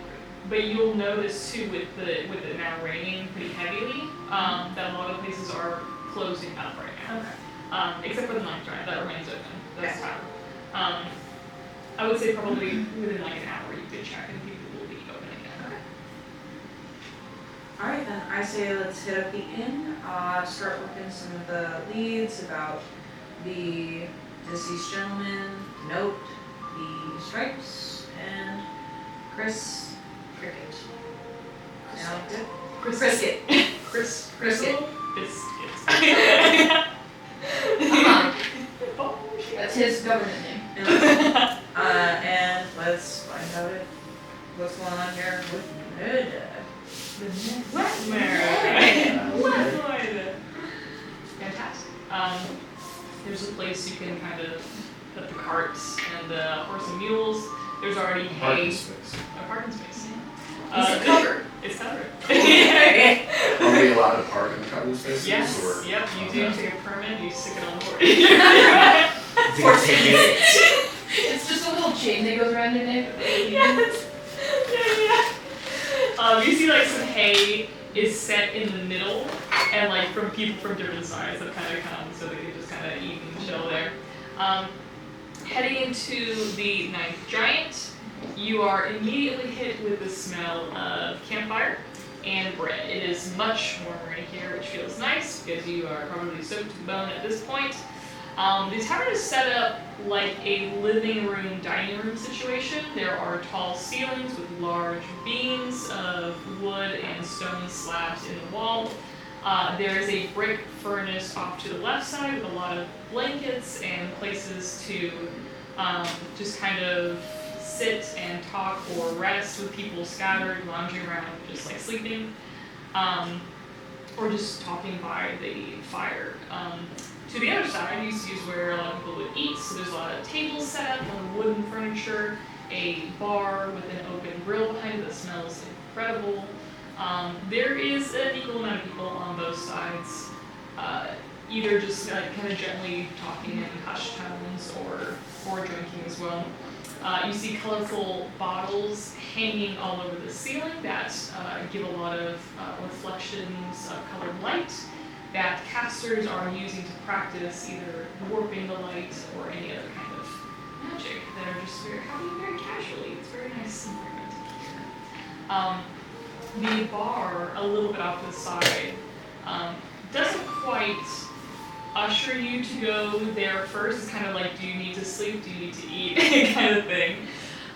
S1: but you'll notice too with it now raining pretty heavily that a lot of places are closing up right now.
S2: Okay.
S1: Except for the Night Giant, that remains open. That's how. I would say probably within an hour you could check and people will be open again.
S2: Okay. Alright then, I say let's hit up the inn, start working some of the leads about the deceased gentleman, note, the stripes, and Chris Cricket. Sound good?
S5: Brisket.
S1: Brisket.
S5: Brisket.
S1: Biscuit.
S5: Come on.
S1: Oh,
S5: That's his government name.
S2: And let's find out what's going on here with Munda.
S1: What? Fantastic. There's a place you can kind of put the carts and the horse and mules. There's already
S4: Parking
S1: hay.
S4: space.
S1: A parking space.
S5: Is it covered?
S1: It's covered.
S4: Are we allowed to park in the covered spaces?
S1: Yes.
S4: Or?
S1: Yep. You do take a permit. You stick it on the board.
S5: It's just a little chain that goes around your neck.
S1: Yes. Yeah. You see like some hay is set in the middle, and like from people from different sides that kind of come, so they can just kind of eat and chill there. Heading into the ninth giant, you are immediately hit with the smell of campfire and bread. It is much warmer in here, which feels nice because you are probably soaked to the bone at this point. The tavern is set up like a living room, dining room situation. There are tall ceilings with large beams of wood and stone slabs in the wall. There is a brick furnace off to the left side with a lot of blankets and places to just kind of sit and talk or rest with people scattered, lounging around, just like sleeping, or just talking by the fire. To the other side, you see is where a lot of people would eat, so there's a lot of tables set up on wooden furniture, a bar with an open grill behind it that smells incredible. There is an equal amount of people on both sides, either just kind of gently talking in hushed tones or drinking as well. You see colorful bottles hanging all over the ceiling that give a lot of reflections of colored light that casters are using to practice either warping the light or any other kind of magic that are just happening very casually. It's very nice environment here. The bar, a little bit off to the side, doesn't quite usher you to go there first. It's kind of like, do you need to sleep? Do you need to eat? kind of thing.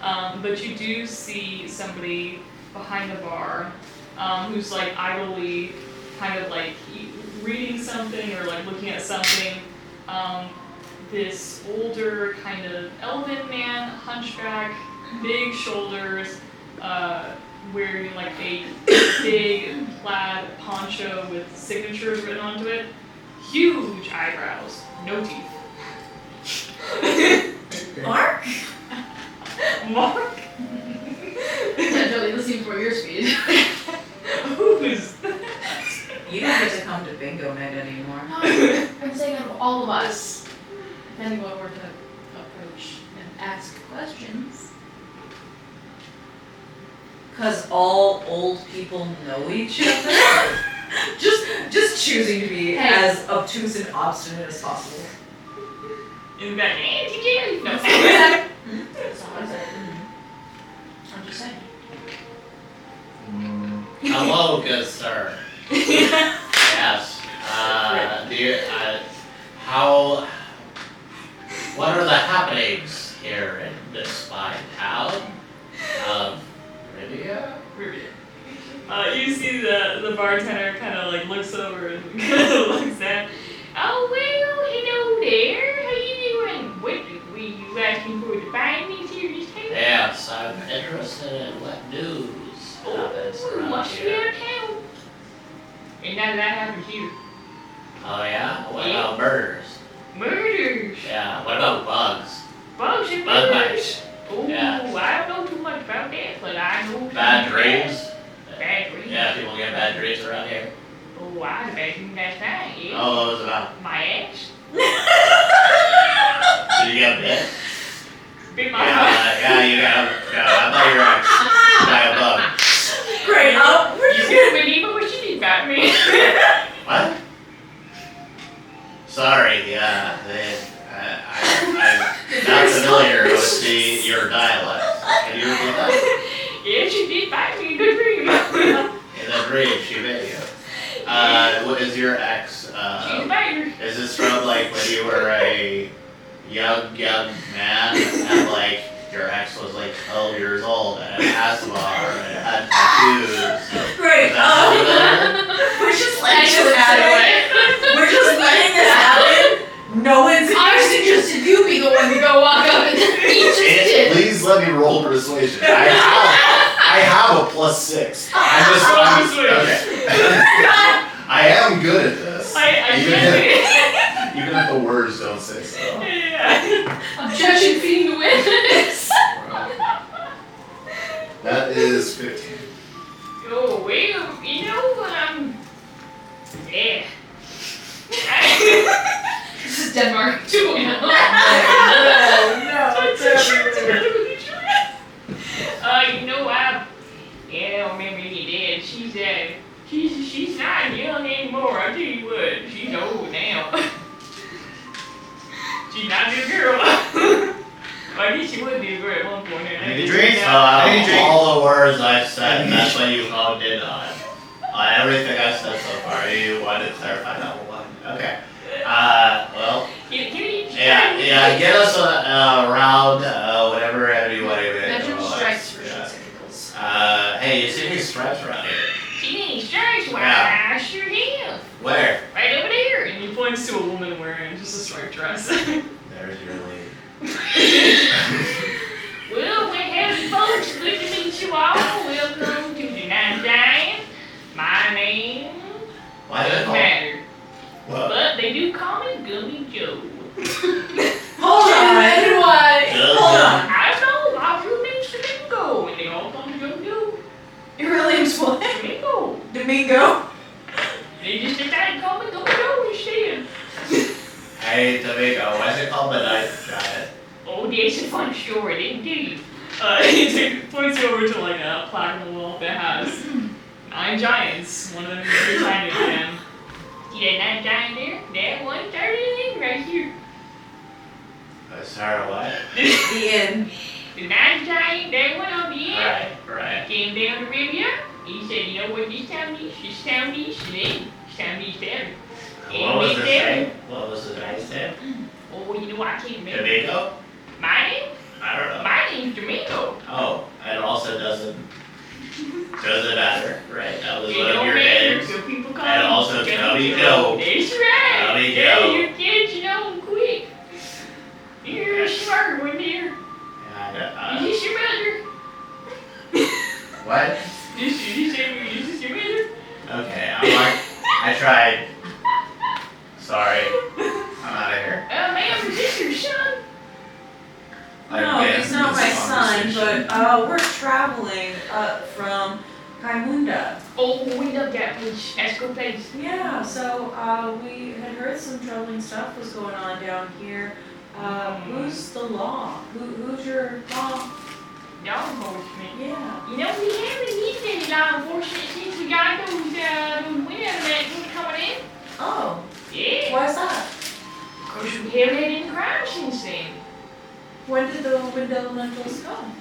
S1: But you do see somebody behind the bar who's like idly kind of like reading something or like looking at something. This older kind of elven man, hunchback, big shoulders, wearing like a big plaid poncho with signatures written onto it, huge eyebrows, no teeth.
S2: Mark?
S1: Mark?
S5: Yeah, Joey, this seems for your speed.
S1: Who's that?
S2: You don't get to come to bingo night anymore.
S5: No, I'm saying out of all of us, if anyone were to approach and ask questions.
S2: Because all old people know each other. just choosing to be
S5: Hey.
S2: as obtuse and obstinate as possible.
S1: In that anti-gay? No.
S5: That's all I said. I'm just saying.
S6: Hello, good sir. Yes. Do you, what are the happenings here in this fine town of Rydia?
S1: You see the bartender kind of like looks over and kind of looks down. Oh, well, hello there. How you doing? What were you asking for to buy me here this time?
S6: Yes, I'm interested in what news happens around
S1: What's
S6: here.
S1: downtown? And none of that happens here.
S6: Oh yeah? What
S1: Yeah.
S6: about murders?
S1: Murders.
S6: Yeah, what about bugs?
S1: Bugs and
S6: Bug
S1: murders.
S6: bites.
S1: Oh,
S6: Yeah.
S1: I don't know too much about that, but I know.
S6: Bad dreams?
S1: Bad dreams.
S6: Yeah, people get bad dreams around here.
S1: Oh, I had a bad dream last night, yeah.
S6: Oh, what was it about?
S1: My ass.
S6: Did you get bit?
S1: Bit my
S6: Yeah, you got I thought you were by a bug.
S2: Great.
S1: You can't believe what you did about me.
S6: What? Sorry, yeah, I'm not familiar with your dialect. Can you repeat that?
S1: Yeah, she did bite me in a good dream.
S6: In a dream, she bit you. What is your ex?
S1: She's a banger.
S6: Is this from like when you were a young man and like your ex was like 12 years old and had asthma and had tattoos?
S2: Great. Alright, we're just letting this happen. We're just letting this happen. No one's
S5: I suggested you be the one to go walk up and then he just did.
S4: Please let me roll persuasion. I have a +6. I'm okay. I am good at this. Even if the words don't say so.
S1: Yeah.
S5: Objection feeding the witness.
S4: That is 15.
S1: Oh, well, you know, yeah.
S5: This is Denmark 2.0.
S2: no, it's everywhere.
S1: You know, I don't remember your dad. She's not young anymore. I tell you what, she's old now. She's not a good girl. Well, I guess she would be a girl at one point.
S3: Any drinks?
S6: Out
S3: Any
S6: of all the words I've said, that's what you called it on. Everything I've said so far, you wanted to clarify that one. Okay. Well, yeah, get us around whatever everybody
S5: Measure stripes for shits
S6: hey, you see any stripes around here?
S1: See any stripes? Why,
S6: Yeah.
S1: I sure have.
S6: Where?
S1: Right over there. And he points to a woman wearing just a striped dress.
S6: There's your lady.
S1: Well, howdy folks, good to meet you all. Welcome to the Night Giant. My name
S6: Why did
S1: doesn't matter,
S6: What?
S1: but they do call me Gummy Joe.
S2: Hold on.
S5: And why?
S2: Hold on.
S1: I know, my real name's Domingo, and they all call me Gummy Joe.
S2: Your real name's what?
S1: Domingo.
S2: Domingo?
S1: They just decided to call me Gummy Joe instead.
S6: Hey, Domingo, why's it called the Night Giant?
S1: Oh, that's a fun story, didn't you? He points you over to like a plaque on the wall that has 9 giants. One of them is very tiny again. See that 9 giant there? That one started in right here.
S6: Sorry, what?
S2: The end.
S1: The 9 giant, that one on the end.
S6: Right.
S1: Came down to Rivia. He said, you know what this town needs? This town needs today. This town needs better.
S6: What was the name? What was the guy's name?
S1: Oh, you know, I can't remember.
S6: Domingo?
S1: My name?
S6: I don't know.
S1: My name's Domingo.
S6: Oh, it also doesn't matter, right? That was
S1: It
S6: one of
S1: don't
S6: your
S1: matter,
S6: names.
S1: so people call
S6: And
S1: me
S6: also
S1: Gummy
S6: Gummy
S1: Joe.
S6: Joe.
S1: That's right.
S6: Gummy
S1: Yeah,
S6: Joe.
S1: your kids, you know them quick. You're a smart one, dear.
S6: Yeah,
S1: Is this your mother?
S6: what?
S1: Is this your mother?
S6: Okay, I tried. Sorry. I'm out of here.
S1: Ma'am, is this your son?
S2: No,
S6: Again,
S2: he's not
S6: this
S2: my son,
S6: conversation.
S2: but we're traveling from Munda.
S1: Oh, we love that place. That's a good place.
S2: Yeah, so we had heard some troubling stuff was going on down here. Who's the law? Who's your law?
S1: Law enforcement.
S2: Yeah.
S1: You know, we haven't needed any law enforcement since we got those wind elements coming in.
S2: Oh,
S1: Yeah.
S2: why's that?
S1: Of course, we haven't had any crime since then.
S2: When did the wind elementals come?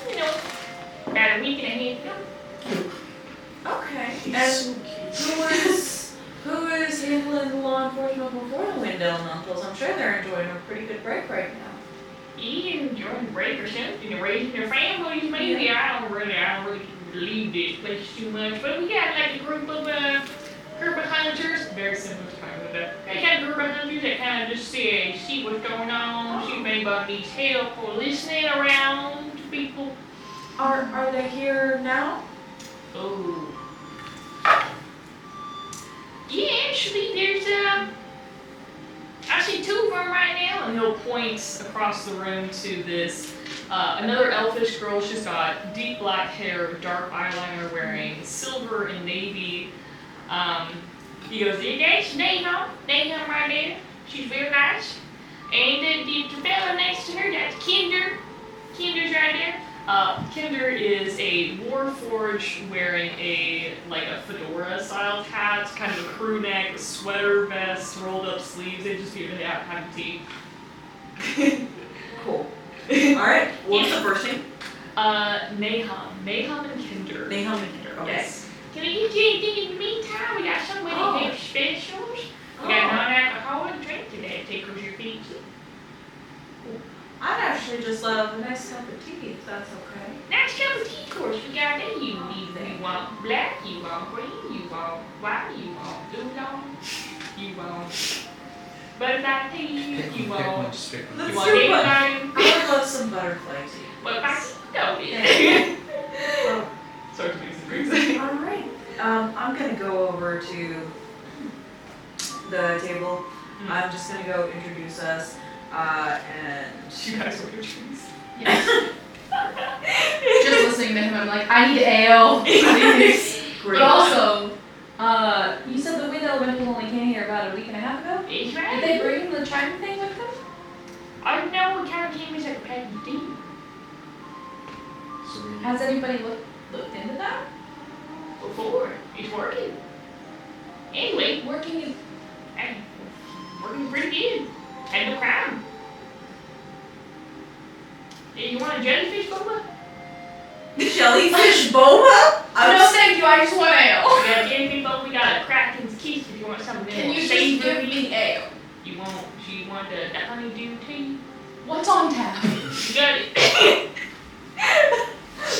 S1: You know, about a week and a half ago.
S2: Okay.
S1: She's
S2: And
S1: so cute.
S2: who is handling the law enforcement before the wind elementals? I'm sure they're enjoying a pretty good break right now.
S1: Yeah, enjoying the break or something, and raising their families, maybe. I don't really leave this place too much, but we got like a group of hunters. Very similar to Munda. They got a group of hunters that kind of just see what's going on, see if anybody needs help or listening around to people.
S2: Are they here now?
S1: Oh. Yeah, actually, there's I see 2 of them right now, and he'll point across the room to this another elfish girl. She's got deep black hair, dark eyeliner, wearing silver and navy. He goes, yeah, that's Nahum right there. She's very nice. And the fella next to her, that's Kinder. Kinder's right there. Kinder is a warforged wearing a fedora style hat, kind of a crew neck, sweater vest, rolled up sleeves. They just usually have tea.
S2: Cool. Alright, what's the first name?
S1: Nahum and Kinder.
S2: Nahum and Kinder, okay.
S1: Yes. Can I get you anything in the meantime? We got so many new specials. We got non-alcoholic drink today. Tickles your feet.
S2: I'd actually just love a nice cup of tea, if that's okay.
S1: Nice cup of tea, of course. We got that. You want black, you want green, you want white, you want oolong, you want butterfly tea,
S3: Pick
S1: you
S3: one,
S1: want.
S3: just pick one.
S2: Let's
S1: You want
S2: do
S1: dandelion?
S2: I would love some butterfly tea.
S1: What about no?
S2: Oh,
S1: Start to make some drinks.
S2: alright. I'm gonna go over to the table. I'm just gonna go introduce us, and
S1: You guys want your drinks?
S5: Yes. Just listening to him, I'm like, I need ale, please. But also, you said the wind elementals only came here about a week and a half ago?
S1: It's
S5: Did
S1: right.
S5: they bring the chime thing with them?
S1: I know it kind of came as like a package deal.
S3: So we
S5: Has anybody looked into that?
S1: Before. It's working. Anyway,
S5: Working
S1: hey, working pretty good. Had no crime. Hey, you want a jellyfish boba?
S2: jellyfish boba?
S5: no, thank you, I just want ale.
S1: We got a jellyfish boba. We got a Kraken's kiss if you want something.
S5: Can you just
S1: savory.
S5: give me ale?
S1: You want the honeydew tea?
S5: What's on tap?
S1: You got it.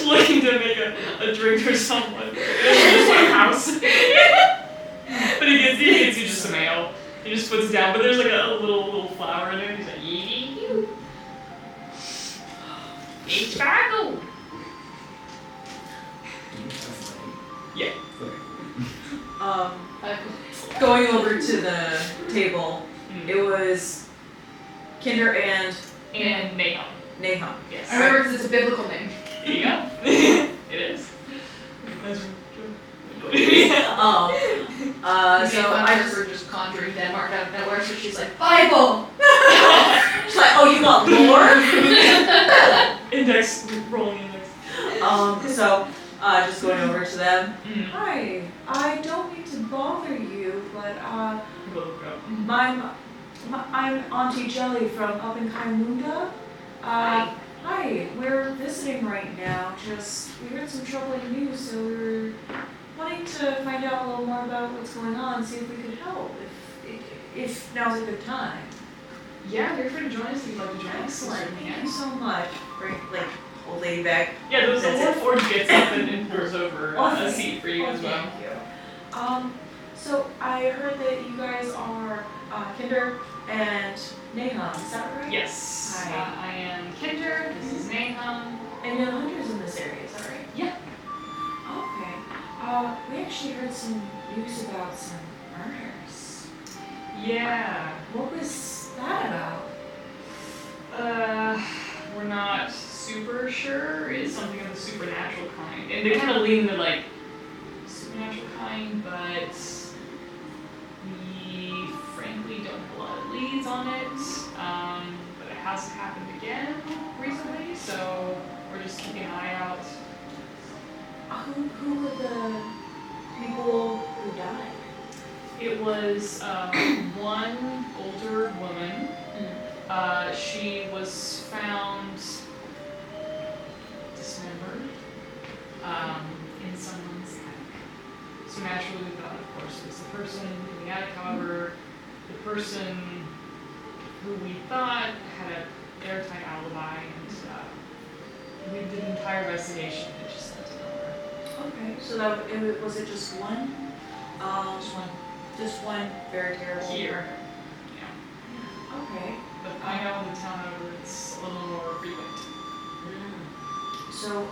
S1: Looking to make a drink for someone in his house. But he gets you just some ale. He just puts it down, but there's like a little flower in there. He's like, yeah, you. It's sparkle. Yeah.
S2: Going over to the table, it was Kinder and
S1: Nahum.
S2: Nahum.
S1: Yes.
S5: I remember because it's a biblical name.
S1: There you go. It is. That's
S2: So I just
S5: were just conjuring Denmark out of nowhere, so she's like, Bible!
S2: she's like, oh, you want more?
S1: Index, rolling index.
S2: So just going over to them.
S1: Mm.
S2: Hi, I don't mean to bother you, but
S1: Look up.
S2: I'm Auntie Jelly from up in Munda. Hi, we're visiting right now. We heard some troubling news, so we were wanting to find out a little more about what's going on, see if we could help, if now's a good time.
S1: Yeah, feel free to join us if you'd like to join us.
S2: Excellent, thank you so much. Bring, old lady back.
S1: Yeah, the
S2: That's
S1: Lord Forge gets up and pulls over a
S2: Okay.
S1: seat for you as well.
S2: Thank you. So I heard that you guys are Kinder and Nahum, is that right?
S1: Yes.
S2: Hi.
S1: I am Kinder. This is Nahum.
S2: And you're the hunters in this area, is that right?
S1: Yeah.
S2: Okay. We actually heard some news about some murders.
S1: Yeah.
S2: What was that about?
S1: We're not super sure. It's something of the supernatural kind. And they kind of lean to like supernatural kind, but we frankly don't have a lot of leads on it. But it hasn't happened again recently, so we're just keeping an eye out.
S2: Who were the people who died?
S1: It was one older woman. She was found dismembered in someone's attic. So naturally we thought, of course, it was the person in the attic. However, the person who we thought had an airtight alibi, and we did an entire investigation and it just led to nowhere.
S2: Okay, so was it just one?
S1: Just one
S2: Just one very terrible.
S1: here. Yeah.
S2: Okay.
S1: But I know in the town over it's a little more frequent.
S2: So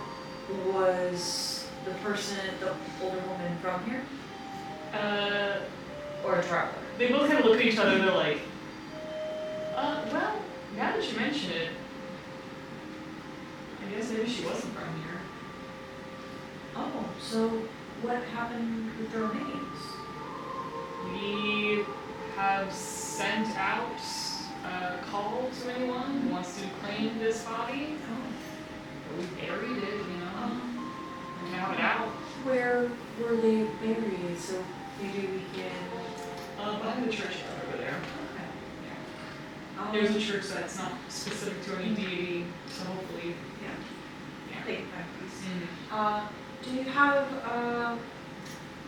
S2: was the person, the older woman, from here? Or a traveler?
S1: They both kind of look at each other and they're like, well, now that you mention it, I guess maybe she wasn't from here.
S2: Oh, so what happened with the remains?
S1: We have sent out a call to anyone who wants to claim this body. We buried it, you know. We have it out.
S2: Where were they buried? So maybe we can.
S1: Behind the church over there.
S2: Okay.
S1: There's a church that's not specific to any deity, so hopefully, yeah.
S2: Thank you, please.
S1: Mm.
S2: Do you have a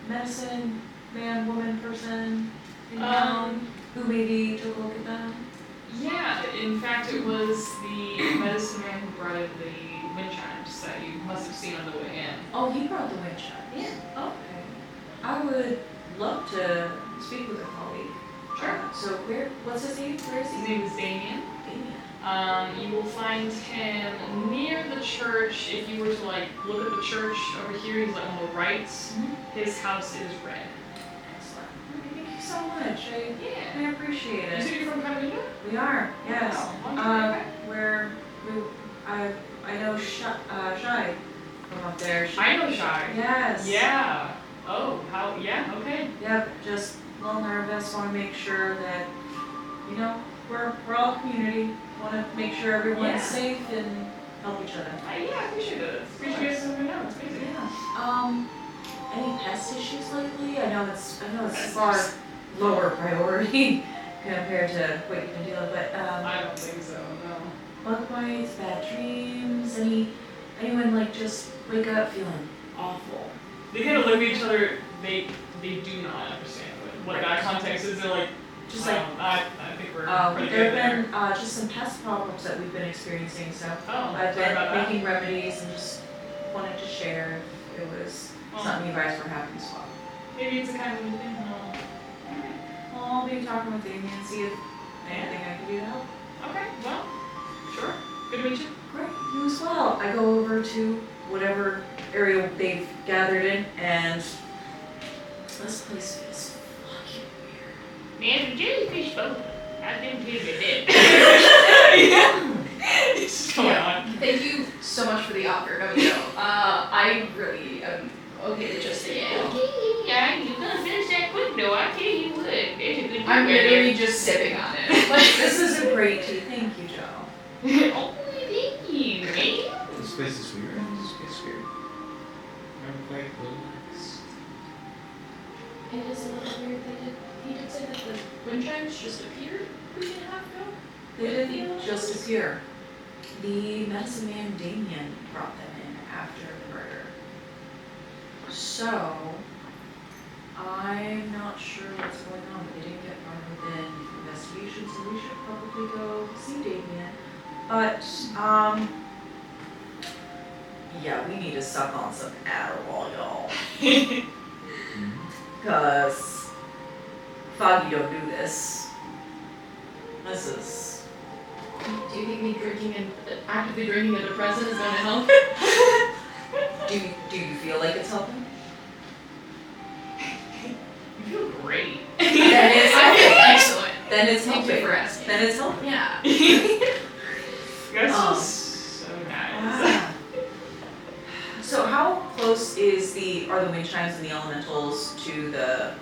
S2: medicine man, woman, person in town who maybe took a look at them?
S1: Yeah, in fact, it was the medicine man who brought in the wind chimes that you must have seen on the way in.
S2: Oh, he brought the wind chimes?
S1: Yeah.
S2: Okay. I would love to speak with a colleague.
S1: Sure.
S2: So what's his name? Where is
S1: His
S2: he?
S1: name is Damien.
S2: Damien.
S1: You will find him near the church. If you were to like look at the church over here, he's like on the right. His house is red.
S2: Excellent. Thank you so much.
S1: Yeah.
S2: I appreciate
S1: You
S2: it.
S1: said you're from Canada?
S2: We are, yes.
S1: Wow.
S2: I know Shy from up there.
S1: I know Shy.
S2: Yes.
S1: Yeah. Oh, how? Yeah. Okay.
S2: Yep, just a little nervous. Want to make sure that, we're all a community. Want to make sure everyone's
S1: Yeah.
S2: safe and help each other.
S1: Yeah, I appreciate it. Appreciate you guys coming out. It's amazing.
S2: Yeah. Any pest issues lately? I know it's far lower priority compared to what you've been dealing with, but
S1: I don't think so. No.
S2: bug bites, bad dreams, anyone like just wake up feeling awful.
S1: They kind of look at each other. They do not understand what that context is. They're like,
S2: Just
S1: I think we're pretty
S2: there
S1: good
S2: have
S1: there.
S2: been just some pest problems that we've been experiencing, so
S1: Oh,
S2: I've
S1: sorry
S2: been
S1: about that.
S2: making remedies and just wanted to share if it was
S1: Well,
S2: something you guys were having as well.
S1: maybe it's a kind of new thing.
S2: Well, I'll be talking with Amy and see if anything I can do to help.
S1: Okay, well, sure. Good to meet you.
S2: Great, you as well. I go over to whatever area they've gathered in, and this place feels fucking weird.
S1: Man, the jellyfish boat. I think we'll be dead. What's going on?
S5: Thank you so much for the offer, I really am okay to just say yeah.
S1: Okay, yeah, you're gonna finish that quick though. I tell you what, there's a good
S5: I'm
S1: drink right
S5: literally just sipping on it.
S2: This is a great tea. Thank you, Joe.
S1: there. Oh, thank you, man.
S3: This place is weird. This place is weird. I'm quite relaxed.
S5: It is a little weird that he did say that the wind chimes just appeared a week and a half ago.
S2: They didn't just appear. The medicine man Damien brought them in after the murder. So, I'm not sure what's going on, but they didn't get far within investigation, so we should probably go see Damien. But, yeah, we need to suck on some Adderall, y'all. Cause Foggy don't do this. This is.
S5: Do you think me actively drinking a depressant is going to help?
S2: Do you feel like it's helping?
S1: You feel great.
S2: Then it's
S5: I feel
S2: helping.
S5: excellent.
S2: Then it's
S5: Thank you
S2: helping.
S5: for asking.
S2: Then it's helping.
S5: Yeah.
S1: You guys
S2: Um,
S1: are so nice.
S2: Ah. So how close are the wind chimes and the elementals to the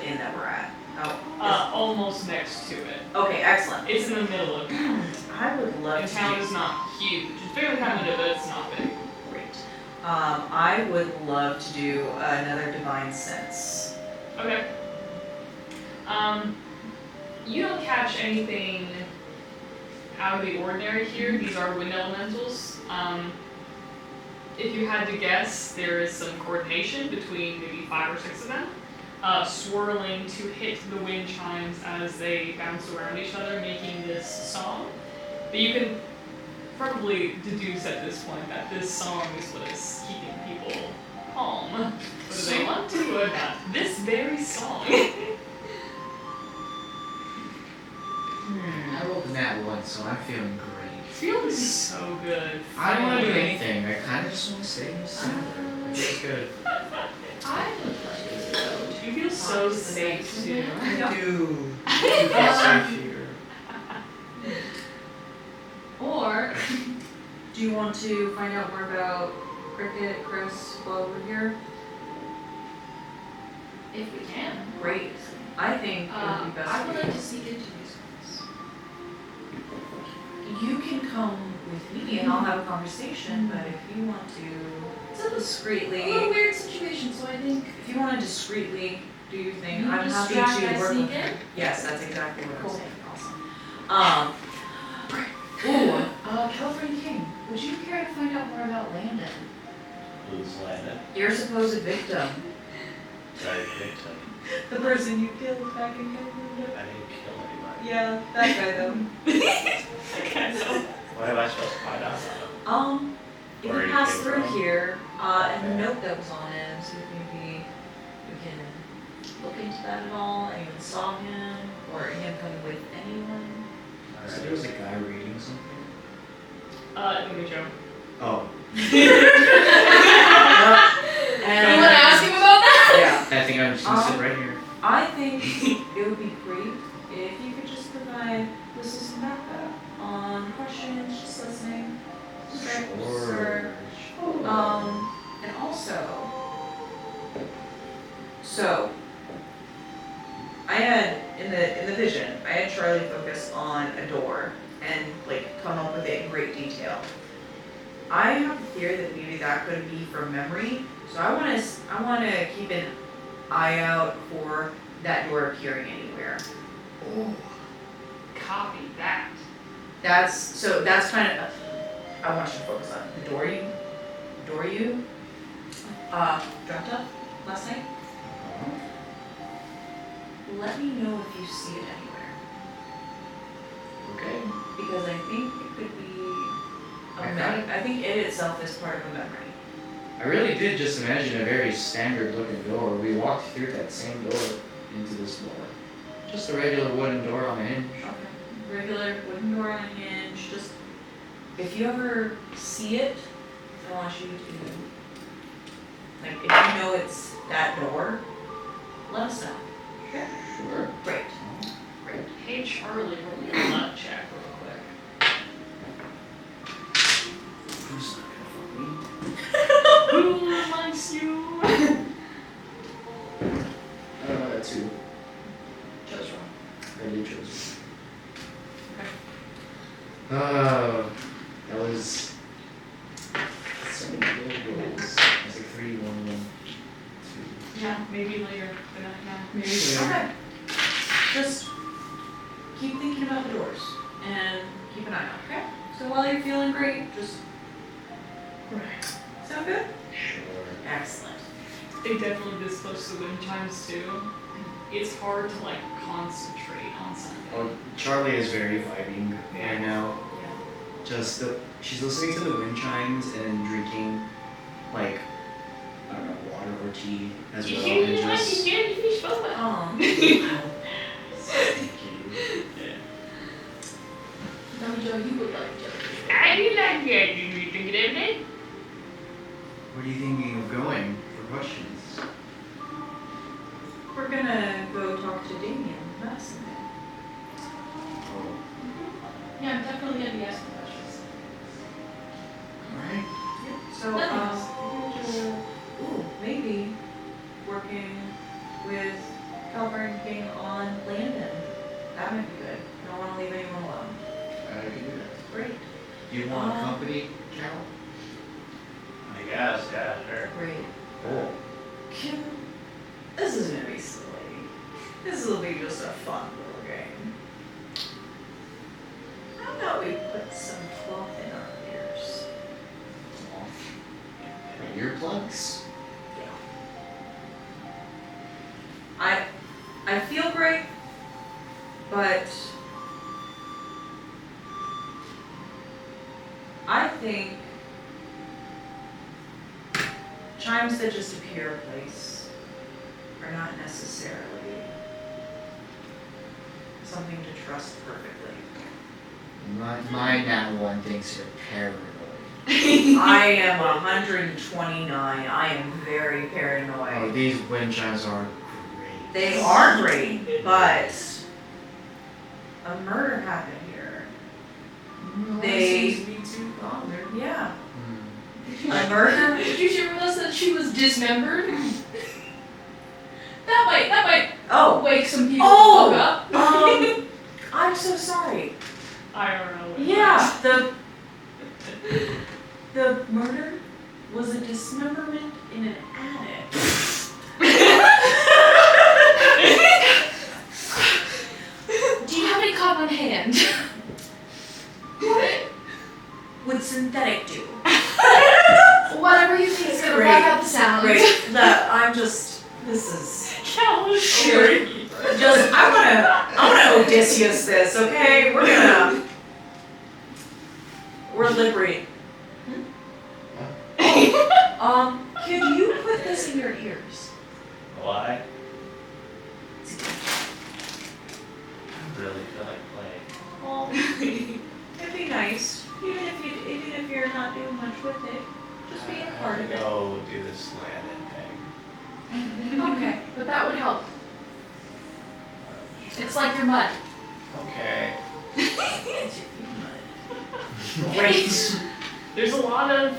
S2: inn that we're at?
S1: Almost next to it.
S2: Okay, excellent.
S1: It's in the middle of town.
S2: I would love
S1: And
S2: to.
S1: town is not huge. It's fairly primitive, but it's not big.
S2: Great. I would love to do another divine sense.
S1: Okay. You don't catch anything out of the ordinary here. These are wind elementals. If you had to guess, there is some coordination between maybe 5 or 6 of them, swirling to hit the wind chimes as they bounce around each other, making this song. But you can probably deduce at this point that this song is what is keeping people calm, whether they want to or not. This very song.
S3: I rolled a nat 1, so I'm feeling great.
S1: Feels so good.
S3: I don't want to do
S1: Finally.
S3: anything. I kind of just want to stay in the center. It feels good.
S5: I would like to go
S1: You feel so safe too.
S3: I do. You feel safe here.
S5: Or
S2: Do you want to find out more about Cricket, Chris, while we're here?
S5: if we can.
S2: Great. I think it would be best
S5: I
S2: for
S5: would
S2: you.
S5: like to sneak into these ones.
S2: You can come with me and I'll have a conversation, but if you want to
S5: A
S2: discreetly,
S5: little weird situation, so I think
S2: if you want to discreetly do your thing,
S5: You
S2: I'm happy
S5: distract,
S2: to
S5: I
S2: work
S5: sneak
S2: with you.
S5: in?
S2: Yes, that's exactly what I'm
S5: Cool.
S2: saying. Awesome.
S5: California King, would you care to find out more about Landon?
S6: Who's landed?
S2: Your supposed victim.
S6: I picked him.
S2: The person you killed back in Canada.
S6: I didn't kill anybody.
S2: Yeah, that guy though.
S1: Okay, so.
S6: What am I supposed to find out about him?
S2: If
S6: Where
S2: you
S6: he
S2: pass
S6: came
S2: through
S6: from?
S2: here, and the
S6: Okay.
S2: note that was on him, see if maybe we can look into that at all. Anyone saw him, or him coming with anyone?
S3: So there was a guy reading something?
S1: Maybe Joe.
S3: Oh.
S2: And
S5: You wanna ask him about that?
S2: Yeah.
S3: I think I'm just gonna sit right here.
S2: I think it would be great if you could just provide Lucy some backup on questions, just listening. Right, sir. And also, so I had in the vision, I had Charlie focus on a door and like come up with it in great detail. I have a theory that maybe that could be from memory, so I want to keep an eye out for that door appearing anywhere.
S1: Oh. Copy that.
S2: That's kind of, I want you to focus on the door you dreamt of last night. Let me know if you see it anywhere,
S3: Okay.
S2: because I think it could be
S3: I
S2: I think it itself is part of a memory.
S3: I really did just imagine a very standard looking door. We walked through that same door into this door. Just a regular wooden door on a hinge.
S2: Okay. Regular wooden door on a hinge. Just if you ever see it, I want you to like if you know it's that door, let us know.
S3: Sure.
S2: Great.
S1: Hey Charlie, roll me a nut check real quick.
S3: Who's not gonna fuck me?
S1: Who likes you?
S3: 2.
S2: Chose wrong.
S3: I did choose.
S2: Okay.
S3: That was so many little goals. It was like 3, 1, 1, 2.
S1: Yeah, maybe later, but not now.
S3: Maybe
S2: Okay. Just keep thinking about the doors and keep an eye out, okay? So while you're feeling great, just sound good?
S3: Sure.
S2: Excellent.
S1: They definitely this close to the wind chimes too. It's hard to like concentrate on something.
S3: Oh, Charlie is very vibing right now.
S2: Yeah.
S3: Just she's listening to the wind chimes and drinking like I don't know, water or tea as well, and just thank you.
S5: Now, Joe, you would like Joe.
S1: I do like that. Do you drink it every day?
S3: Where are you thinking of going for questions?
S2: We're gonna go talk to Damien Madison.
S3: Oh,
S5: Yeah, I'm definitely gonna be asking questions.
S3: alright.
S2: So, maybe working with Calvin King on Landon. That might be good. I don't want to leave anyone alone.
S3: I can do that.
S2: Great.
S3: Do you want company, Carol?
S6: I guess, yeah, sure.
S2: Great.
S3: Oh.
S2: This is gonna be silly. This will be just a fun little game. How about we put some cloth in our ears?
S3: Earplugs?
S2: I feel great, but I think chimes that just appear a place are not necessarily something to trust perfectly.
S3: My nat one thinks you're paranoid.
S2: I am 129. I am very
S3: Oh,
S2: paranoid.
S3: these wind chimes are great.
S2: They are great, but a murder happened here. They-
S5: seems to be too bothered.
S2: Yeah.
S3: Hmm.
S2: A murder?
S5: Did you realize that she was dismembered? that might
S2: Oh.
S5: wake some people
S2: Oh!
S5: the fuck up.
S2: I'm so sorry.
S1: IRL.
S2: Yeah, the murder was a dismemberment in an attic.
S5: Do you have any cop on hand?
S2: Would synthetic do?
S5: Whatever you think is gonna
S2: Great.
S5: block out the sound.
S2: Great. I'm just This is
S1: Callous
S2: Sure. just I wanna Odysseus this, okay? We're liberate. Could you put this in your ears?
S6: Why? I really feel like playing.
S2: Well, it'd be nice, even if you're not doing much with it, just being a part of it.
S6: Go do this landing thing.
S5: Okay, but that would help. It's like your mud.
S6: Okay.
S2: Great.
S1: There's a lot of,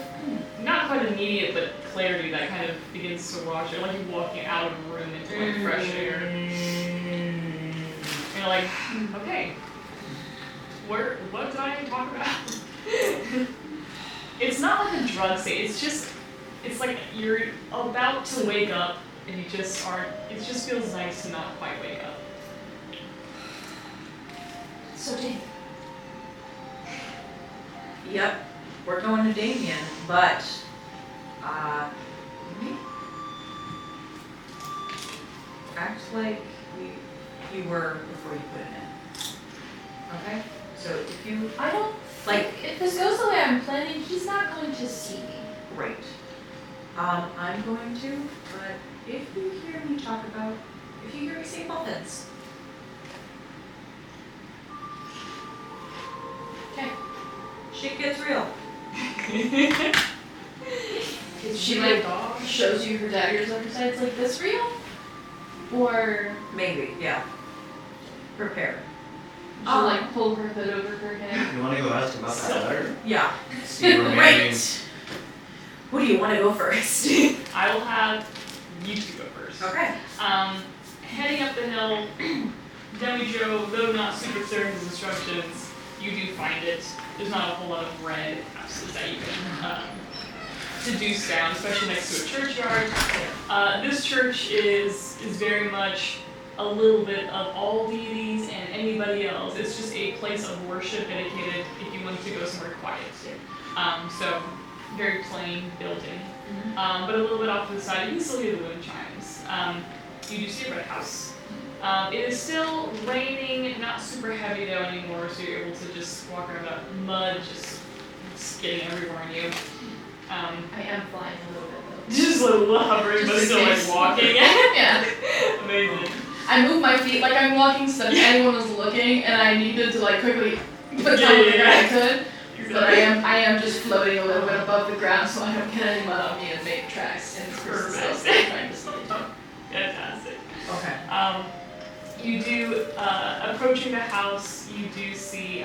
S1: not quite immediate, but clarity that kind of begins to wash you, like you're walking out of a room into like fresh air. And you're like, okay, what did I talk about? It's not like a drug state, it's like you're about to wake up and you just aren't, it just feels nice to not quite wake up.
S5: So Dave,
S2: Yep, we're going to Damien, but act like you were before you put it in. Okay? So if you
S5: I don't
S2: like
S5: if this goes the way I'm planning, he's not going to see me.
S2: great. I'm going to, but if you hear me say muffins.
S5: Okay.
S2: Shit gets real.
S5: She like shows you her daggers on her side. It's like this real? Or
S2: Maybe, yeah. Prepare.
S5: she'll like pull her hood over her head.
S3: You want to go ask him about that letter?
S2: Yeah.
S3: See remaining.
S2: Great. Who do you want to go first?
S1: I will have you two go first.
S2: Okay.
S1: Heading up the hill, Demi Joe, though not super clear in his instructions, you do find it. There's not a whole lot of red houses that you can deduce down, especially next to a churchyard. This church is very much a little bit of all deities and anybody else. It's just a place of worship dedicated if you wanted to go somewhere quiet. So very plain building. But a little bit off to the side, you can still hear the wind chimes. You do see a red house. It is still raining, not super heavy though anymore, so you're able to just walk around without mud just getting everywhere on you.
S5: I am flying a little bit though.
S1: Just a little hovering, but
S5: Just in
S1: still like
S5: case.
S1: walking.
S5: Yeah.
S1: Amazing.
S5: I move my feet like I'm walking so if anyone was looking and I needed to like quickly put down the ground I could. But I am just floating a little bit above the ground so I don't get any mud on me and make tracks and screws and stuff I'm trying to sneak into.
S1: Fantastic.
S2: Okay.
S1: You do, approaching the house, you do see,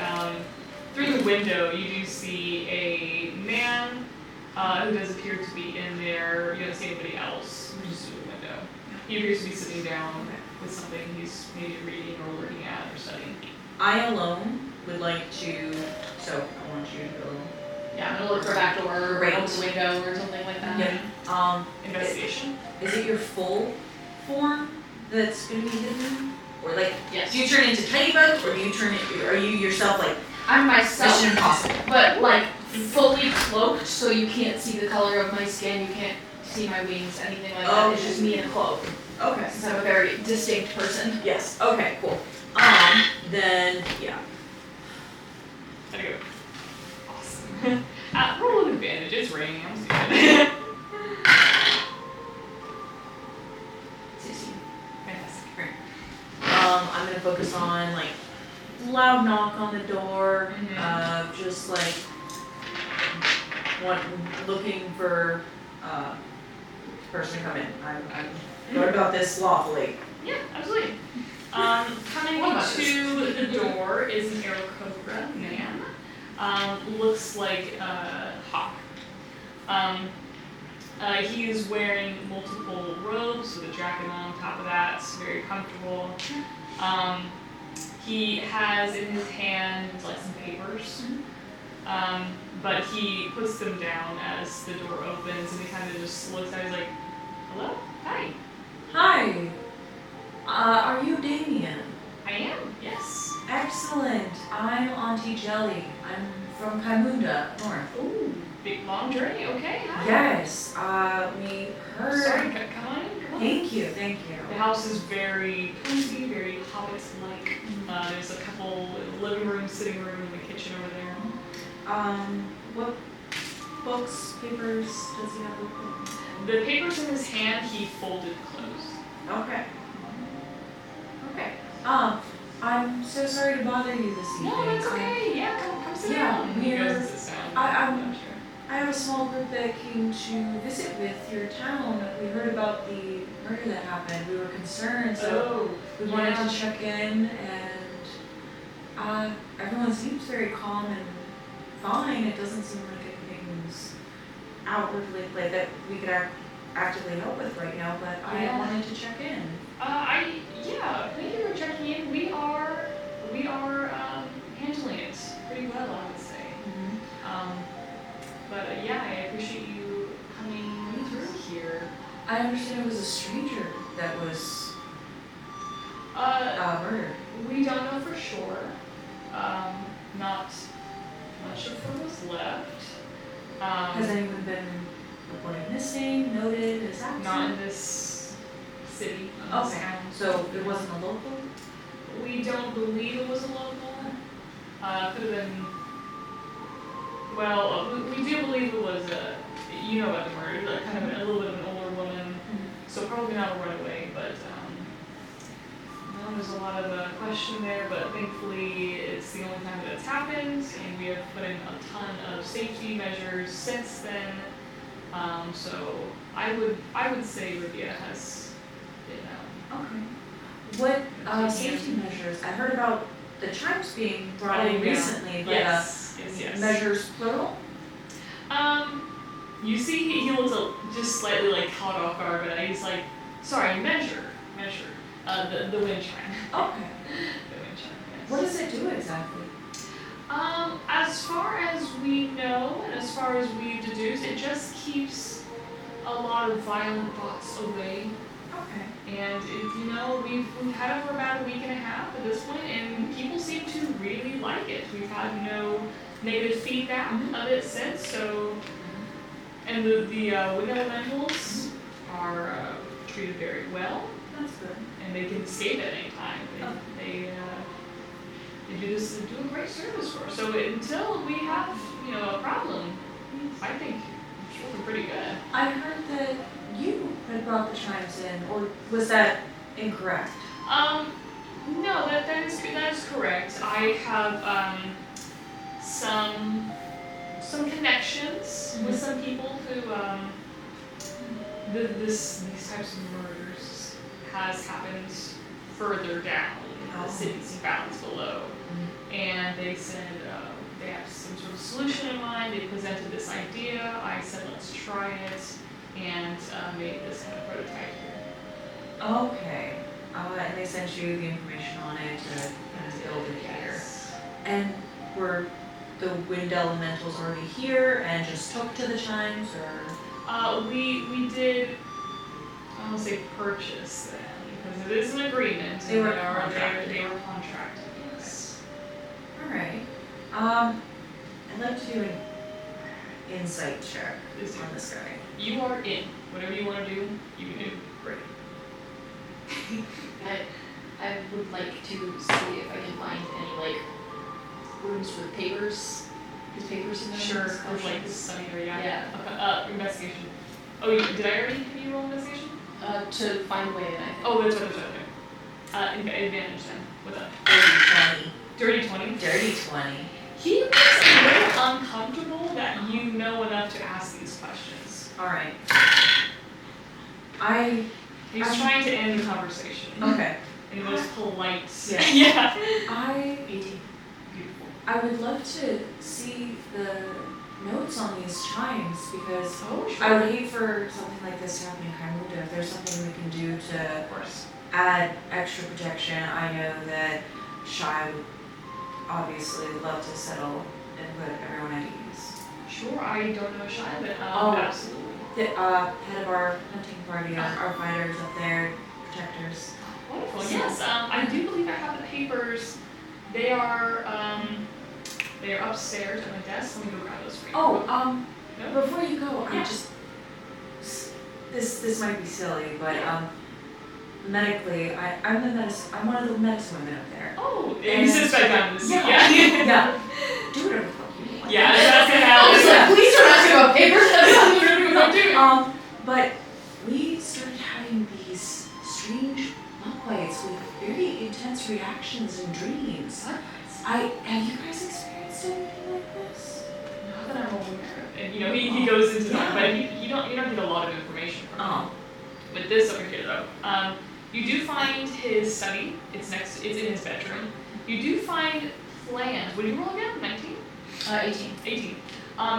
S1: through the window, you do see a man who does appear to be in there. You don't see anybody else, just through the window. He appears to be sitting down with something he's maybe reading or looking at or studying.
S2: I alone would like to, so I want you to go.
S5: Yeah, I'm gonna look for a back door or
S2: Right.
S5: open the window or something like that.
S2: Yep.
S1: Investigation?
S2: Is it your full form that's gonna be hidden? Or like,
S5: Yes.
S2: do you turn into Tiny Bug, or do you turn it, are you yourself like
S5: I'm myself,
S2: Mission Impossible?
S5: but like fully cloaked so you can't see the color of my skin, you can't see my wings, anything like that. It's just me in a cloak.
S2: Okay.
S5: Since I'm a very distinct person.
S2: Yes, okay, cool. Then, yeah.
S1: There you go. Awesome. Roll with advantage, it's raining, I'm stupid.
S5: 16.
S1: Fantastic.
S2: I'm gonna focus on like loud knock on the door,
S1: Mhm.
S2: just like looking for person to come in. I'm going about this lawfully.
S1: Yeah, absolutely. Coming to the door is an Aarakocra man. Looks like Hawk. He is wearing multiple robes with a jacket on top of that. It's very comfortable. He has in his hand like some papers. But he puts them down as the door opens and he kind of just looks at it. He's like, hello? Hi.
S2: Hi. Are you Damien?
S1: I am, yes.
S2: Excellent. I'm Auntie Jelly. I'm from Munda, north.
S1: Ooh, big long journey. Okay, hi.
S2: Yes. We heard.
S1: Sorry, come on in.
S2: Thank you, thank
S1: The
S2: you.
S1: house is very cozy, very Hobbit-like. There's a couple living room, sitting room, and the kitchen over there.
S2: What books, papers does he have with him?
S1: The papers in his hand he folded closed.
S2: Okay. Okay. I'm so sorry to bother you this evening.
S1: No, that's okay. Yeah, come sit
S2: Yeah,
S1: down. He
S2: we're-
S1: goes and sits down.
S2: I'm-
S1: Sure.
S2: I have a small group that came to visit with your town. We heard about the murder that happened. We were concerned, so we wanted
S1: yeah.
S2: to check in, and everyone seems very calm and fine. It doesn't seem like anything's outwardly like that we could actively help with right now, but I
S1: Yeah.
S2: wanted to check in.
S1: Thank you for checking in. We are handling it pretty well, I would say. I appreciate you coming through here.
S2: I understand it was a stranger that was murdered.
S1: We don't know for sure. Not much of what was left.
S2: Has anyone been reported missing, noted as absent?
S1: Not in this city, in this
S2: Okay,
S1: town.
S2: so it wasn't a local?
S1: We don't believe it was a local. Could have been. Well, we do believe it was you know about the murder, like kind of a little bit of an older woman. So probably not a runaway, but there's a lot of question there. But thankfully, it's the only time that it's happened, and we have put in a ton of safety measures since then. So I would say Rivia has been
S2: Okay. What safety measures? I heard about the chimes being brought in
S1: Oh, yeah.
S2: recently, but
S1: yes.
S2: measures plural?
S1: You see, he looks just slightly like caught off guard, but he's like, sorry, measure. The wind chime.
S2: Okay.
S1: The wind chime. Yes.
S2: What does it do exactly?
S1: As far as we know, and as far as we've deduced, it just keeps a lot of violent thoughts away.
S2: Okay.
S1: And we've had it for about a week and a half at this point, and people seem to really like it. We've had no negative feedback of it since. So, and the wind elementals are treated very well,
S2: That's good.
S1: and they can escape at any time. They do a great service for us. So until we have a problem, I think it's looking pretty good.
S2: I heard that you had brought the chimes in, or was that incorrect?
S1: No, that is correct. I have some connections with some people who these types of murders has happened further down in the cities and valleys below, and they said they have some sort of solution in mind. They presented this idea. I said let's try it, and made this kind of prototype here.
S2: Okay. And they sent you the information on it to kind of build it here.
S1: Yes.
S2: And were the wind elementals already here and just took to the chimes, or?
S1: We did, I don't say purchase them, because it is an agreement.
S2: They were
S1: and
S2: contracted.
S1: They were contracted, yes.
S2: Alright. I'd like to do an insight check
S1: Please do.
S2: on this guy.
S1: You are in. Whatever you want to do, you can do. Great.
S5: I would like to see if I can find any rooms with papers. His papers in them.
S1: Sure,
S5: his
S1: of like
S5: collections.
S1: this study area.
S5: Yeah.
S1: Okay, investigation. Oh, did I already have you roll investigation?
S5: To find a way in, I think.
S1: Oh, that's what. Advantage then. With a
S2: Dirty 20.
S1: dirty 20.
S2: Dirty 20.
S1: He looks a little uncomfortable that you know enough to ask these questions.
S2: Alright.
S1: He's trying to end the conversation.
S2: Okay.
S1: In the most polite.
S2: Yeah.
S1: Yeah.
S2: 18.
S1: Beautiful.
S2: I would love to see the notes on these chimes, because
S1: Oh, sure.
S2: I would hate for something like this to happen in Munda. If there's something we can do to
S1: Of course.
S2: add extra protection, I know that Shy would obviously love to settle and put everyone at ease.
S1: Sure, I don't know Shy, but
S2: Oh.
S1: absolutely.
S2: The head of our hunting party, our fighters up there, protectors.
S1: Wonderful. Yes, I do believe I have the papers. They are upstairs at my desk. Let me go grab those for you.
S2: Oh,
S1: No?
S2: before you go,
S1: Yeah.
S2: this might be silly, but medically, I'm one of the medicine women up there.
S1: Oh, and he sits back down in the seat.
S2: Yeah.
S1: Yeah.
S2: Yeah. Do whatever the fuck you want.
S1: Yeah, that's gonna
S5: I was like,
S1: happen.
S5: please don't ask about papers. That's not literally what I'm doing.
S2: But we started having these strange bug bites with very intense reactions and dreams. Have you guys experienced anything like this?
S1: Not that I'm aware of. And he goes into that, but you don't get a lot of information from him. With this over here though, you do find his study. It's in his bedroom. You do find plans. What do you roll again? 19?
S5: 18.
S1: 18.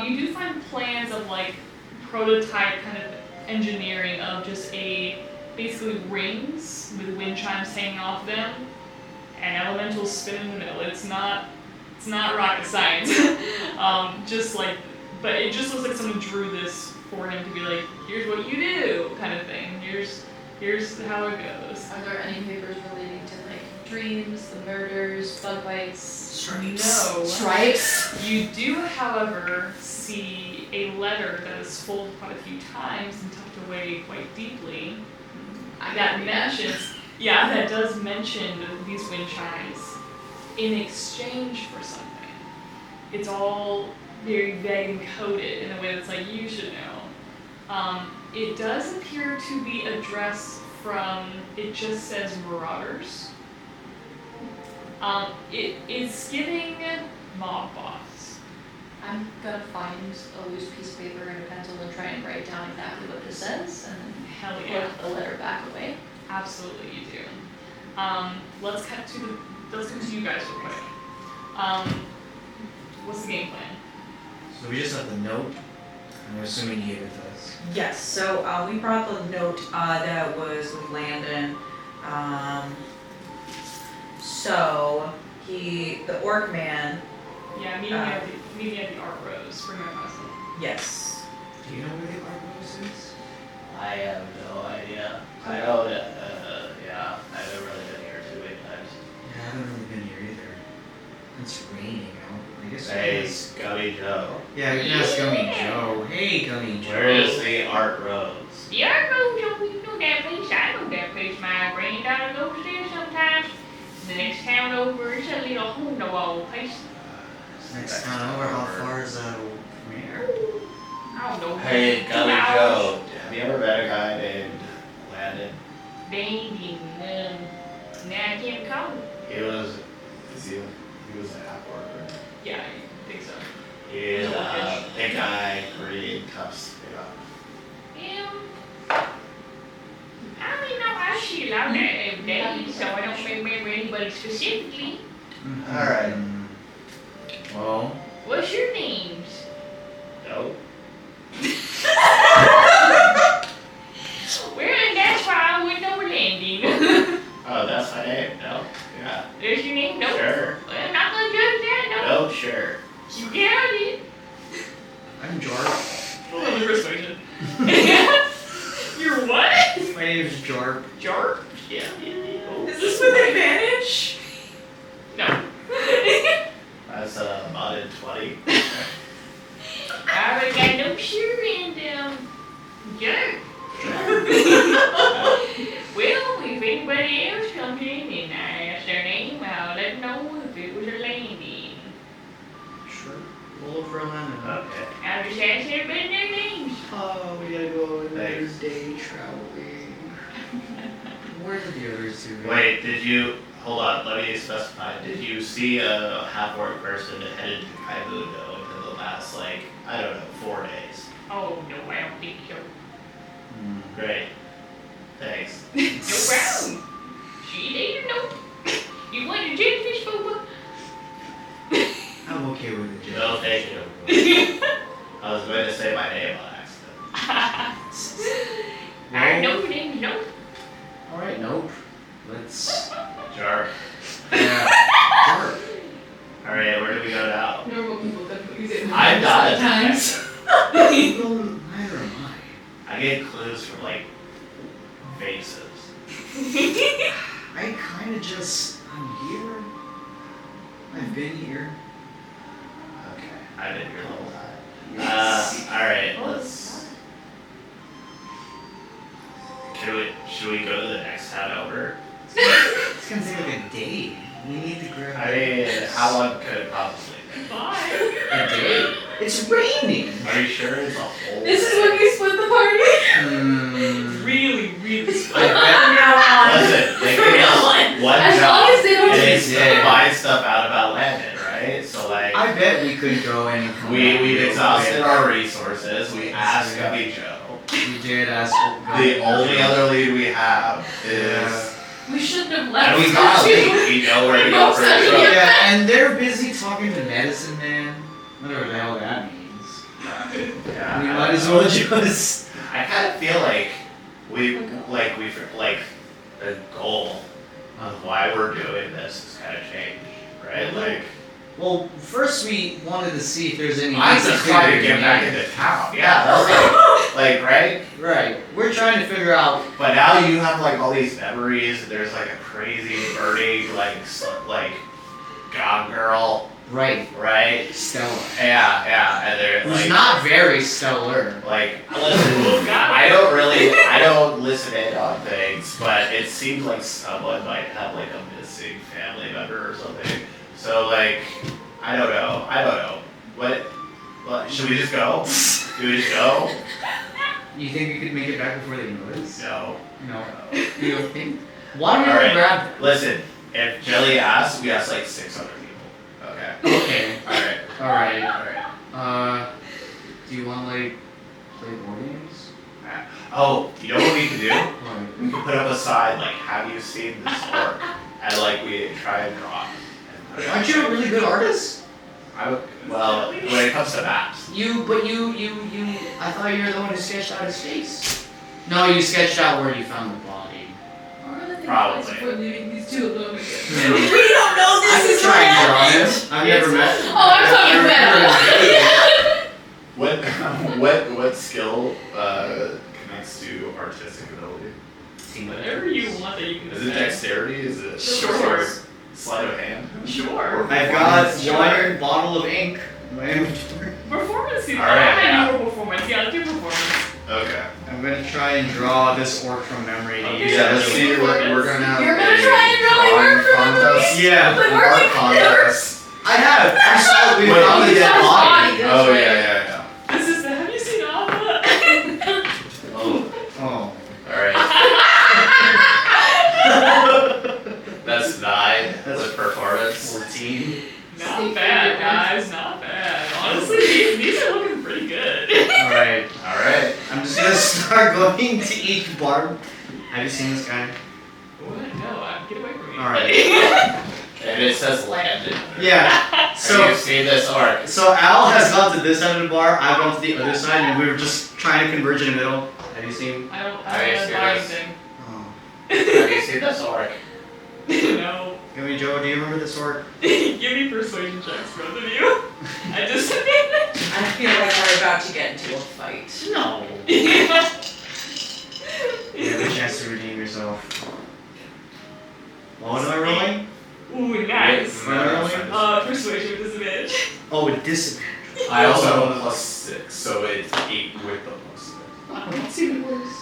S1: You do find plans of like prototype kind of engineering of just basically rings with wind chimes hanging off them and elementals spin in the middle. It's not rocket science. But it just looks like someone drew this for him to be like, here's what you do, kind of thing. Here's how it goes.
S5: Are there any papers relating to like dreams, the murders, bug bites?
S1: No.
S5: Stripes?
S1: You do, however, see a letter that is folded quite a few times and tucked away quite deeply. That does mention these wind chimes in exchange for something. It's all very vague and coded in a way that's like, you should know. It does appear to be addressed from, it just says Marauders. It is giving mob boss.
S5: I'm gonna find a loose piece of paper and a pencil and try and write down exactly what this says and
S1: Hell yeah.
S5: put the letter back away.
S1: Absolutely you do. Let's come to you guys real quick. What's the game plan?
S3: So we just have the note. I'm assuming he gave it to us.
S2: Yes, so we brought the note that was with Landon. So the orc man.
S1: Yeah, meet me at the Art Rose. Bring my cousin.
S2: Yes.
S3: Do you know where the art rose is?
S6: I have no idea. I know that, I haven't really been here too many times.
S3: Yeah, I haven't really been here either. It's raining out. I guess we can
S6: Hey,
S3: ask-
S6: Gummy Joe.
S3: Yeah, we can ask Gummy Joe. Hey, Gummy Joe.
S6: Where is the Art Rose?
S1: The Art Rose, you know that place. I know that place. My granddaughter goes there sometimes. The next town over is a little hole-in-the-wall place.
S3: Next town over, how far is that from here?
S1: I don't know.
S6: Hey,
S1: 2
S6: Gummy
S1: hours.
S6: Joe. Have you ever met a guy named Landon?
S1: Baby, now I can't call him.
S6: He was a half orc.
S1: Yeah, I think so.
S6: He's a big guy, green, cuffs,
S1: I mean, no, I see a lot of that every day, so I don't remember anybody specifically.
S6: Alright.
S3: Well,
S1: What's your names?
S6: No.
S1: Well, and that's why I wouldn't know we're landing.
S6: Oh, that's my name. No. Yeah.
S1: There's your name? Nope.
S6: Sure.
S1: Well, I'm not gonna judge that, no.
S6: No, sure.
S1: You got it.
S3: I'm Jarp.
S1: Oh, the persuasion. You're what?
S3: My name is Jarp.
S1: Jarp?
S6: Yeah.
S2: Is this with advantage?
S1: No.
S6: That's modded 20.
S1: I already got no sure and, jerk. Well, if anybody else comes in and I ask their name, I'll let them know if it was a landing.
S3: Sure. We'll look for a landing.
S6: Okay.
S1: I'll just ask everybody their names.
S3: Oh, we gotta go another
S6: Thanks.
S3: day traveling. Where did the others two go?
S6: Wait, hold on, let me specify. Did you see a half-orc person headed to Kaibudo within the last, I don't know, 4 days?
S1: Oh, no, I don't think so.
S6: Great. Thanks.
S1: No problem. She did no. You want a jellyfish, Boba?
S3: I'm okay with the
S6: No, thank you. I was going to say my name on accident.
S1: I know your name, no.
S3: Alright, nope. Let's.
S6: Jar.
S3: Yeah. Jarp.
S6: Alright, where do we go now?
S5: Normal people definitely use it.
S6: I'm not a
S5: Sometimes.
S3: Well, neither am I.
S6: I get clues from, faces.
S3: I kinda just. I'm here. I've been here.
S6: Okay, I've been here the whole time.
S3: Yes.
S6: Alright, let's. Should we go to the next town over?
S3: It's gonna take like a day. We need to grab.
S6: I mean, how long could it possibly take?
S1: Bye.
S3: A day? It's raining.
S6: Are you sure it's a whole
S5: This is
S6: day?
S5: when we split the party.
S1: Really, really
S3: I bet.
S6: Listen, they can get one
S5: As
S6: job,
S5: long as they don't
S6: and
S5: get
S6: it's to find stuff out about Landon, right? So like,
S3: I bet we could go and come back
S6: we've
S3: real
S6: exhausted
S3: quick.
S6: our resources. We asked Gubby Joe.
S3: We did ask.
S6: The only other lead we have is,
S3: Yeah.
S5: We shouldn't have left.
S6: and we got a lead. We know where to go for
S5: Yeah.
S6: it.
S3: Yeah, and they're busy talking to Medicine Man. Whatever the hell that means.
S6: Yeah,
S3: We
S6: I
S3: might
S6: don't
S3: as
S6: know.
S3: well just.
S6: I kind of feel like we the goal of why we're doing this has kind of changed, right? Like,
S3: Well, first we wanted to see if there's any.
S6: I'm just trying to get back into town. Yeah, that's like right.
S3: Right. We're trying to figure out.
S6: But now you have like all these memories. And there's like a crazy burning like god girl,
S3: Right.
S6: right?
S3: Stellar.
S6: Yeah, and they're
S3: Who's
S6: like
S3: not very stellar.
S6: like listen. I don't listen in on things, but it seems like someone might have like a missing family member or something. So like, I don't know. What? Should we just go? Do we just go?
S3: You think we could make it back before they notice?
S6: No.
S3: No. You don't think? Why don't we
S6: Alright.
S3: grab them?
S6: Listen, if Jelly asks, we ask like 6 other people. Okay.
S3: Okay. Alright. Do you want like play board games?
S6: Oh, you know what we can do?
S3: What?
S6: We can put up a sign like, "Have you seen this orc?" And like we try and draw it. And put it
S3: Aren't you a really good artist?
S6: Well, when it comes to maps.
S3: You, I thought you were the one who sketched out his face. No, you sketched out where you found the body.
S6: Probably.
S5: Before leaving these two alone again.
S2: We don't know
S3: I
S2: this
S3: could
S2: is
S3: try and draw
S2: real.
S3: him. I've never met.
S5: Oh, I'm talking meta.
S6: What skill connects to artistic ability?
S1: Whatever you want that you can
S6: Is it
S1: say.
S6: dexterity? Is it
S1: Sure.
S6: sleight of hand?
S1: Sure.
S3: I've got
S1: Sure.
S3: one bottle of ink. in my inventory.
S1: Performance, see,
S6: Alright,
S1: I
S6: yeah.
S1: do performance. Yeah, let's do performance.
S6: Okay.
S3: I'm gonna try and draw this orc from memory. to
S1: Okay.
S3: use
S6: Yeah,
S3: as
S6: let's
S3: a-
S6: see. We're gonna have
S5: You're gonna
S6: a
S5: try and draw
S6: drawing
S5: your from
S6: contest.
S3: Yeah.
S5: But we're
S6: Art
S5: like-
S6: contest.
S3: I have. I saw we
S6: Wait,
S3: found the
S5: you
S3: dead
S5: saw his
S3: body.
S5: body.
S6: Oh
S5: right.
S6: yeah.
S1: This is the, have you seen Alpha?
S6: Oh,
S3: Oh.
S6: alright. That's 9 with performance.
S3: 14.
S1: Not bad, guys, not bad. Honestly, these are looking pretty good.
S3: Alright.
S6: Alright.
S3: I'm just gonna start going to each bar. Have you seen this guy?
S1: What? No, get away from me.
S3: Alright.
S6: And it says Landon.
S3: Yeah.
S6: Have
S3: So
S6: you seen this arc?
S3: so Al has gone to this side of the bar, I've gone to the other side, and we were just trying to converge in the middle. Have you seen?
S1: I don't
S6: Are you
S1: know buy
S6: serious?
S1: anything.
S3: Oh.
S6: Have you seen this arc?
S1: No.
S3: Give me Joe, do you remember this orc?
S1: Give me persuasion checks, both of you. I just
S2: I feel like we're about to get into a fight.
S3: No. You have a chance to redeem yourself. What am I rolling?
S1: Ooh, nice.
S3: What am I rolling?
S1: Persuasion with disadvantage.
S3: Oh, with disadvantage.
S6: I also have a +6, so it's 8 with the +6.
S3: Let's see what it was.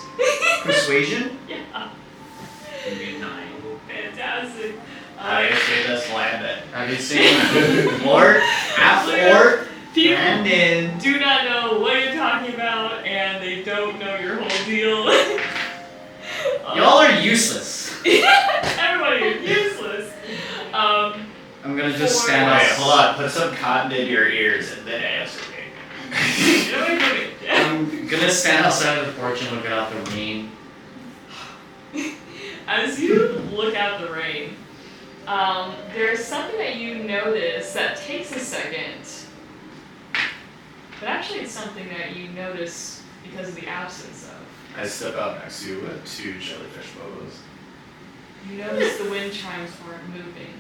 S3: Persuasion?
S1: Yeah.
S3: Give me 9.
S1: Fantastic.
S6: Have you seen this Landon?
S3: Have you seen orc? Half orc?
S1: People
S3: Brandon.
S1: do not know what you're talking about, and they don't know your whole deal.
S3: Y'all are useless.
S1: Everybody is useless.
S3: I'm gonna just stand
S6: Wait,
S3: up.
S6: hold on. Put some cotton in your ears and then answer me.
S1: Get away from me.
S3: I'm gonna stand outside of the porch and look out the rain.
S1: As you look out the rain, there's something that you notice that takes a second, but actually it's something that you notice because of the absence of.
S6: I step out next to you with 2 jellyfish boas.
S1: You notice the wind chimes aren't moving.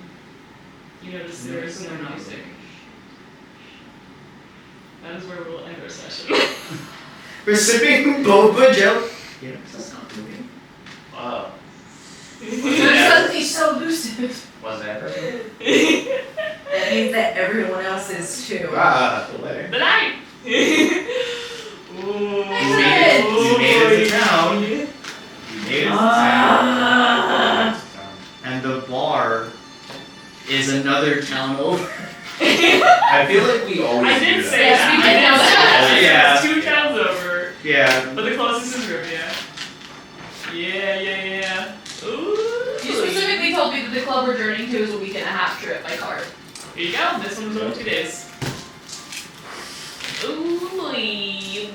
S1: You notice there is no
S3: They're not
S1: music. That is where we'll end our session.
S3: We're sipping boba gel. Yeah, that's not moving.
S6: Wow.
S5: They're suddenly so lucid.
S6: Was that ever?
S2: That means that everyone else is too.
S6: Ah, the wedding.
S1: The night! Ooh.
S3: You made it to town. You made it to town. Yeah.
S1: But the closest is Rivia. Yeah. Ooh.
S5: You specifically told me that the club we're journeying to is a week and a half trip by car.
S1: Here you go. This one was only 2 days. Ooh, boy.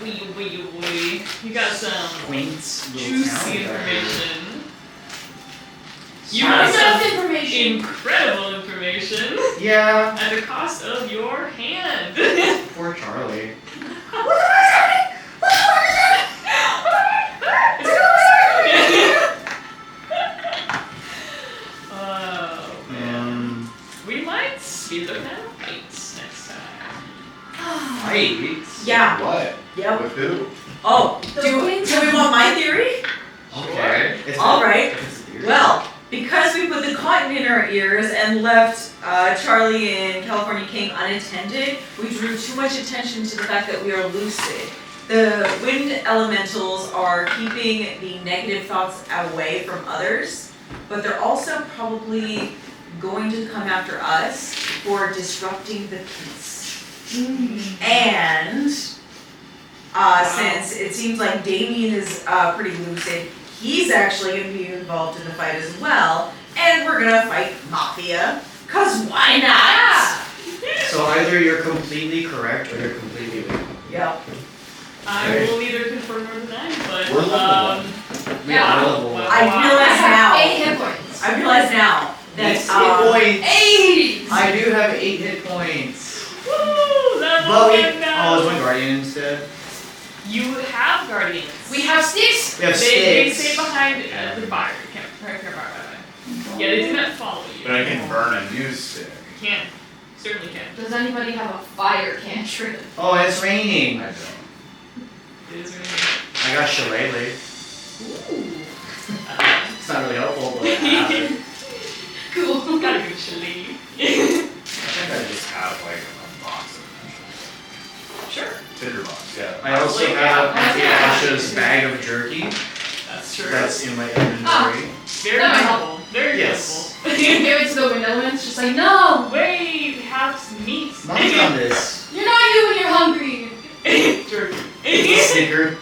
S1: You got some
S3: Quaint little
S1: juicy
S3: town there.
S1: information. You
S5: Not
S1: got
S5: enough
S1: some
S5: information.
S1: incredible information
S3: Yeah.
S1: at the cost of your hand.
S3: Poor Charlie.
S1: Oh man. We might speed up now. Fights next time.
S3: Fights?
S2: Yeah.
S4: What?
S2: Yep.
S4: With who?
S2: Oh, do we want my theory?
S3: Okay. It's
S2: All right.
S3: it's a theory.
S2: Well, because we put the cotton in our ears and left Charlie and California King unattended, we drew too much attention to the fact that we are lucid. The wind elementals are keeping the negative thoughts away from others, but they're also probably going to come after us for disrupting the peace. And since it seems like Damien is pretty lucid, he's actually going to be involved in the fight as well, and we're going to fight Mafia, cause why not?
S3: So either you're completely correct or you're completely wrong.
S2: Yep.
S1: I will neither confirm nor deny, but
S4: We're level one.
S3: We are level
S1: wow.
S3: one.
S2: I realize now.
S5: 8 hit points.
S2: I realize now that
S3: 8 points.
S5: 8!
S3: I do have 8 hit points.
S1: Woo! Level
S3: But we.
S1: one now.
S3: Oh, is my guardian instead?
S1: You have guardians.
S5: We have sticks.
S3: We have
S1: They
S3: sticks.
S1: stay behind the fire. Right, yeah, they do not follow you.
S7: But I can burn a new stick.
S1: You can. Certainly can.
S5: Does anybody have a fire cantrip?
S3: Oh, it's raining.
S7: I don't.
S1: It is really
S3: I got shillelagh.
S1: Ooh.
S3: It's not really helpful, but I have it.
S5: Cool.
S1: Got a good chili.
S7: I think I just have like a box of
S1: Sure.
S7: tinderbox, yeah.
S3: I also have Auntie Asha's bag of jerky.
S1: That's true.
S3: That's in my inventory.
S1: very
S5: that might
S1: helpful. Very
S3: Yes.
S5: You give it to the wind elements, just like, no!
S1: Wait, we have some meat.
S3: Mom's on this.
S5: You're not you when you're hungry!
S1: Jerky.
S3: It's a snicker.